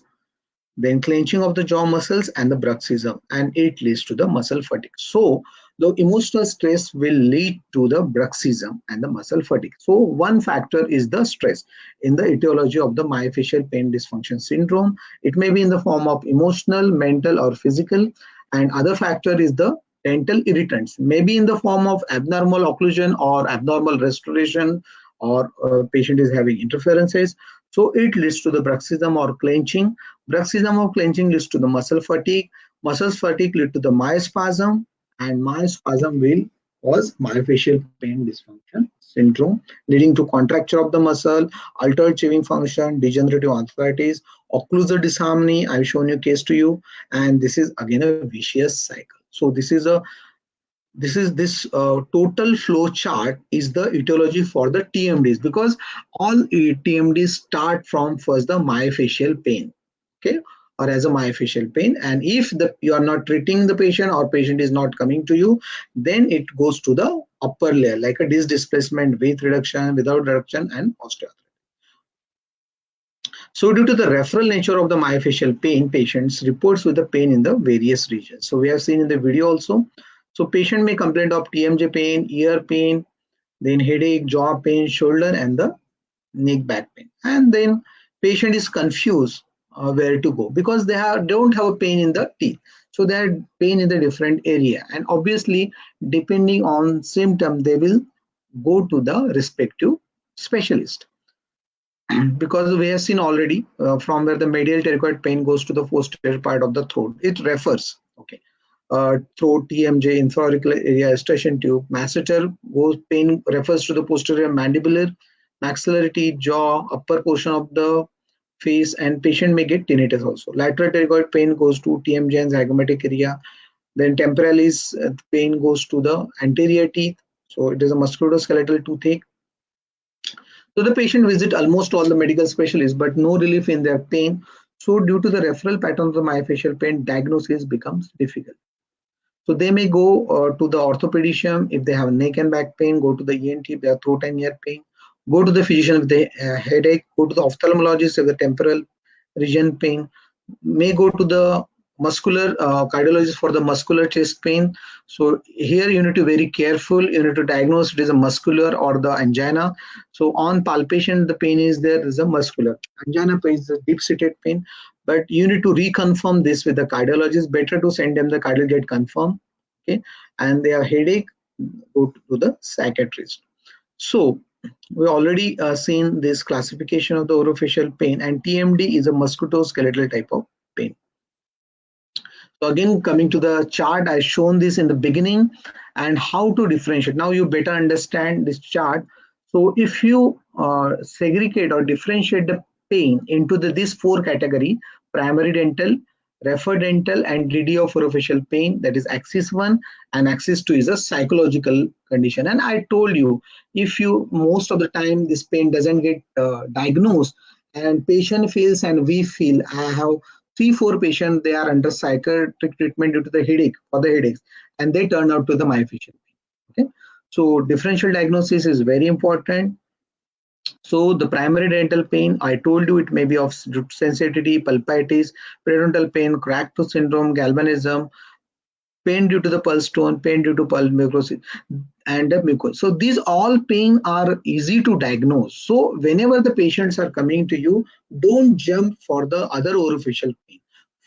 then clenching of the jaw muscles and the bruxism, and it leads to the muscle fatigue. So the emotional stress will lead to the bruxism and the muscle fatigue. So one factor is the stress in the etiology of the myofascial pain dysfunction syndrome. It may be in the form of emotional, mental or physical, and other factor is the dental irritants, maybe in the form of abnormal occlusion or abnormal restoration, or patient is having interferences. So it leads to the bruxism or clenching. Bruxism or clenching leads to the muscle fatigue. Muscle fatigue leads to the myospasm, and myospasm will cause myofascial pain dysfunction syndrome, leading to contracture of the muscle, altered chewing function, degenerative arthritis, occlusal disharmony. I've shown you case to you, and this is again a vicious cycle. So this total flow chart is the etiology for the TMDs, because all TMDs start from first the myofascial pain, okay, or as a myofascial pain, and if you are not treating the patient or patient is not coming to you, then it goes to the upper layer like a disc displacement with reduction, without reduction, and osteoarthritis. So due to the referral nature of the myofascial pain, patients reports with the pain in the various regions. So we have seen in the video also. So patient may complain of TMJ pain, ear pain, then headache, jaw pain, shoulder, and the neck back pain. And then patient is confused where to go because they don't have a pain in the teeth. So they have pain in the different area. And obviously, depending on symptom, they will go to the respective specialist. Because we have seen already from where the medial pterygoid pain goes to the posterior part of the throat, it refers. Okay, throat, TMJ, infraauricular area, eustachian tube, masseter goes pain refers to the posterior mandibular, maxillary, jaw, upper portion of the face, and patient may get tinnitus also. Lateral pterygoid pain goes to TMJ and zygomatic area. Then temporalis pain goes to the anterior teeth. So it is a musculoskeletal toothache. So the patient visit almost all the medical specialists, but no relief in their pain. So due to the referral pattern of the myofascial pain, diagnosis becomes difficult. So they may go to the orthopedician if they have neck and back pain, go to the ENT if they have throat and ear pain, go to the physician if they headache, go to the ophthalmologist if the temporal region pain, may go to the muscular cardiologist for the muscular chest pain. So here you need to be very careful. You need to diagnose it is a muscular or the angina. So on palpation, the pain is there is a muscular. Angina pain is a deep-seated pain, but you need to reconfirm this with the cardiologist. Better to send them the cardiologist get confirmed. Okay, and they have headache, go to the psychiatrist. So we already seen this classification of the orofacial pain, and TMD is a musculoskeletal type of pain. So again, coming to the chart, I've shown this in the beginning and how to differentiate. Now you better understand this chart. So if you segregate or differentiate the pain into these four categories: primary dental, refer dental, and DD of orofacial pain, that is axis 1, and axis 2 is a psychological condition. And I told you, if you most of the time this pain doesn't get diagnosed, and patient feels and we feel, I have 3-4 patients, they are under psychiatric treatment due to the headache or the headaches, and they turn out to the myofascial pain. Okay, so differential diagnosis is very important. So the primary dental pain, I told you, it may be of sensitivity, pulpitis, periodontal pain, cracked tooth syndrome, galvanism, pain due to the pulse tone, pain due to pulse mucosis, and mucus. So these all pain are easy to diagnose. So whenever the patients are coming to you, don't jump for the other orofacial pain.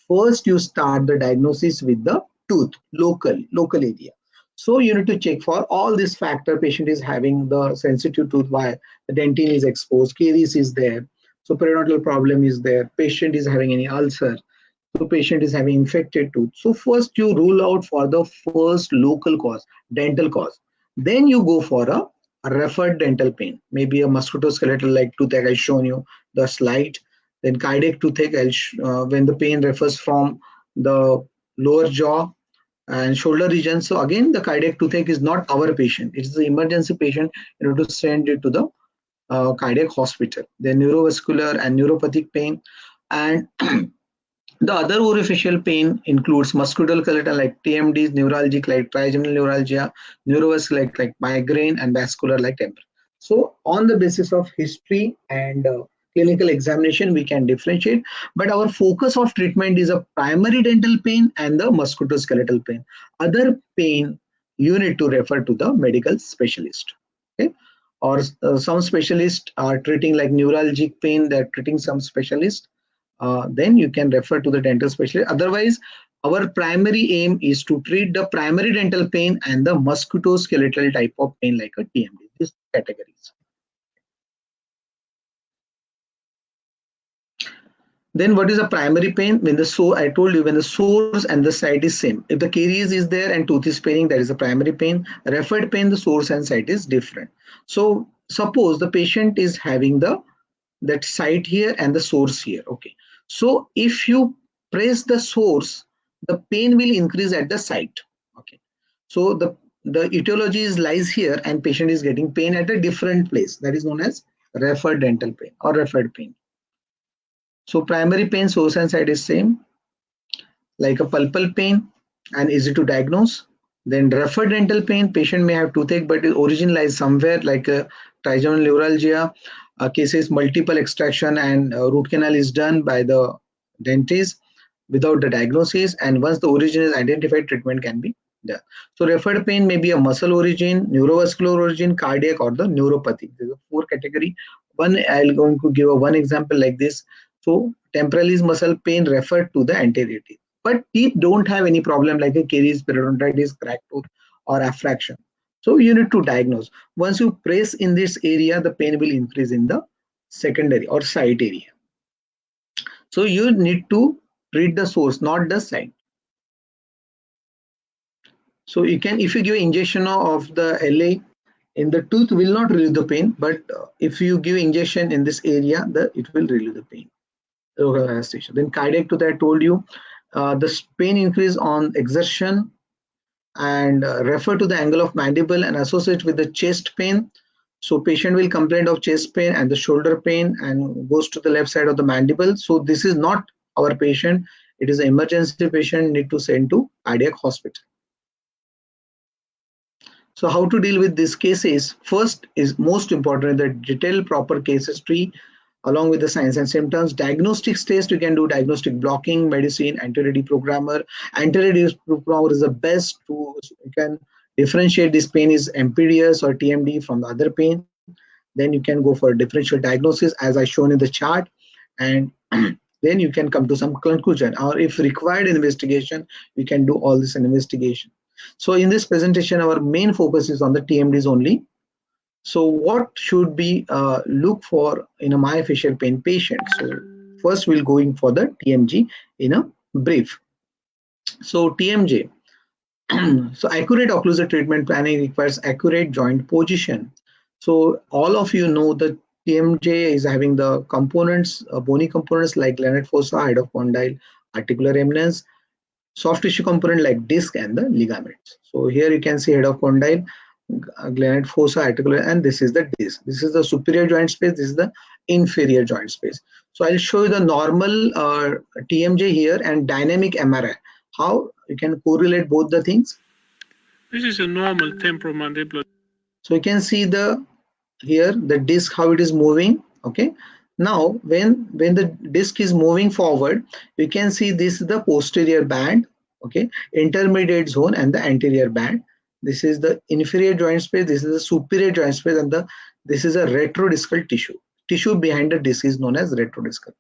First, you start the diagnosis with the tooth, local area. So you need to check for all these factors. Patient is having the sensitive tooth, why the dentine is exposed, caries is there, so periodontal problem is there, patient is having any ulcer, so patient is having infected tooth. So first you rule out for the first local cause, dental cause. Then you go for a referred dental pain, maybe a musculoskeletal like toothache I've shown you the slide. Then cardiac toothache, when the pain refers from the lower jaw and shoulder region. So again, the cardiac toothache is not our patient. It's the emergency patient. You have to send it to the cardiac hospital. Then neurovascular and neuropathic pain. And the other orofacial pain includes musculoskeletal like TMDs, neuralgic like trigeminal neuralgia, neurovascular like migraine, and vascular like temporal. So on the basis of history and clinical examination, we can differentiate. But our focus of treatment is a primary dental pain and the musculoskeletal pain. Other pain, you need to refer to the medical specialist. Okay, or some specialists are treating like neuralgic pain. They're treating some specialists. Then you can refer to the dental specialist. Otherwise, our primary aim is to treat the primary dental pain and the musculoskeletal type of pain like a TMD, these categories. Then what is a primary pain? When I told you, when the source and the site is same. If the caries is there and tooth is paining, that is a primary pain. Referred pain, the source and site is different. So suppose the patient is having that site here and the source here. Okay, so if you press the source, the pain will increase at the site. Okay, so the etiology lies here and patient is getting pain at a different place. That is known as referred dental pain or referred pain. So primary pain, source and site is same, like a pulpal pain and easy to diagnose. Then referred dental pain, patient may have toothache, but the origin lies somewhere like a trigeminal neuralgia, cases multiple extraction and root canal is done by the dentist without the diagnosis, and once the origin is identified, treatment can be done. So referred pain may be a muscle origin, neurovascular origin, cardiac, or the neuropathy. There's a 4 category. I'll going to give one example like this. So temporalis muscle pain referred to the anterior teeth, but teeth don't have any problem like a caries, periodontitis, cracked tooth, or affraction. So you need to diagnose. Once you press in this area, the pain will increase in the secondary or site area. So you need to treat the source, not the site. So you can, if you give injection of the LA in the tooth, will not relieve the pain, but if you give injection in this area, it will relieve the pain. Then cardiac tooth, I told you, the pain increase on exertion and refer to the angle of mandible and associate with the chest pain. So patient will complain of chest pain and the shoulder pain and goes to the left side of the mandible. So this is not our patient. It is an emergency patient, need to send to cardiac hospital. So how to deal with these cases? First is most important, the detailed proper case history along with the signs and symptoms. Diagnostic stage, you can do diagnostic blocking, medicine, anterior deprogrammer. Anterior deprogrammer is the best to, you can differentiate this pain is MPDS or TMD from the other pain. Then you can go for differential diagnosis as I shown in the chart, and then you can come to some conclusion, or if required investigation, you can do all this investigation. So in this presentation, our main focus is on the TMDs only. So what should be look for in a myofascial pain patient? So first we'll going for the TMG in a brief. So TMJ, so accurate occlusal treatment planning requires accurate joint position. So all of you know that TMJ is having the components, bony components like granite fossa, head of condyle, articular eminence, soft tissue component like disc and the ligaments. So here you can see head of condyle, granite fossa, articular, and this is the disc. This is the superior joint space, this is the inferior joint space. So I'll show you the normal TMJ here and dynamic MRI, how you can correlate both the things. This is a normal temporomandibular. So you can see the here the disc how it is moving. Okay, now when the disc is moving forward, you can see this is the posterior band, okay, intermediate zone, and the anterior band. This is the inferior joint space, this is the superior joint space, and this is a retrodiscal tissue behind the disc is known as retrodiscal,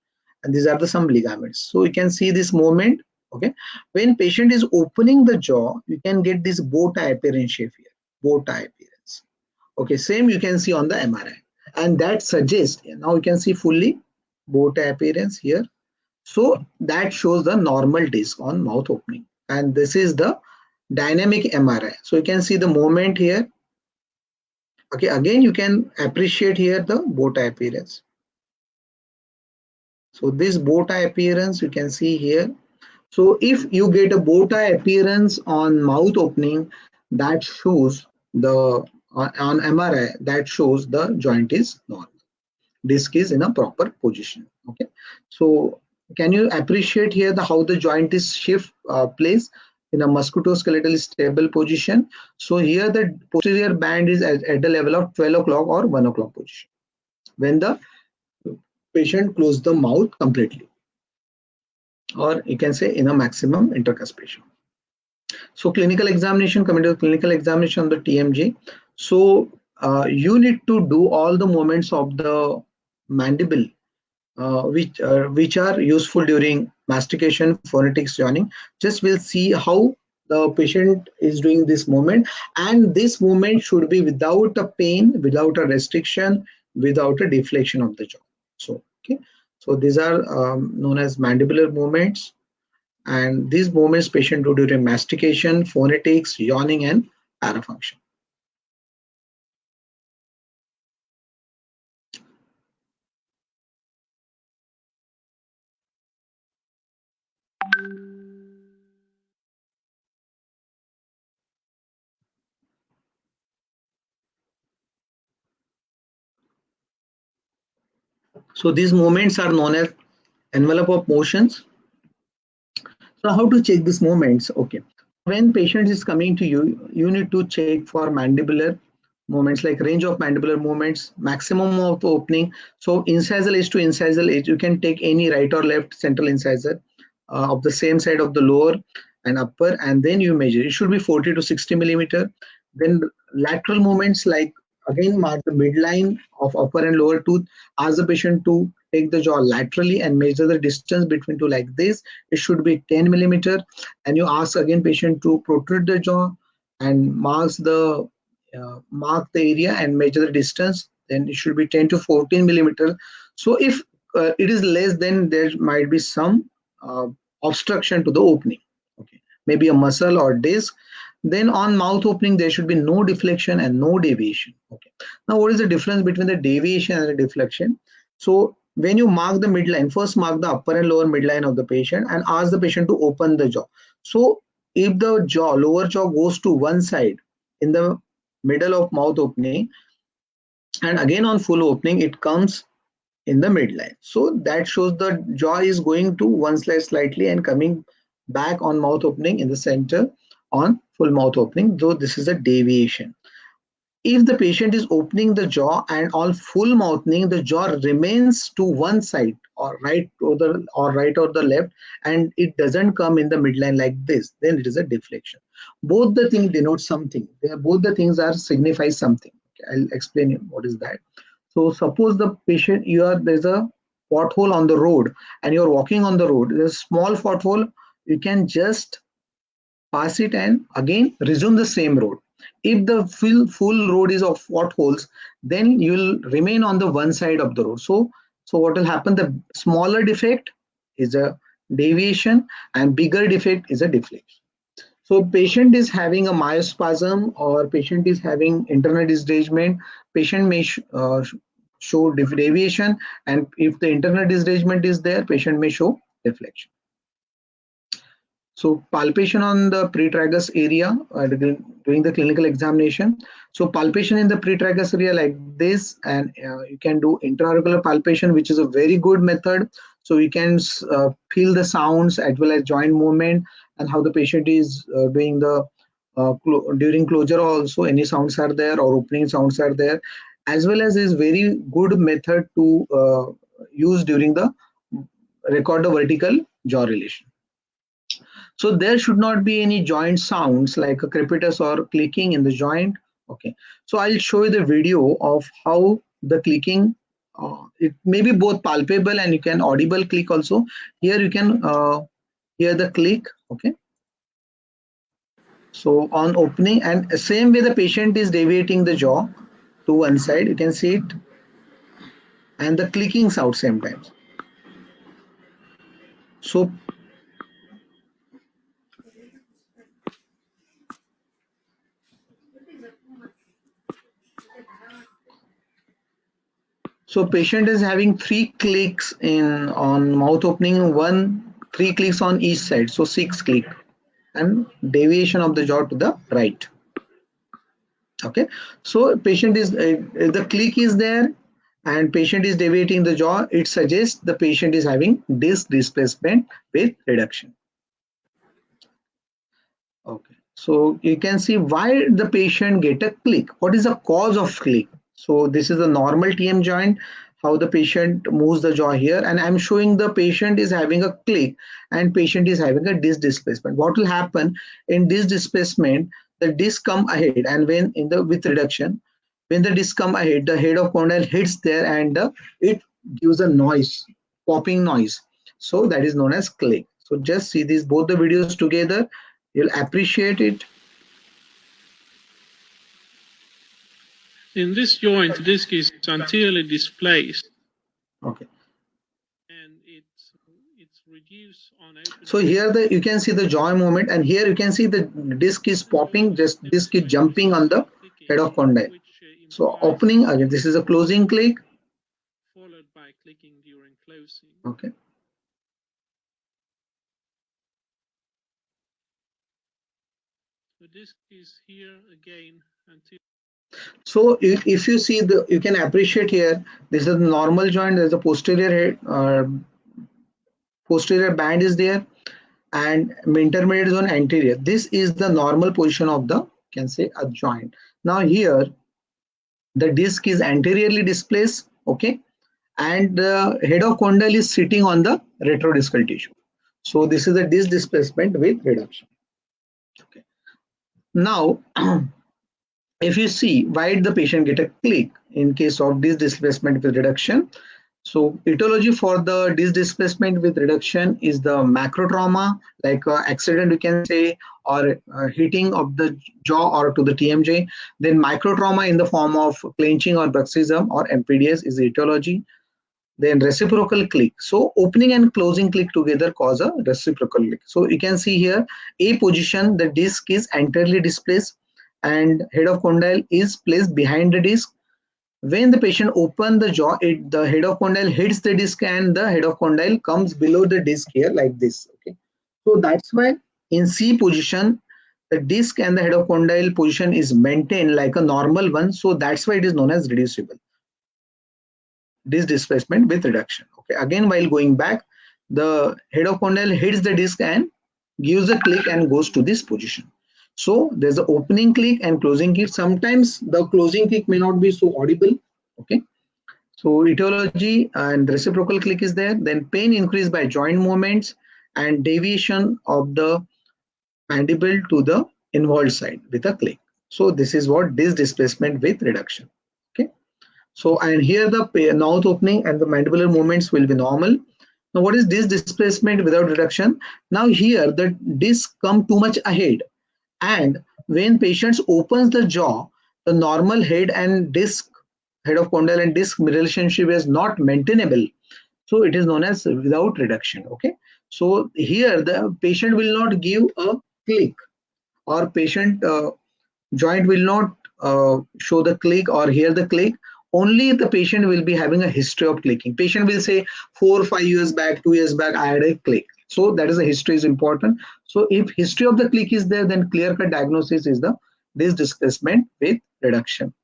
and these are the some ligaments. So you can see this movement. Okay, when patient is opening the jaw, you can get this bow tie appearance shape here, bow tie appearance. Okay, same you can see on the MRI, and that suggests, now you can see fully bow tie appearance here. So that shows the normal disc on mouth opening, and this is the dynamic MRI. So you can see the movement here. Okay, again you can appreciate here the bow tie appearance. So this bow tie appearance you can see here. So if you get a bow tie appearance on mouth opening, that shows the on MRI, that shows the joint is normal, disc is in a proper position. Okay, so can you appreciate here the how the joint is shift place in a musculoskeletal stable position? So here the posterior band is at the level of 12 o'clock or 1 o'clock position when the patient closes the mouth completely, or you can say in a maximum intercuspation. So clinical examination, coming to clinical examination on the TMJ. So you need to do all the movements of the mandible which are useful during mastication, phonetics, yawning. Just we'll see how the patient is doing this movement, and this movement should be without a pain, without a restriction, without a deflection of the jaw. So okay, so these are known as mandibular movements, and these movements patient do during mastication, phonetics, yawning, and parafunction. So these movements are known as envelope of motions. So how to check these movements? Okay, when patient is coming to you, you need to check for mandibular movements like range of mandibular movements, maximum of the opening. So incisal edge to incisal edge, you can take any right or left central incisor of the same side of the lower and upper, and then you measure. It should be 40 to 60 millimeter. Then lateral movements, like again mark the midline of upper and lower tooth. Ask the patient to take the jaw laterally and measure the distance between two like this. It should be 10 millimeter. And you ask again patient to protrude the jaw and mark the area and measure the distance. Then it should be 10 to 14 millimeter. So if it is less, then there might be some obstruction to the opening. Okay, maybe a muscle or disc. Then on mouth opening, there should be no deflection and no deviation. Okay. Now, what is the difference between the deviation and the deflection? So when you mark the midline, first mark the upper and lower midline of the patient and ask the patient to open the jaw. So if the jaw, lower jaw goes to one side in the middle of mouth opening, and again on full opening, it comes in the midline. So that shows the jaw is going to one side slightly and coming back on mouth opening in the center on full mouth opening, though this is a deviation. If the patient is opening the jaw and on full mouth opening, the jaw remains to one side or right or the left, and it doesn't come in the midline like this, then it is a deflection. Both the things denote something. Both the things are signify something. Okay, I'll explain you what is that. So suppose the patient, there's a pothole on the road and you're walking on the road. There's a small pothole. You can just pass it and again resume the same road. If the full road is of potholes, then you'll remain on the one side of the road. So what will happen? The smaller defect is a deviation and bigger defect is a deflection. So patient is having a myospasm or patient is having internal disengagement, patient may show deviation, and if the internal disengagement is there, patient may show deflection. So palpation on the pretragus area during the clinical examination. So palpation in the pretragus area like this, and you can do intra-auricular palpation, which is a very good method. So you can feel the sounds as well as joint movement and how the patient is doing the during closure also, any sounds are there or opening sounds are there, as well as is very good method to use during the record the vertical jaw relation. So there should not be any joint sounds like a crepitus or clicking in the joint. Okay, so I'll show you the video of how the clicking, it may be both palpable and you can audible click also. Here you can hear the click. Okay, so on opening, and same way the patient is deviating the jaw to one side, you can see it, and the clicking sound same times. So patient is having 3 clicks on mouth opening, 3 clicks on each side, so 6 click, and deviation of the jaw to the right. Okay, so patient is the click is there and patient is deviating the jaw. It suggests the patient is having disc displacement with reduction. Okay, so you can see why the patient get a click. What is the cause of click? So this is the normal TM joint, how the patient moves the jaw here, and I'm showing the patient is having a click and patient is having a disc displacement. What will happen in disc displacement? The disc come ahead, and when with reduction, when the disc come ahead, the head of condyle hits there and it gives a noise, popping noise. So that is known as click. So just see these both the videos together, you'll appreciate it. In this joint, the disc is anteriorly displaced. Okay. And it's reduced on opening. So here you can see the jaw movement, and here you can see the disc is popping, just disc is jumping on the head of condyle. So opening again, this is a closing click. Followed by clicking during closing. Okay. The disc is here again until. So if you see you can appreciate here, this is a normal joint, there's a posterior head, posterior band is there, and intermediate zone anterior. This is the normal position of the, can say, a joint. Now here the disc is anteriorly displaced, okay, and the head of condyle is sitting on the retrodiscal tissue. So this is a disc displacement with reduction. Okay. Now, if you see why did the patient get a click in case of disc displacement with reduction. So etiology for the disc displacement with reduction is the macro trauma, like accident you can say, or hitting of the jaw or to the TMJ. Then micro trauma in the form of clenching or bruxism or MPDS is the etiology. Then reciprocal click. So opening and closing click together cause a reciprocal click. So you can see here A position, the disc is anteriorly displaced and head of condyle is placed behind the disc. When the patient opens the jaw, the head of condyle hits the disc and the head of condyle comes below the disc here like this. Okay. So that's why in C position, the disc and the head of condyle position is maintained like a normal one. So that's why it is known as reducible disc displacement with reduction. Okay. Again, while going back, the head of condyle hits the disc and gives a click and goes to this position. So there's the opening click and closing click. Sometimes the closing click may not be so audible. Okay. So etiology and reciprocal click is there. Then pain increased by joint movements and deviation of the mandible to the involved side with a click. So this is what disc displacement with reduction. Okay. So and here the mouth opening and the mandibular movements will be normal. Now what is disc displacement without reduction? Now here the disc come too much ahead, and when patients opens the jaw, the normal head and disc, head of condyle and disc relationship is not maintainable. So it is known as without reduction. Okay. So here the patient will not give a click, or patient joint will not show the click or hear the click. Only the patient will be having a history of clicking. Patient will say 4 or 5 years back, 2 years back, I had a click. So that is the history is important. So if history of the click is there, then clear-cut diagnosis is the disc displacement with reduction.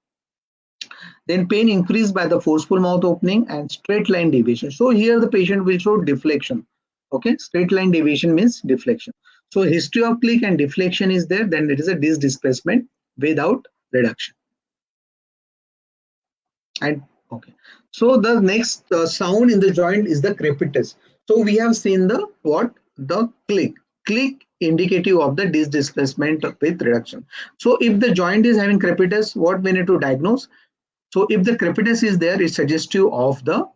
Then pain increased by the forceful mouth opening and straight line deviation. So here the patient will show deflection. Okay, straight line deviation means deflection. So history of click and deflection is there, then it is a disc displacement without reduction. And okay, so the next sound in the joint is the crepitus. So we have seen the the click indicative of the disc displacement with reduction. So if the joint is having crepitus, what we need to diagnose? So if the crepitus is there, it's suggestive of the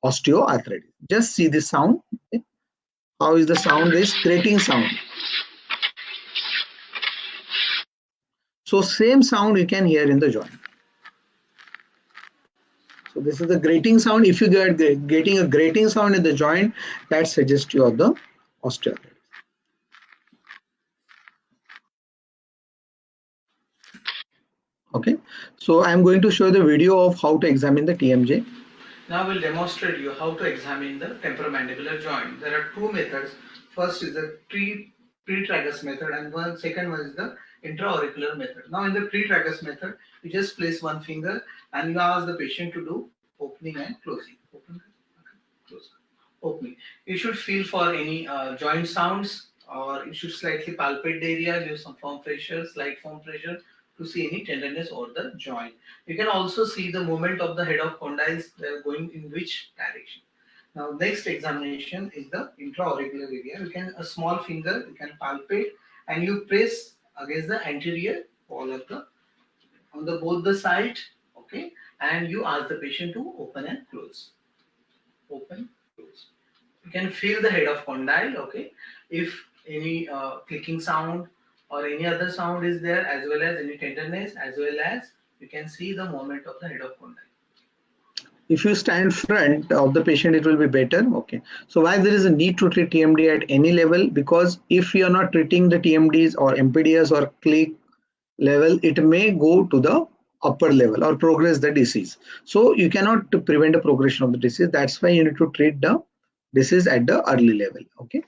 osteoarthritis. Just see the sound. Okay. How is the sound? This grating sound. So same sound you can hear in the joint. So this is the grating sound. If you get getting a grating sound in the joint, that suggests you of the osteoarthritis. Okay, so I'm going to show the video of how to examine the TMJ. Now we'll demonstrate you how to examine the temporomandibular joint. There are two methods. First is the pre-tragus method, and second one is the intra-auricular method. Now in the pre-tragus method, you just place one finger and you ask the patient to do opening and closing. Open, close, opening. You should feel for any joint sounds, or you should slightly palpate the area, give some firm pressure, slight firm pressure to see any tenderness over the joint. You can also see the movement of the head of condyles going in which direction. Now next examination is the intra-auricular area. You can a small finger, you can palpate and you press against the anterior wall of the on the both the side, okay, and you ask the patient to open and close. Open, close. You can feel the head of condyle, okay. If any clicking sound or any other sound is there, as well as any tenderness, as well as you can see the movement of the head of condyle. If you stand front of the patient, it will be better. Okay. So why there is a need to treat TMD at any level? Because if you are not treating the TMDs or MPDS or click level, it may go to the upper level or progress the disease. So you cannot prevent the progression of the disease. That's why you need to treat the disease at the early level. Okay.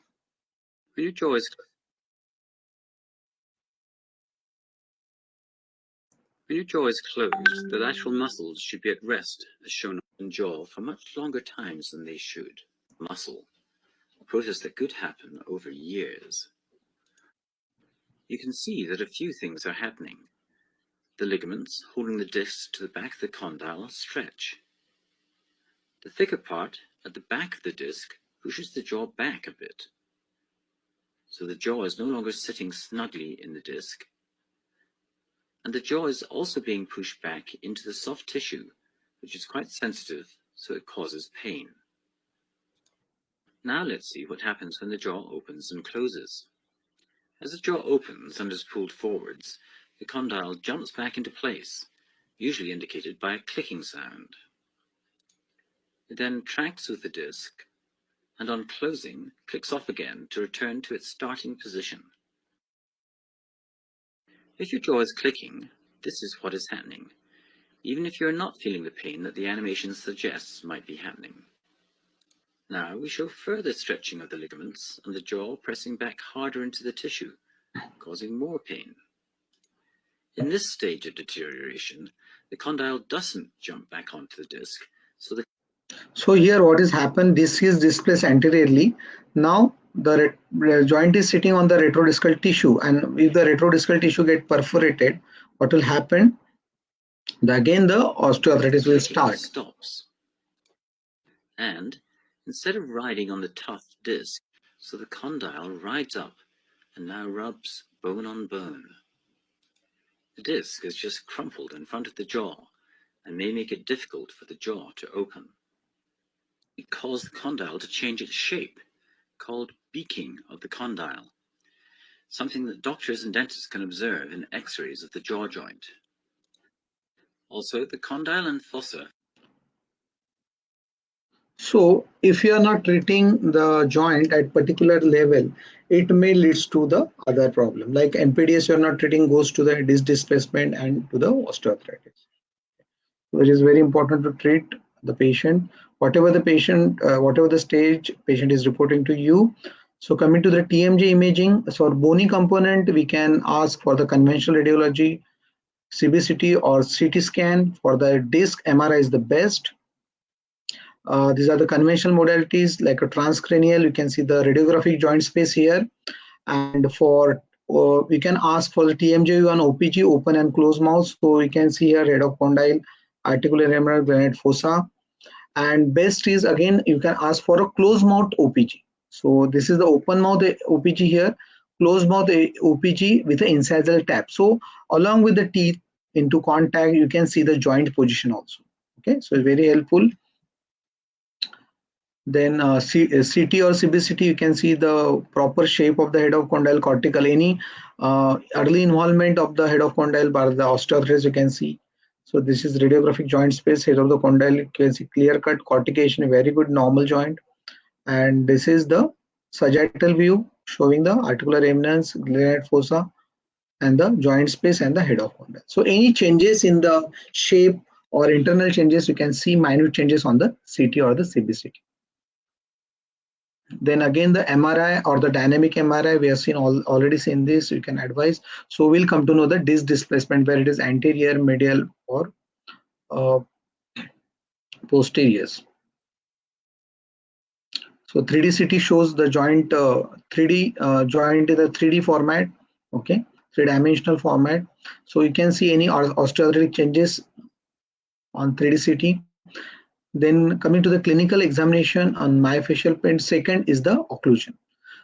When your jaw is closed, the lateral muscles should be at rest, as shown on the jaw, for much longer times than they should. Muscle, a process that could happen over years. You can see that a few things are happening. The ligaments holding the disc to the back of the condyle stretch. The thicker part at the back of the disc pushes the jaw back a bit, so the jaw is no longer sitting snugly in the disc, and the jaw is also being pushed back into the soft tissue, which is quite sensitive, so it causes pain. Now let's see what happens when the jaw opens and closes. As the jaw opens and is pulled forwards, the condyle jumps back into place, usually indicated by a clicking sound. It then tracks with the disc, and on closing, clicks off again to return to its starting position. If your jaw is clicking, this is what is happening, even if you are not feeling the pain that the animation suggests might be happening. Now we show further stretching of the ligaments and the jaw pressing back harder into the tissue, causing more pain. In this stage of deterioration, the condyle doesn't jump back onto the disc, So here what has happened, disc is displaced anteriorly. Now the joint is sitting on the retrodiscal tissue, and if the retrodiscal tissue get perforated, what will happen? Again the osteoarthritis will start. Stops. And instead of riding on the tough disc, so the condyle rides up and now rubs bone on bone. The disc is just crumpled in front of the jaw and may make it difficult for the jaw to open. It caused the condyle to change its shape, called beaking of the condyle, something that doctors and dentists can observe in x-rays of the jaw joint. Also, the condyle and fossa. So if you are not treating the joint at particular level, it may lead to the other problem. Like MPDS, you are not treating, goes to the disc displacement and to the osteoarthritis. Which is very important to treat the patient, whatever the patient, whatever the stage patient is reporting to you. So coming to the TMJ imaging, so for bony component, we can ask for the conventional radiology, CBCT or CT scan. For the disc, MRI is the best. These are the conventional modalities like a transcranial. You can see the radiographic joint space here. And for we can ask for the TMJ on OPG, open and close mouth. So we can see here head of condyle, articular emerald, granite fossa. And best is, again, you can ask for a closed mouth OPG. So this is the open mouth OPG here, closed mouth OPG with an incisal tap. So along with the teeth into contact, you can see the joint position also. Okay, so it's very helpful. Then CT or CBCT, you can see the proper shape of the head of condyle, cortical, any early involvement of the head of condyle by the osteoarthritis, you can see. So this is radiographic joint space, head of the condyle, you can see clear cut cortication, very good normal joint. And this is the sagittal view showing the articular eminence, granite fossa, and the joint space and the head of condyle. So any changes in the shape or internal changes, you can see minute changes on the CT or the CBCT. Then again the MRI or the dynamic MRI, we have seen already seen this, you can advise. So we'll come to know the disc displacement, where it is anterior, medial, or posteriors. So 3D CT shows the joint, 3D joint in the 3D format, okay, 3-dimensional format. So you can see any osteoarthritic changes on 3D CT. Then coming to the clinical examination on myofascial pain, second is the occlusion.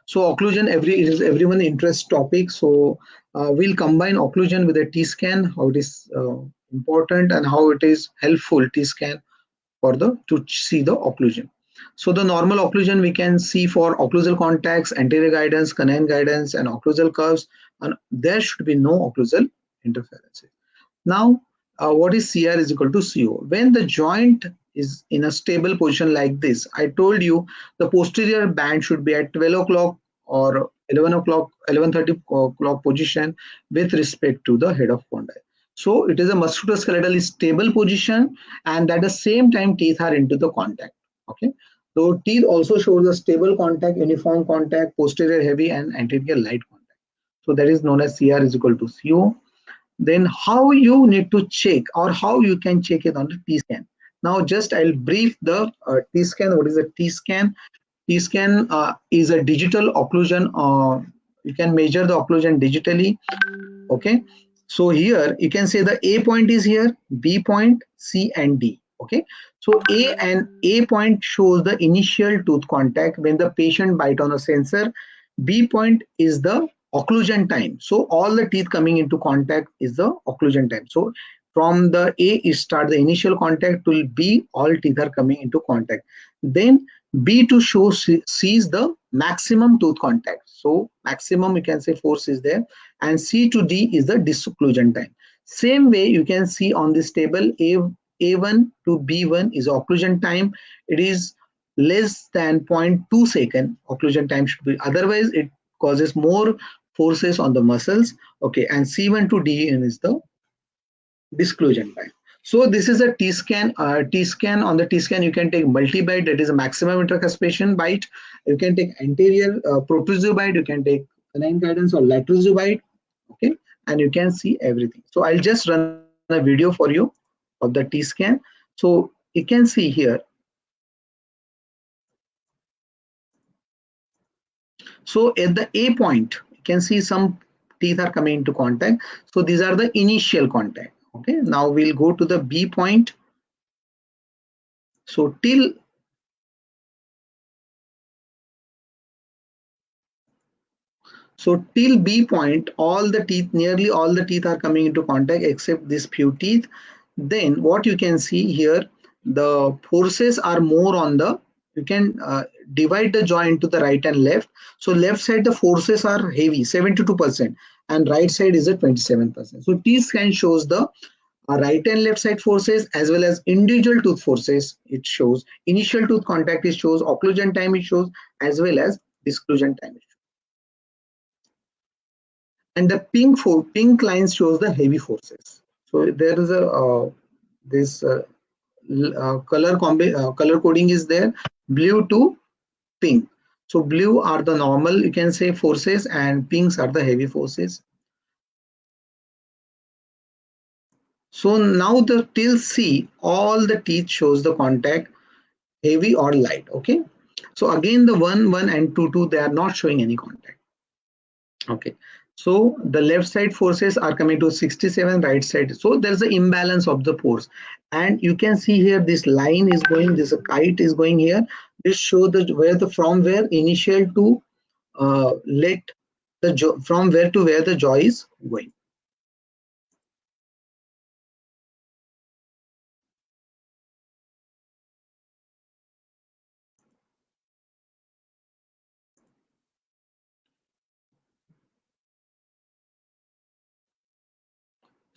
So occlusion is everyone interest topic. So we'll combine occlusion with a T-scan, how it is important and how it is helpful T-scan for to see the occlusion. So the normal occlusion we can see for occlusal contacts, anterior guidance, canine guidance, and occlusal curves, and there should be no occlusal interferences. Now, what is CR is equal to CO? When the joint is in a stable position like this, I told you the posterior band should be at 12 o'clock or 11 o'clock, 11:30 o'clock position with respect to the head of condyle. So it is a musculoskeletal stable position, and at the same time teeth are into the contact. Okay, so teeth also shows a stable contact, uniform contact, posterior heavy and anterior light contact. So that is known as CR is equal to CO. Then how you need to check, or how you can check it on the T-scan. Now just I'll brief the T-scan. What is a T-scan? T-scan is a digital occlusion. You can measure the occlusion digitally. Okay, So here you can say the A point is here, B point, C and D. Okay. So A point shows the initial tooth contact when the patient bite on a sensor. B point is the occlusion time. So all the teeth coming into contact is the occlusion time. So from the A is start the initial contact till B, all teeth are coming into contact. Then B to show C is the maximum tooth contact. So maximum you can say force is there, and C to D is the disocclusion time. Same way you can see on this table A1 to B1 is occlusion time. It is less than 0.2 second occlusion time should be, otherwise it causes more forces on the muscles. Okay, and C1 to D1 is the disclusion time. So this is a T-scan. T-scan, on the T-scan you can take multi-bite, that is a maximum intercuspation bite. You can take anterior protrusive bite, you can take canine guidance or lateral bite. Okay, and you can see everything. So I'll just run a video for you of the T-scan. So you can see here. So at the A point, you can see some teeth are coming into contact. So these are the initial contact. Okay, now we'll go to the B point. So till B point, all the teeth, nearly all the teeth are coming into contact except this few teeth. Then what you can see here, the forces are more on the, you can divide the jaw into the right and left. So left side the forces are heavy, 72%, and right side is at 27%. So T-scan shows the right and left side forces as well as individual tooth forces. It shows initial tooth contact, it shows occlusion time, it shows as well as disclusion time. And the pink line shows the heavy forces. So there is a this color coding is there, blue to pink. So blue are the normal, you can say, forces, and pinks are the heavy forces. So now the till C, all the teeth shows the contact heavy or light. Okay. So again the 1, 1 and 2, 2, they are not showing any contact. Okay. So the left side forces are coming to 67, right side. So there's an imbalance of the force. And you can see here this line is going, this kite is going here. This shows the where the from where initial to let the jaw, from where to where the jaw is going.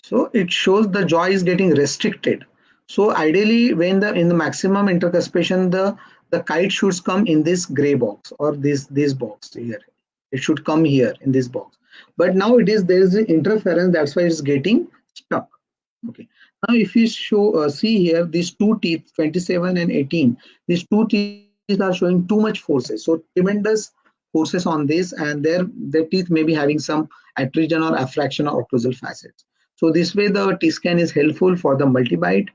So it shows the jaw is getting restricted. So ideally, when the in the maximum intercuspation, the kite should come in this gray box or this box here. It should come here in this box. But now it is, there is interference. That's why it's getting stuck. Okay. Now if you see here these two teeth 27 and 18, these two teeth are showing too much forces. So tremendous forces on this, and their teeth may be having some adhesion or affraction or occlusal facets. So this way the T-scan is helpful for the multi-bite.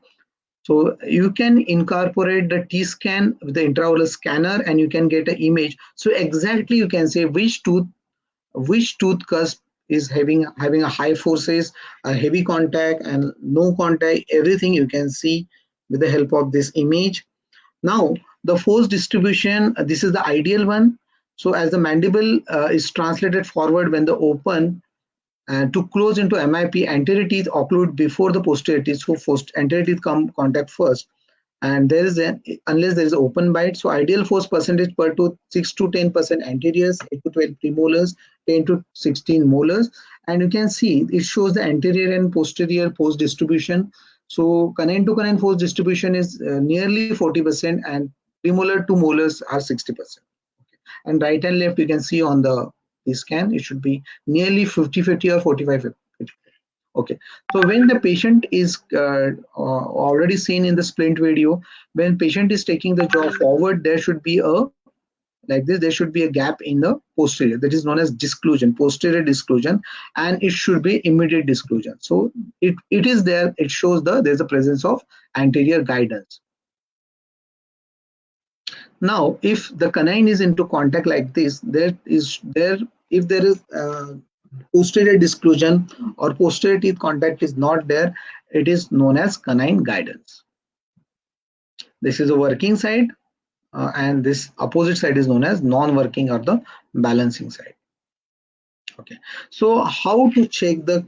So you can incorporate the T-scan with the intraoral scanner and you can get an image. So exactly you can say which tooth cusp is having a high forces, a heavy contact and no contact, everything you can see with the help of this image. Now the force distribution, this is the ideal one. So as the mandible is translated forward when the open, to close into MIP, anterior teeth occlude before the posterior teeth. So anterior teeth come contact first, and there is unless there is an open bite. So ideal force percentage per tooth 6 to 10% anteriors, 8 to 12 premolars, 10 to 16 molars, and you can see it shows the anterior and posterior force distribution. So canine to canine force distribution is nearly 40%, and premolar to molars are 60%. And right and left you can see on the scan it should be nearly 50-50 or 45-50. Okay, so when the patient is already seen in the splint video, when patient is taking the jaw forward, there should be a like this, there should be a gap in the posterior, that is known as disclusion, posterior disclusion, and it should be immediate disclusion. So it is there, it shows there's a presence of anterior guidance. Now, if the canine is into contact like this, if there is posterior disclusion or posterior teeth contact is not there, it is known as canine guidance. This is a working side, and this opposite side is known as non-working or the balancing side. Okay, so how to check the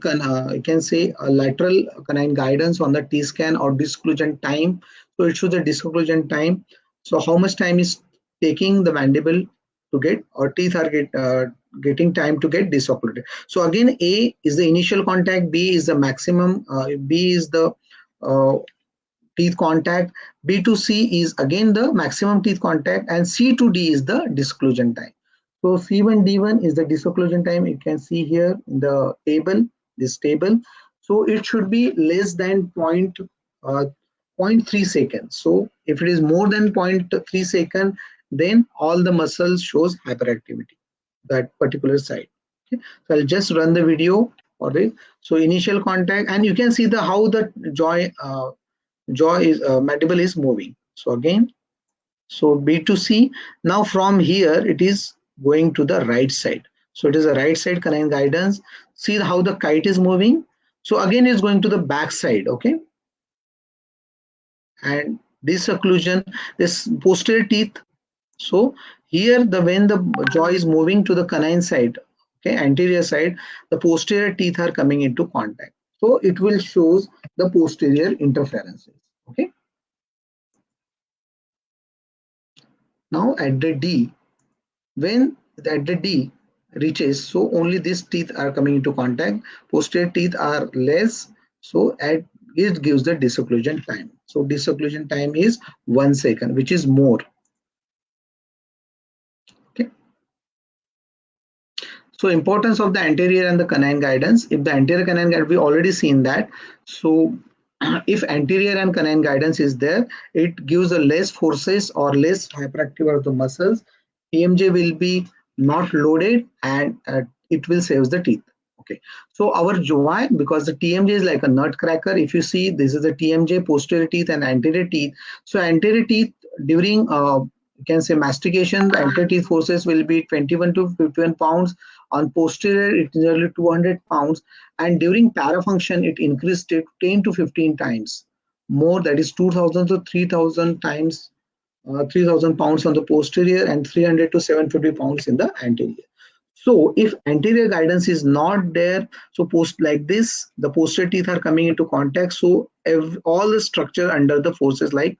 you can say lateral canine guidance on the T scan or disclusion time? So it shows the disclusion time. So how much time is taking the mandible to get, or teeth are getting time to get disoccluded. So again, A is the initial contact, B is the maximum, B is the teeth contact, B to C is again the maximum teeth contact, and C to D is the disclusion time. So C1 D1 is the disocclusion time. You can see here in the table, this table. So it should be less than 0.3 seconds. So if it is more than 0.3 second, then all the muscles shows hyperactivity, that particular side. Okay. So I'll just run the video for it. So initial contact, and you can see the how the jaw is mandible is moving. So again, so B to C. Now from here it is going to the right side. So it is a right side canine guidance. See how the kite is moving. So again it's going to the back side. Okay, and this occlusion, this posterior teeth. So here the when the jaw is moving to the canine side, okay, anterior side, the posterior teeth are coming into contact. So it will shows the posterior interferences. Okay. Now at the D, when at the D reaches, so only these teeth are coming into contact, posterior teeth are less, so at it gives the disocclusion time. So disocclusion time is 1 second, which is more. Okay. So importance of the anterior and the canine guidance. If the anterior canine guidance, we already seen that. So if anterior and canine guidance is there, it gives a less forces or less hyperactive of the muscles. TMJ will be not loaded, and it will save the teeth. Okay, so our jaw, because the TMJ is like a nutcracker. If you see, this is the TMJ, posterior teeth and anterior teeth. So anterior teeth during you can say mastication, the anterior teeth forces will be 21 to 51 pounds. On posterior, it is nearly 200 pounds, and during parafunction, it increased it 10 to 15 times more. That is 2,000 to 3,000 times, 3,000 pounds on the posterior and 300 to 750 pounds in the anterior. So if anterior guidance is not there, so post like this, the posterior teeth are coming into contact. So all the structure under the forces like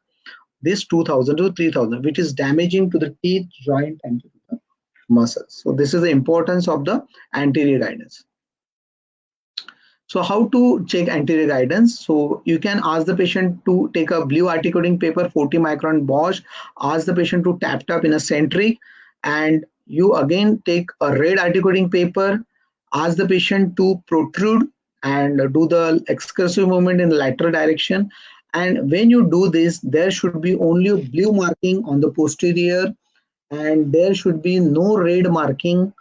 this 2,000 to 3,000, which is damaging to the teeth, joint, and to the muscles. So this is the importance of the anterior guidance. So how to check anterior guidance? So you can ask the patient to take a blue articulating paper, 40 micron Bosch, ask the patient to tap in a centric, and you again take a red articulating paper, ask the patient to protrude and do the excursive movement in the lateral direction. And when you do this, there should be only blue marking on the posterior, and there should be no red marking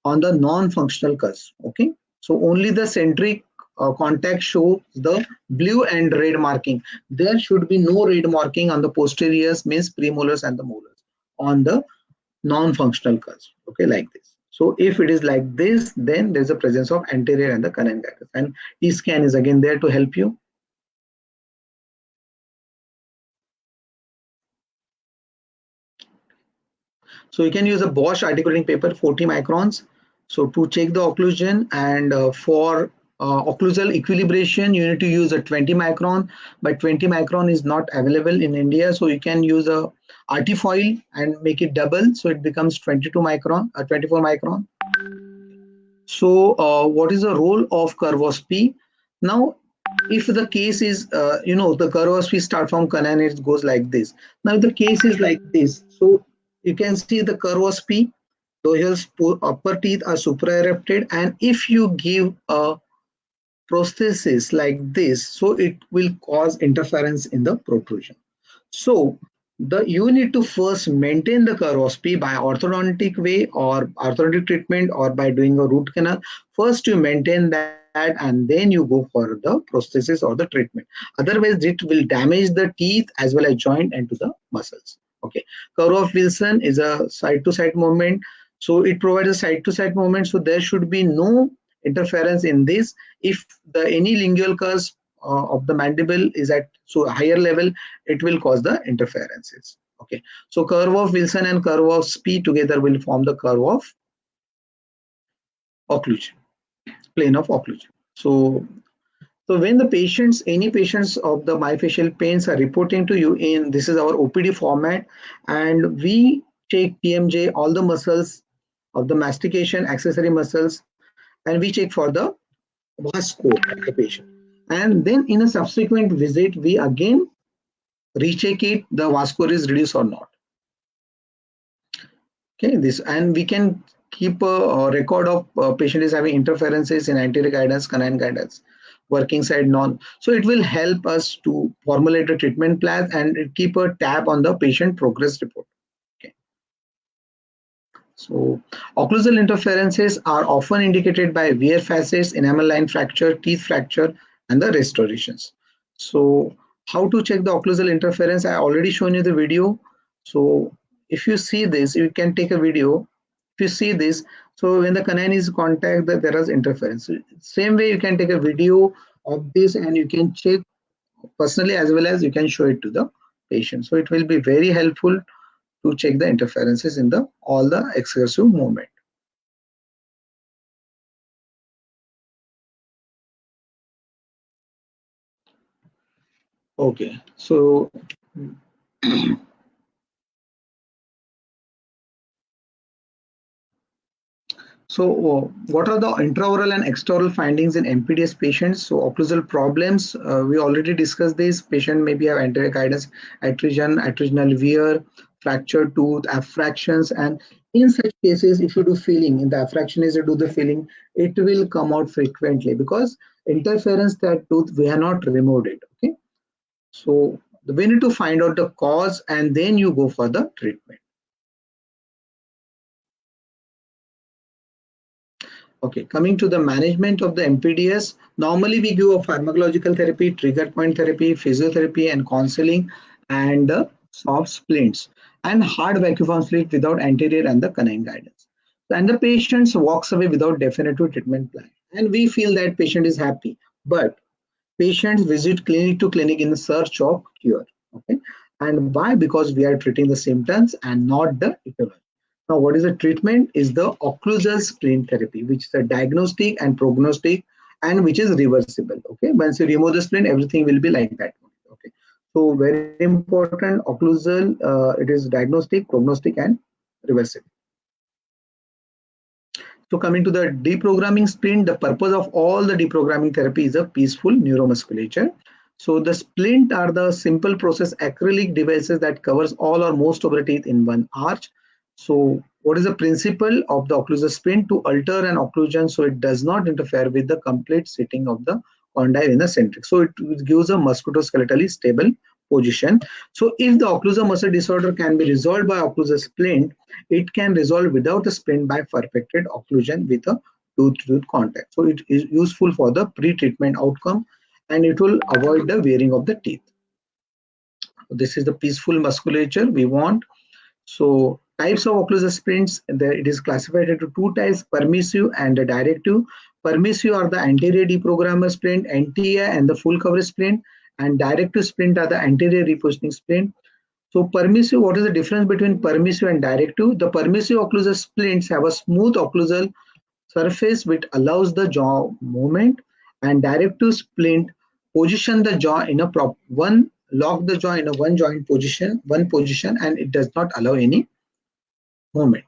on the non-functional cusp. Okay, so only the centric contact shows the blue and red marking. There should be no red marking on the posteriors, means premolars and the molars, on the non-functional cusp. Okay, like this. So if it is like this, then there's a presence of anterior and the canine guidance, and T-scan is again there to help you. So you can use a Bosch articulating paper, 40 microns. So to check the occlusion, and for occlusal equilibration, you need to use a 20 micron, but 20 micron is not available in India. So you can use a artifoil and make it double. So it becomes 22 micron, 24 micron. So what is the role of curve of P? Now, if the case is, the curve of P start from canine, it goes like this. Now, if the case is like this, so you can see the curve of P, those upper teeth are supraerupted, and if you give a prosthesis like this, so it will cause interference in the protrusion. So you need to first maintain the curve of P by orthodontic way or orthodontic treatment or by doing a root canal. First you maintain that, and then you go for the prosthesis or the treatment. Otherwise it will damage the teeth as well as joint and to the muscles. Okay, curve of Wilson is a side to side movement. So it provides a side to side movement. So there should be no interference in this. If the any lingual cusp of the mandible is at so higher level, it will cause the interferences. Okay, so curve of Wilson and curve of Spee together will form the curve of occlusion, plane of occlusion. So when the patients, any patients of the myofascial pains are reporting to you in, this is our OPD format, and we check TMJ, all the muscles of the mastication, accessory muscles, and we check for the VAS score of the patient. And then in a subsequent visit, we again recheck it, the VAS score is reduced or not. Okay, this, and we can keep a record of patient is having interferences in anterior guidance, canine guidance, working side non. So it will help us to formulate a treatment plan and keep a tab on the patient progress report. Okay. So occlusal interferences are often indicated by wear facets, enamel line fracture, teeth fracture, and the restorations. So how to check the occlusal interference? I already shown you the video. So if you see this, you can take a video. If you see this, so when the canine is contact, there is interference. Same way you can take a video of this and you can check personally as well as you can show it to the patient. So it will be very helpful to check the interferences in the all the excursive movement. Okay, so so what are the intraoral and extraoral findings in MPDS patients? So occlusal problems, we already discussed this. Patient maybe have anterior guidance, attritional wear, fractured tooth, abfractions, and in such cases, if you do filling, in the abfraction is you do the filling, it will come out frequently because interference that tooth we have not removed it. Okay, so we need to find out the cause and then you go for the treatment. Okay, coming to the management of the MPDS, normally we give a pharmacological therapy, trigger point therapy, physiotherapy, and counseling, and soft splints, and hard vacuum splint without anterior and the canine guidance. And the patient walks away without definitive treatment plan. And we feel that patient is happy, but patients visit clinic to clinic in search of cure. Okay, and why? Because we are treating the symptoms and not the etiology. Now, what is the treatment? Is the occlusal splint therapy, which is a diagnostic and prognostic, and which is reversible. Okay, once you remove the splint, everything will be like that. Okay, so very important. Occlusal, it is diagnostic, prognostic, and reversible. So coming to the deprogramming splint, the purpose of all the deprogramming therapy is a peaceful neuromusculature. So the splint are the simple process acrylic devices that covers all or most of the teeth in one arch. So what is the principle of the occlusal splint? To alter an occlusion so it does not interfere with the complete sitting of the condyle in the centric. So it gives a musculoskeletally stable position. So if the occlusal muscle disorder can be resolved by occlusal splint, it can resolve without the splint by perfected occlusion with a tooth-to-tooth contact. So it is useful for the pre-treatment outcome and it will avoid the wearing of the teeth. This is the peaceful musculature we want. So types of occlusal splints, it is classified into two types, permissive and directive. Permissive are the anterior deprogrammer splint, NTA, and the full coverage splint, and directive splint are the anterior repositioning splint. So permissive, what is the difference between permissive and directive? The permissive occlusal splints have a smooth occlusal surface which allows the jaw movement, and directive splint position the jaw in a lock the jaw in a one position, and it does not allow any movement.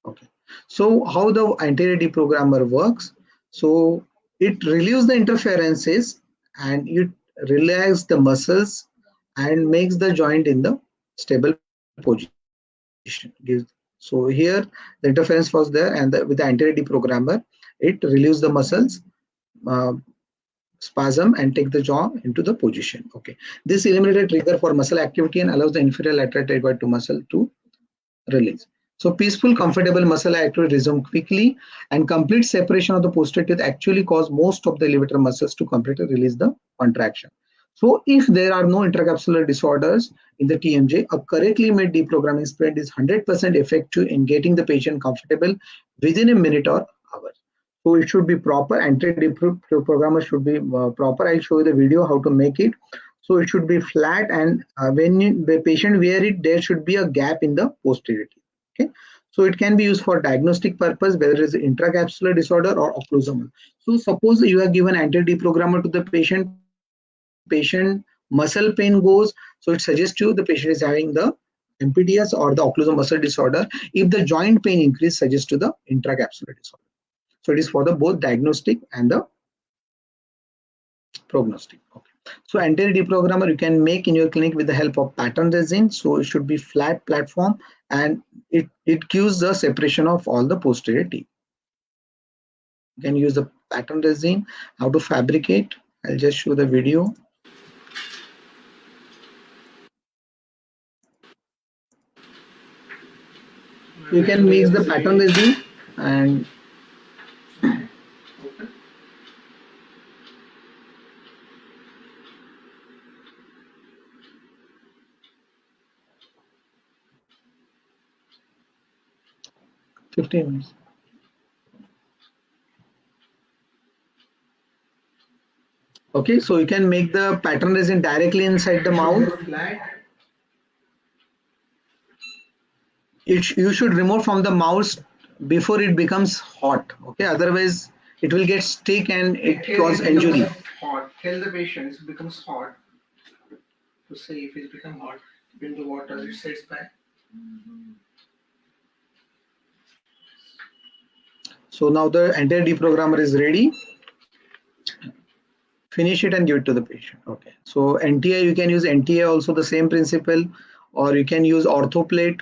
Okay, so how the anterior deprogrammer works? So it relieves the interferences and it relaxes the muscles and makes the joint in the stable position. So here the interference was there, and with the anterior deprogrammer, it relieves the muscles, spasm, and take the jaw into the position. Okay, this eliminated trigger for muscle activity and allows the inferior lateral pterygoid muscle to release. So peaceful, comfortable muscle activity resume quickly, and complete separation of the posterior teeth actually cause most of the elevator muscles to completely release the contraction. So if there are no intercapsular disorders in the TMJ, a correctly made deprogramming splint is 100% effective in getting the patient comfortable within a minute or hour. So it should be proper. Anti-deprogrammer should be proper. I'll show you the video how to make it. So it should be flat, and when the patient wear it, there should be a gap in the posterior teeth. Okay. So it can be used for diagnostic purpose, whether it is intracapsular disorder or occlusal. So suppose you have given anti-deprogrammer to the patient muscle pain goes, so it suggests you the patient is having the MPDS or the occlusal muscle disorder. If the joint pain increase, suggests to the intracapsular disorder. So it is for the both diagnostic and the prognostic. Okay. So anterior deprogrammer you can make in your clinic with the help of pattern resin. So it should be flat platform, and it gives the separation of all the posterior teeth. You can use the pattern resin. How to fabricate? I'll just show the video. You can mix the pattern resin and minutes. Okay, so you can make the pattern resin directly inside the mouth. You should remove from the mouth before it becomes hot. Okay, otherwise it will get stick and it cause injury. Hot. Tell the patient it becomes hot. To see if it becomes hot, in the water it sets back. So now the entire deprogrammer is ready. Finish it and give it to the patient. Okay. So NTI, you can use NTA also, the same principle, or you can use orthoplate.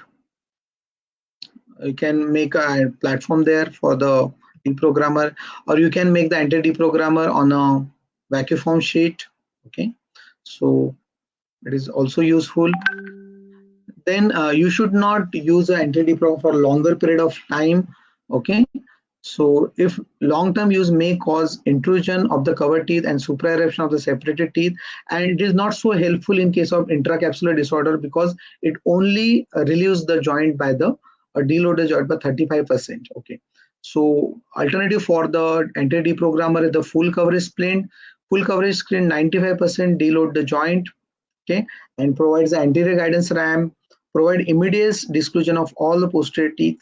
You can make a platform there for the deprogrammer, or you can make the anti-deprogrammer on a vacuum sheet. Okay. So it is also useful. Then you should not use an anti-deprogrammer for a longer period of time. Okay. So if long-term use may cause intrusion of the covered teeth and supraeruption of the separated teeth, and it is not so helpful in case of intracapsular disorder because it only relieves the joint by the deload the joint by 35%. Okay. So alternative for the anti-deprogrammer is the full coverage splint. Full coverage splint 95% deload the joint. Okay, and provides the anterior guidance RAM, provide immediate disclusion of all the posterior teeth.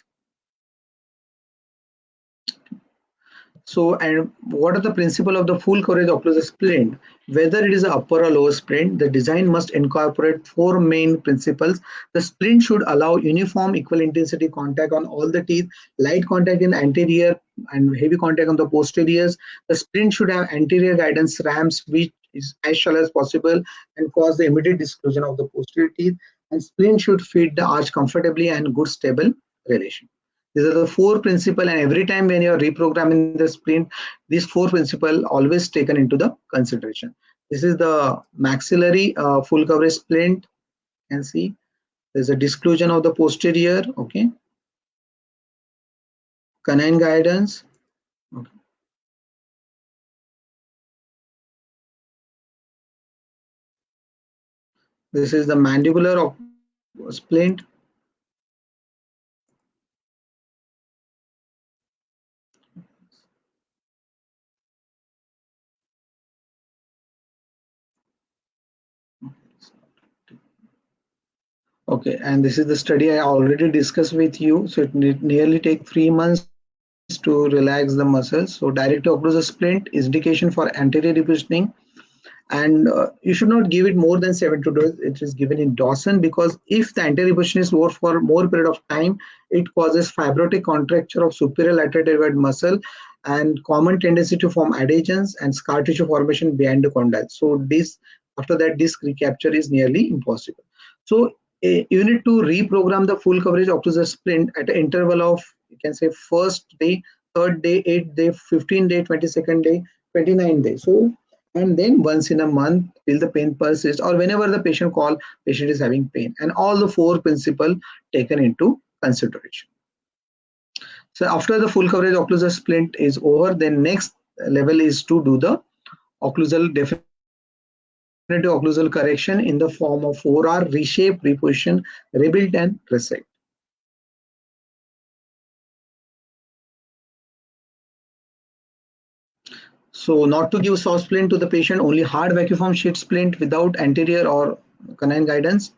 So, and what are the principle of the full coverage occlusal splint? Whether it is an upper or lower splint, the design must incorporate four main principles. The splint should allow uniform equal intensity contact on all the teeth, light contact in anterior and heavy contact on the posteriors. The splint should have anterior guidance ramps which is as shallow as possible and cause the immediate disclusion of the posterior teeth. And splint should fit the arch comfortably and good stable relation. These are the four principles, and every time when you are reprogramming the splint, these four principles always taken into the consideration. This is the maxillary full coverage splint. You can see there's a disclusion of the posterior. Okay, canine guidance. Okay. This is the mandibular splint. Okay, and this is the study I already discussed with you. So it nearly take 3 months to relax the muscles. So direct occlusal splint is indication for anterior repositioning, and you should not give it more than 72 days. It is given in Dawson because if the anterior reposition is over for more period of time, it causes fibrotic contracture of superior lateral deltoid muscle and common tendency to form adhesions and scar tissue formation behind the condyle. So this after that disc recapture is nearly impossible. So you need to reprogram the full coverage occlusal splint at an interval of, you can say, first day, third day, 8th day, 15th day, 22nd day, 29th day. So, and then once in a month till the pain persists, or whenever the patient call, patient is having pain, and all the four principles taken into consideration. So after the full coverage occlusal splint is over, then next level is to do the occlusal definitive occlusal correction in the form of 4R, reshape, reposition, rebuild, and resect. So not to give soft splint to the patient, only hard vacuum sheet splint without anterior or canine guidance,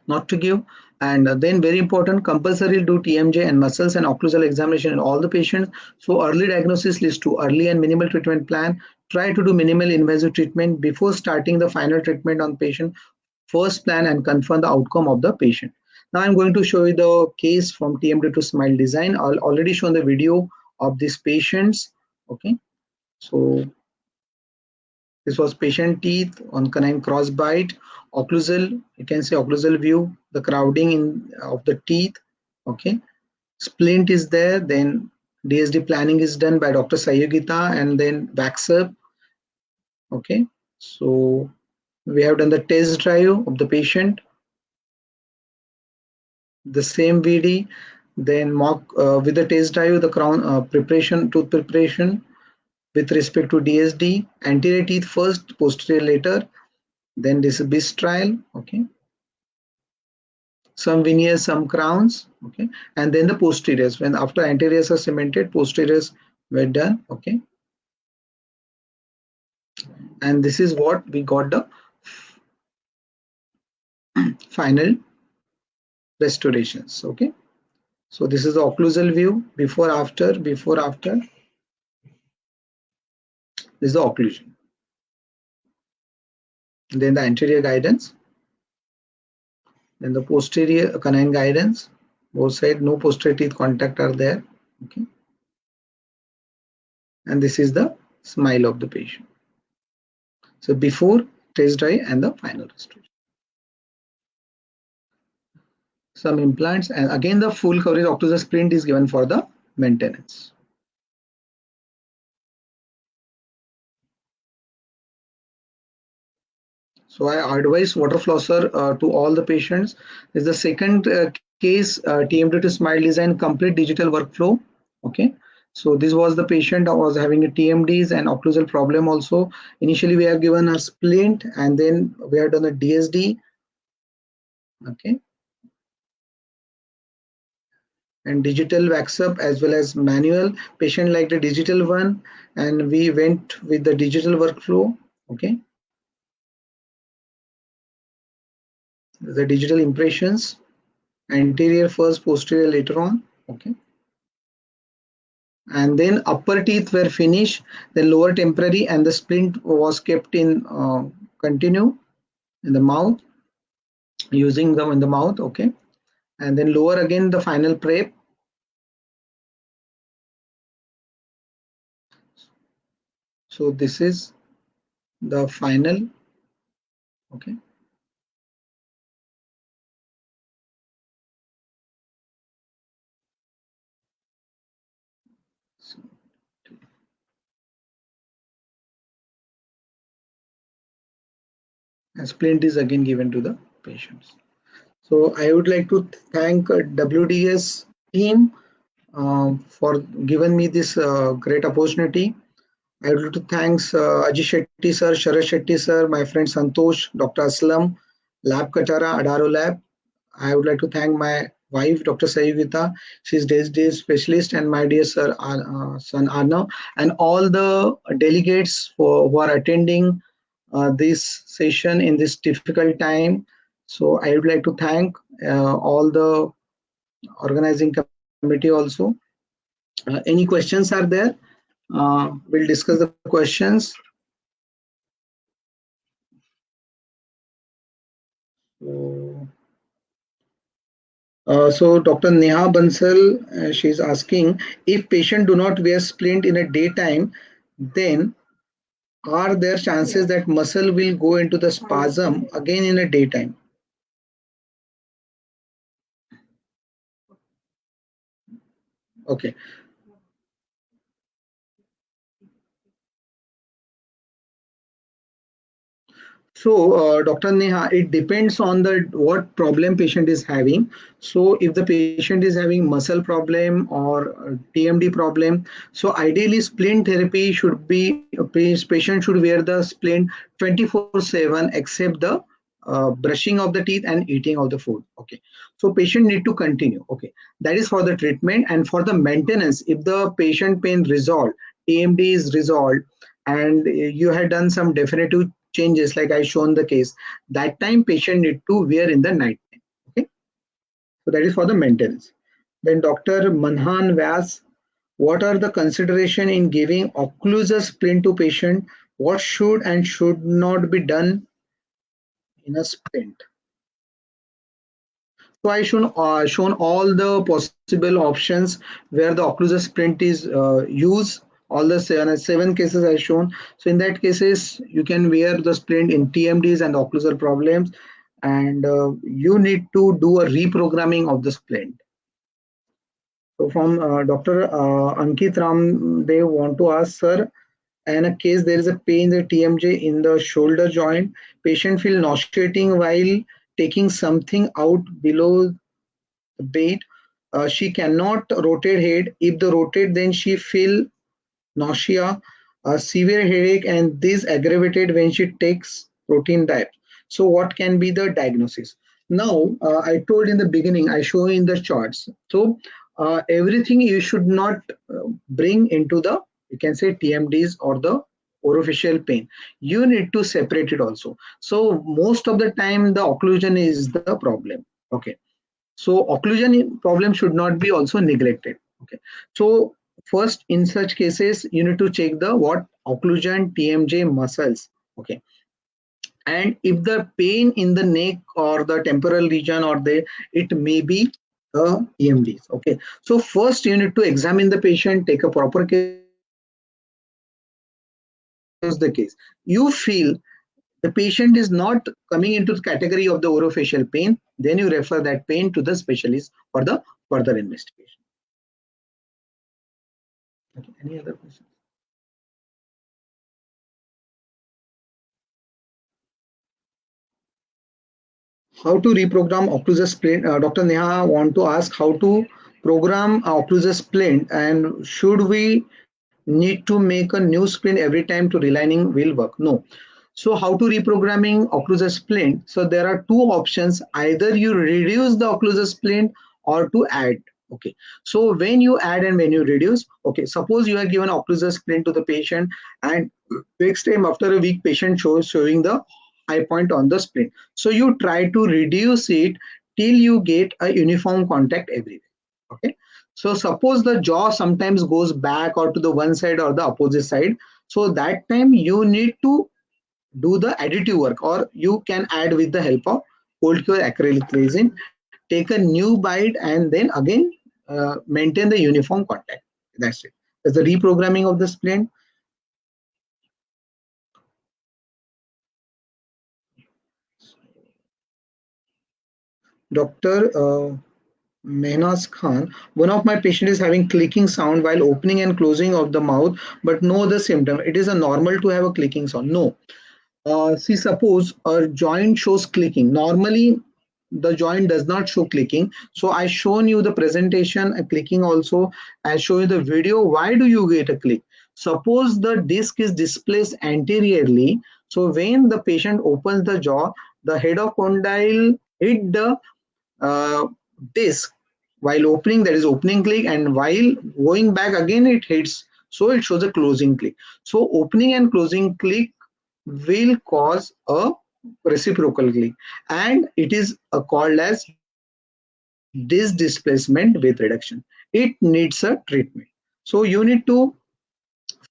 not to give. And then very important, compulsory do TMJ and muscles and occlusal examination in all the patients. So early diagnosis leads to early and minimal treatment plan. Try to do minimal invasive treatment before starting the final treatment on patient. First plan and confirm the outcome of the patient. Now I'm going to show you the case from TMD to SMILE design. I'll already shown the video of these patients. Okay, so this was patient teeth on canine cross bite, occlusal, you can say occlusal view, the crowding in of the teeth. Okay, splint is there, then DSD planning is done by Dr. Sayogita, and then wax up. Okay, so we have done the test drive of the patient, the same VD, then mock with the test drive, the crown preparation, tooth preparation with respect to DSD, anterior teeth first, posterior later. Then this is BIS trial. Okay, some veneers, some crowns. Okay, and then the posteriors, when after anteriors are cemented, posteriors were done. Okay, and this is what we got the final restorations. Okay, so this is the occlusal view, before after, before after. This is the occlusion. Then the anterior guidance, then the posterior canine guidance, both side, no posterior teeth contact are there. Okay, and this is the smile of the patient. So before, test drive, and the final restoration. Some implants, and again the full coverage occlusal splint is given for the maintenance. So I advise water flosser to all the patients. This is the second case, TMD to SMILE design complete digital workflow. Okay, so this was the patient that was having a TMDs and occlusal problem also. Initially we have given a splint, and then we have done a DSD. Okay, and digital wax up as well as manual. Patient liked the digital one, and we went with the digital workflow. Okay, the digital impressions, anterior first, posterior later on. Okay, and then upper teeth were finished, the lower temporary, and the splint was kept in continue in the mouth, using them in the mouth. Okay, and then lower again the final prep. So this is the final. Okay, so, and splint is again given to the patients. So I would like to thank WDS team for giving me this great opportunity. I would like to thank Ajit Shetty sir, Sharat Shetty sir, my friend Santosh, Dr. Aslam, Lab Katara, Adaro Lab. I would like to thank my wife, Dr. Sayugita. She's day specialist, and my dear sir, son Arnav, and all the delegates who are attending this session in this difficult time. So I would like to thank all the organizing committee also. Any questions are there? We'll discuss the questions. So Dr. Neha Bansal, she's asking, if patient do not wear splint in a daytime, then are there chances that muscle will go into the spasm again in a daytime? Okay. So, Dr. Neha, it depends on the what problem patient is having. So, if the patient is having muscle problem or TMD problem, so ideally splint therapy should be, patient should wear the splint 24/7 except the brushing of the teeth and eating of the food. Okay, so patient need to continue. Okay, that is for the treatment. And for the maintenance, if the patient pain resolved, TMD is resolved and you had done some definitive changes, like I shown the case, that time patient need to wear in the night time. Okay, so that is for the maintenance. Then Dr. Manhan Vyas, what are the consideration in giving occlusal splint to patient? What should and should not be done in a splint? So I shown all the possible options where the occlusal splint is used. All the seven cases I shown. So in that cases, you can wear the splint in TMDs and occlusal problems, and you need to do a reprogramming of the splint. So from Dr. Ankit Ram, they want to ask, sir, in a case there is a pain in the TMJ in the shoulder joint, patient feel nauseating while taking something out below the bed. She cannot rotate head. If the rotate, then she feel nausea, a severe headache, and this aggravated when she takes protein diet. So what can be the diagnosis? Now, I told in the beginning, I show in the charts. So everything you should not bring into the, you can say TMDs or the orifical pain. You need to separate it also. So most of the time the occlusion is the problem. Okay. So occlusion problem should not be also neglected. Okay. So first, in such cases, you need to check the what occlusion TMJ muscles. Okay. And if the pain in the neck or the temporal region or the, it may be TMDs. Okay. So first you need to examine the patient, take a proper case. The case you feel the patient is not coming into the category of the orofacial pain, then you refer that pain to the specialist for the further investigation. Okay. Any other questions? How to reprogram occlusal splint? Dr. Neha want to ask how to program occlusal splint, and should we need to make a new splint every time to relining will work? No. So how to reprogramming occlusal splint? So there are two options. Either you reduce the occlusal splint or to add. Okay. So when you add and when you reduce, okay, suppose you are given occlusal splint to the patient and next time after a week patient showing the high point on the splint. So you try to reduce it till you get a uniform contact everywhere. Okay. So suppose the jaw sometimes goes back or to the one side or the opposite side. So that time you need to do the additive work, or you can add with the help of cold cure acrylic resin, take a new bite and then again maintain the uniform contact. That's it. That's the reprogramming of the splint. Dr. Mehnaz Khan, one of my patients is having clicking sound while opening and closing of the mouth, but no other symptom. It is a normal to have a clicking sound? No. See, suppose a joint shows clicking. Normally, the joint does not show clicking. So I shown you the presentation, a clicking also. I show you the video. Why do you get a click? Suppose the disc is displaced anteriorly. So when the patient opens the jaw, the head of condyle hit the uh, disc while opening, that is opening click, and while going back again it hits, so it shows a closing click. So opening and closing click will cause a reciprocal click, and it is called as disc displacement with reduction. It needs a treatment. So you need to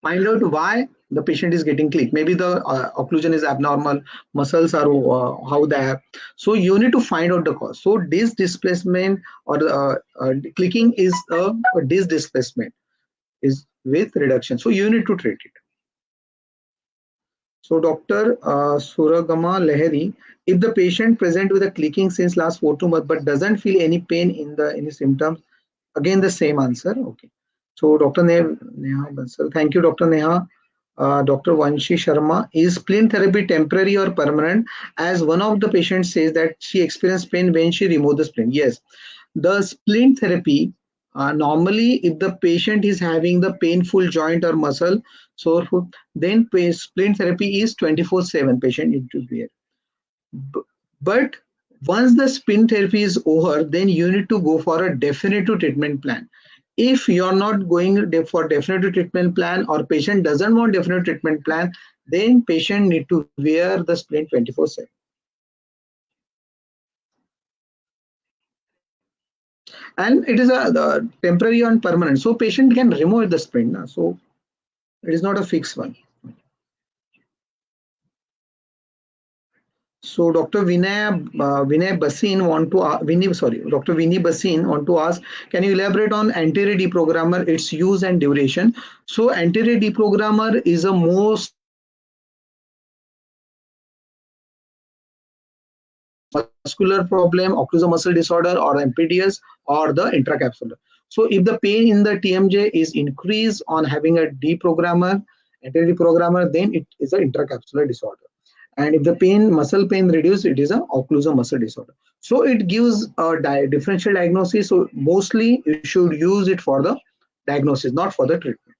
find out why the patient is getting click. Maybe the occlusion is abnormal, muscles are how they are. So you need to find out the cause. So disc displacement or clicking is a disc displacement is with reduction. So you need to treat it. So Dr. Suragama Lahiri, if the patient present with a clicking since last 4 months but doesn't feel any pain in the any symptoms, again the same answer. Okay. So Dr. Neha Bansal, thank you, Dr. Neha. Dr. Vanshi Sharma, is splint therapy temporary or permanent? As one of the patients says that she experienced pain when she removed the splint. Yes, the splint therapy, normally if the patient is having the painful joint or muscle sore foot, then splint therapy is 24/7 patient need to be. But once the splint therapy is over, then you need to go for a definitive treatment plan. If you're not going for definitive treatment plan or patient doesn't want definitive treatment plan, then patient need to wear the splint 24/7. And it is the temporary and permanent. So patient can remove the splint. So it is not a fixed one. So Dr. Vinay Basin want to Dr. Vinay Basin want to ask, can you elaborate on anterior deprogrammer, its use and duration? So anterior deprogrammer is a most muscular problem, occlusal muscle disorder, or MPDS, or the intracapsular. So if the pain in the TMJ is increased on having a deprogrammer, anterior deprogrammer, then it is an intracapsular disorder. And if the muscle pain reduced, it is an occlusal muscle disorder. So it gives a differential diagnosis. So mostly you should use it for the diagnosis, not for the treatment.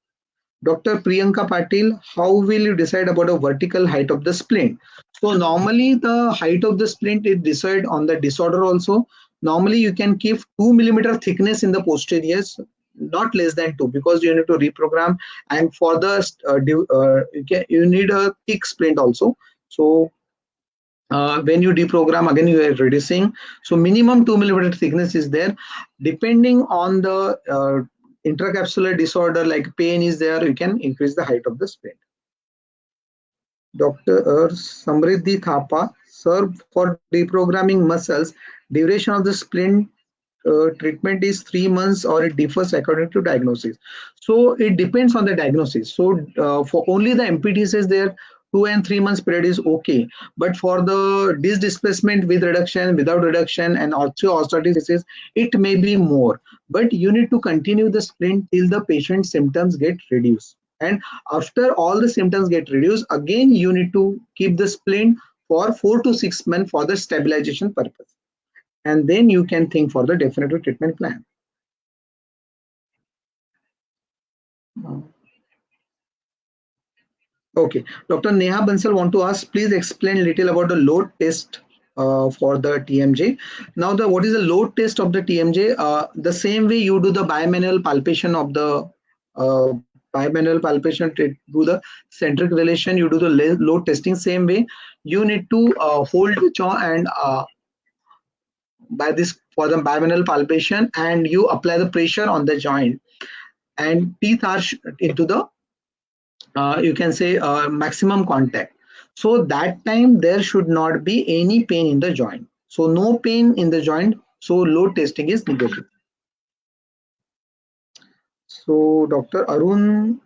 Dr. Priyanka Patil, how will you decide about the vertical height of the splint? So normally the height of the splint is decided on the disorder also. Normally you can keep 2 millimeter thickness in the posteriors, not less than 2, because you need to reprogram. And for the you need a thick splint also. So when you deprogram, again you are reducing. So minimum 2 millimeter thickness is there. Depending on the intracapsular disorder, like pain is there, you can increase the height of the splint. Dr. Samriddhi Thapa, sir, for deprogramming muscles, duration of the splint treatment is 3 months, or it differs according to diagnosis. So it depends on the diagnosis. So for only the MPDS there, 2 and 3 months period is okay. But for the disc displacement with reduction, without reduction, and osteoarthritis, it may be more. But you need to continue the splint till the patient's symptoms get reduced. And after all the symptoms get reduced, again you need to keep the splint for 4 to 6 months for the stabilization purpose. And then you can think for the definitive treatment plan. Okay, Dr. Neha Bansal want to ask, please explain a little about the load test for the TMJ. Now, what is the load test of the TMJ? The same way you do the bimanual palpation of the bimanual palpation to do the centric relation, you do the load testing same way. You need to hold the jaw and by this for the bimanual palpation, and you apply the pressure on the joint, and teeth are into the you can say maximum contact. So that time there should not be any pain in the joint. So no pain in the joint. So load testing is negative. So Dr. Arun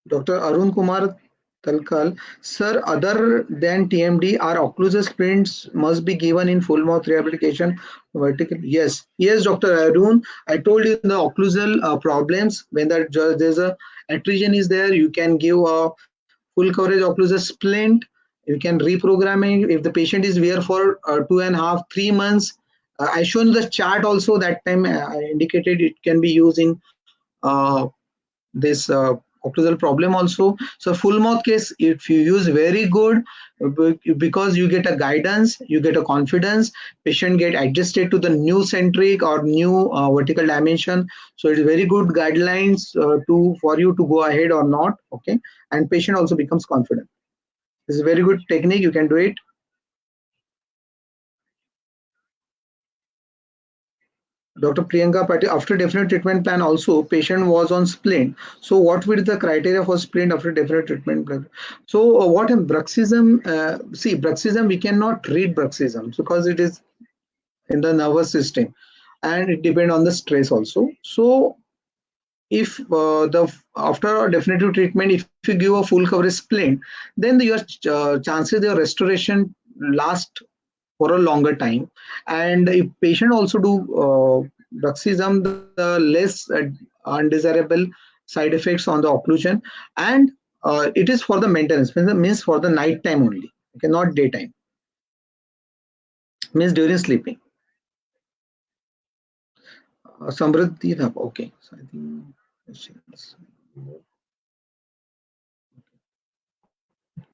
Kumar Talkal, sir, other than TMD, are occlusal splints must be given in full mouth rehabilitation vertical? Yes, Dr. Arun. I told you the occlusal problems, when there's a attrition is there, you can give a full coverage occlusal splint. You can reprogramming if the patient is wear for 2.5, 3 months. I shown the chart also that time. I indicated it can be used in this occlusal problem also. So full mouth case, if you use very good, because you get a guidance, you get a confidence, patient get adjusted to the new centric or new vertical dimension. So it is very good guidelines for you to go ahead or not. Okay, and patient also becomes confident. This is a very good technique. You can do it. Dr. Priyanka Patil, after definite treatment plan also, patient was on splint. So what will be the criteria for splint after definite treatment plan? So what in bruxism, bruxism, we cannot read bruxism because it is in the nervous system and it depends on the stress also. So if after a definitive treatment, if you give a full coverage splint, then your chances of restoration last for a longer time. And if patient also do bruxism, the less undesirable side effects on the occlusion, and it is for the maintenance, means for the night time only, okay, not daytime, means during sleeping. Samriddhi Thapa, okay. So I think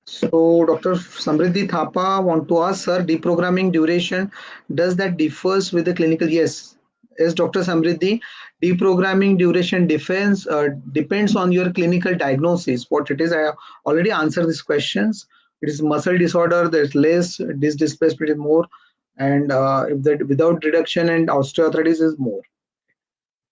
so Dr. Samriddhi Thapa want to ask, sir, deprogramming duration, does that differs with the clinical? Yes, Yes, Dr. Samriddhi, deprogramming duration depends on your clinical diagnosis. What it is, I already answered these questions. It is muscle disorder, there's less, disc displacement is more, and if that without reduction and osteoarthritis is more.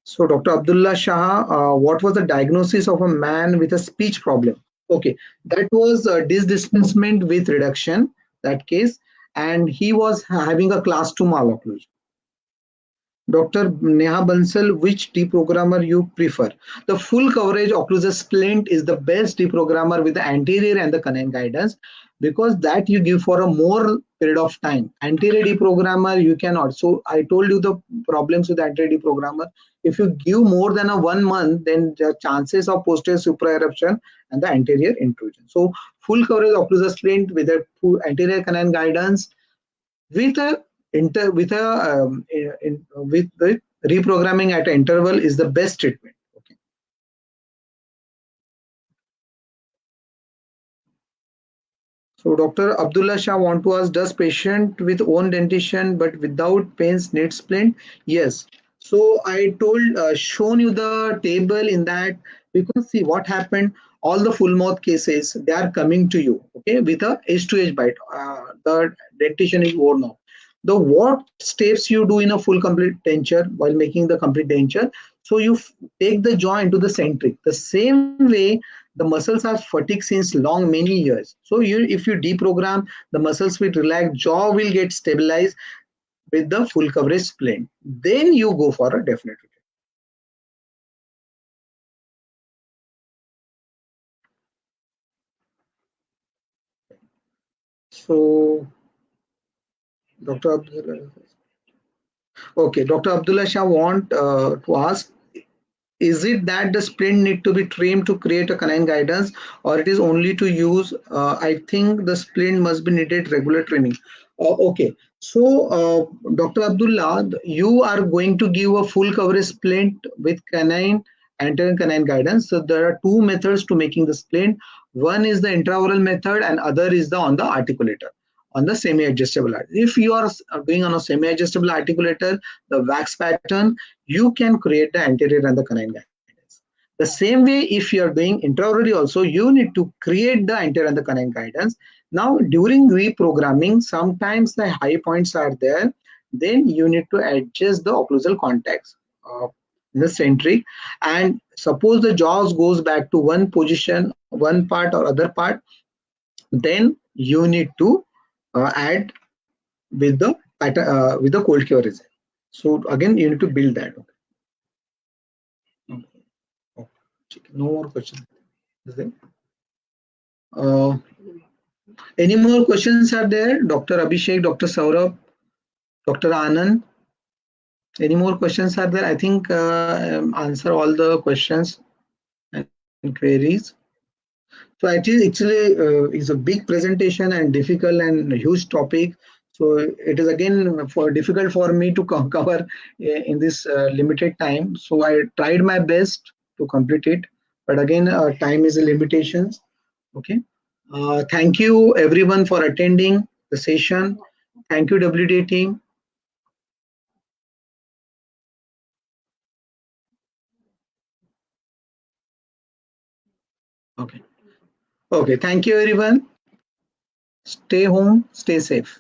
So, Dr. Abdullah Shah, what was the diagnosis of a man with a speech problem? Okay, that was disc displacement with reduction, that case, and he was having a class 2 malocclusion. Dr. Neha Bansal, which deprogrammer you prefer? The full coverage occlusal splint is the best deprogrammer with the anterior and the canine guidance, because that you give for a more period of time. Anterior deprogrammer you cannot. So I told you the problems with anterior deprogrammer. If you give more than a 1 month, then the chances of posterior supraeruption and the anterior intrusion. So full coverage occlusal splint with a full anterior canine guidance with a with the reprogramming at interval is the best treatment. Okay. So Dr. Abdullah Shah want to ask, does patient with own dentition but without pains need splint? Yes. So I told shown you the table in that, because see what happened, all the full mouth cases, they are coming to you, okay, with a edge to edge bite. The dentition is worn off. The what steps you do in a full complete denture while making the complete denture? So you take the jaw into the centric. The same way the muscles are fatigued since long many years. So if you deprogram, the muscles will relax, jaw will get stabilized with the full coverage splint. Then you go for a definite. So Dr. Abdullah, okay, Dr. Abdullah Shah want to ask, is it that the splint need to be trimmed to create a canine guidance, or it is only to use? I think the splint must be needed regular trimming. Okay, so Dr. Abdullah, you are going to give a full coverage splint with canine anterior canine guidance. So there are two methods to making the splint. One is the intraoral method, and other is the on the articulator, on the semi-adjustable. If you are doing on a semi-adjustable articulator, the wax pattern, you can create the anterior and the canine guidance. The same way, if you are doing intraorally also, you need to create the anterior and the canine guidance. Now, during reprogramming, sometimes the high points are there. Then you need to adjust the occlusal contacts in the centric. And suppose the jaws goes back to one position, one part or other part, then you need to add with the cold cure resin. So again, you need to build that. Okay. No more questions. Is there? Any more questions are there? Dr. Abhishek, Dr. Saurabh, Dr. Anand. Any more questions are there? I think answer all the questions and queries. So actually is a big presentation and difficult and huge topic. So it is again difficult for me to cover in this limited time. So I tried my best to complete it, but again time is a limitation. Okay. Thank you everyone for attending the session. Thank you WDA team. Okay. Okay. Thank you everyone. Stay home, stay safe.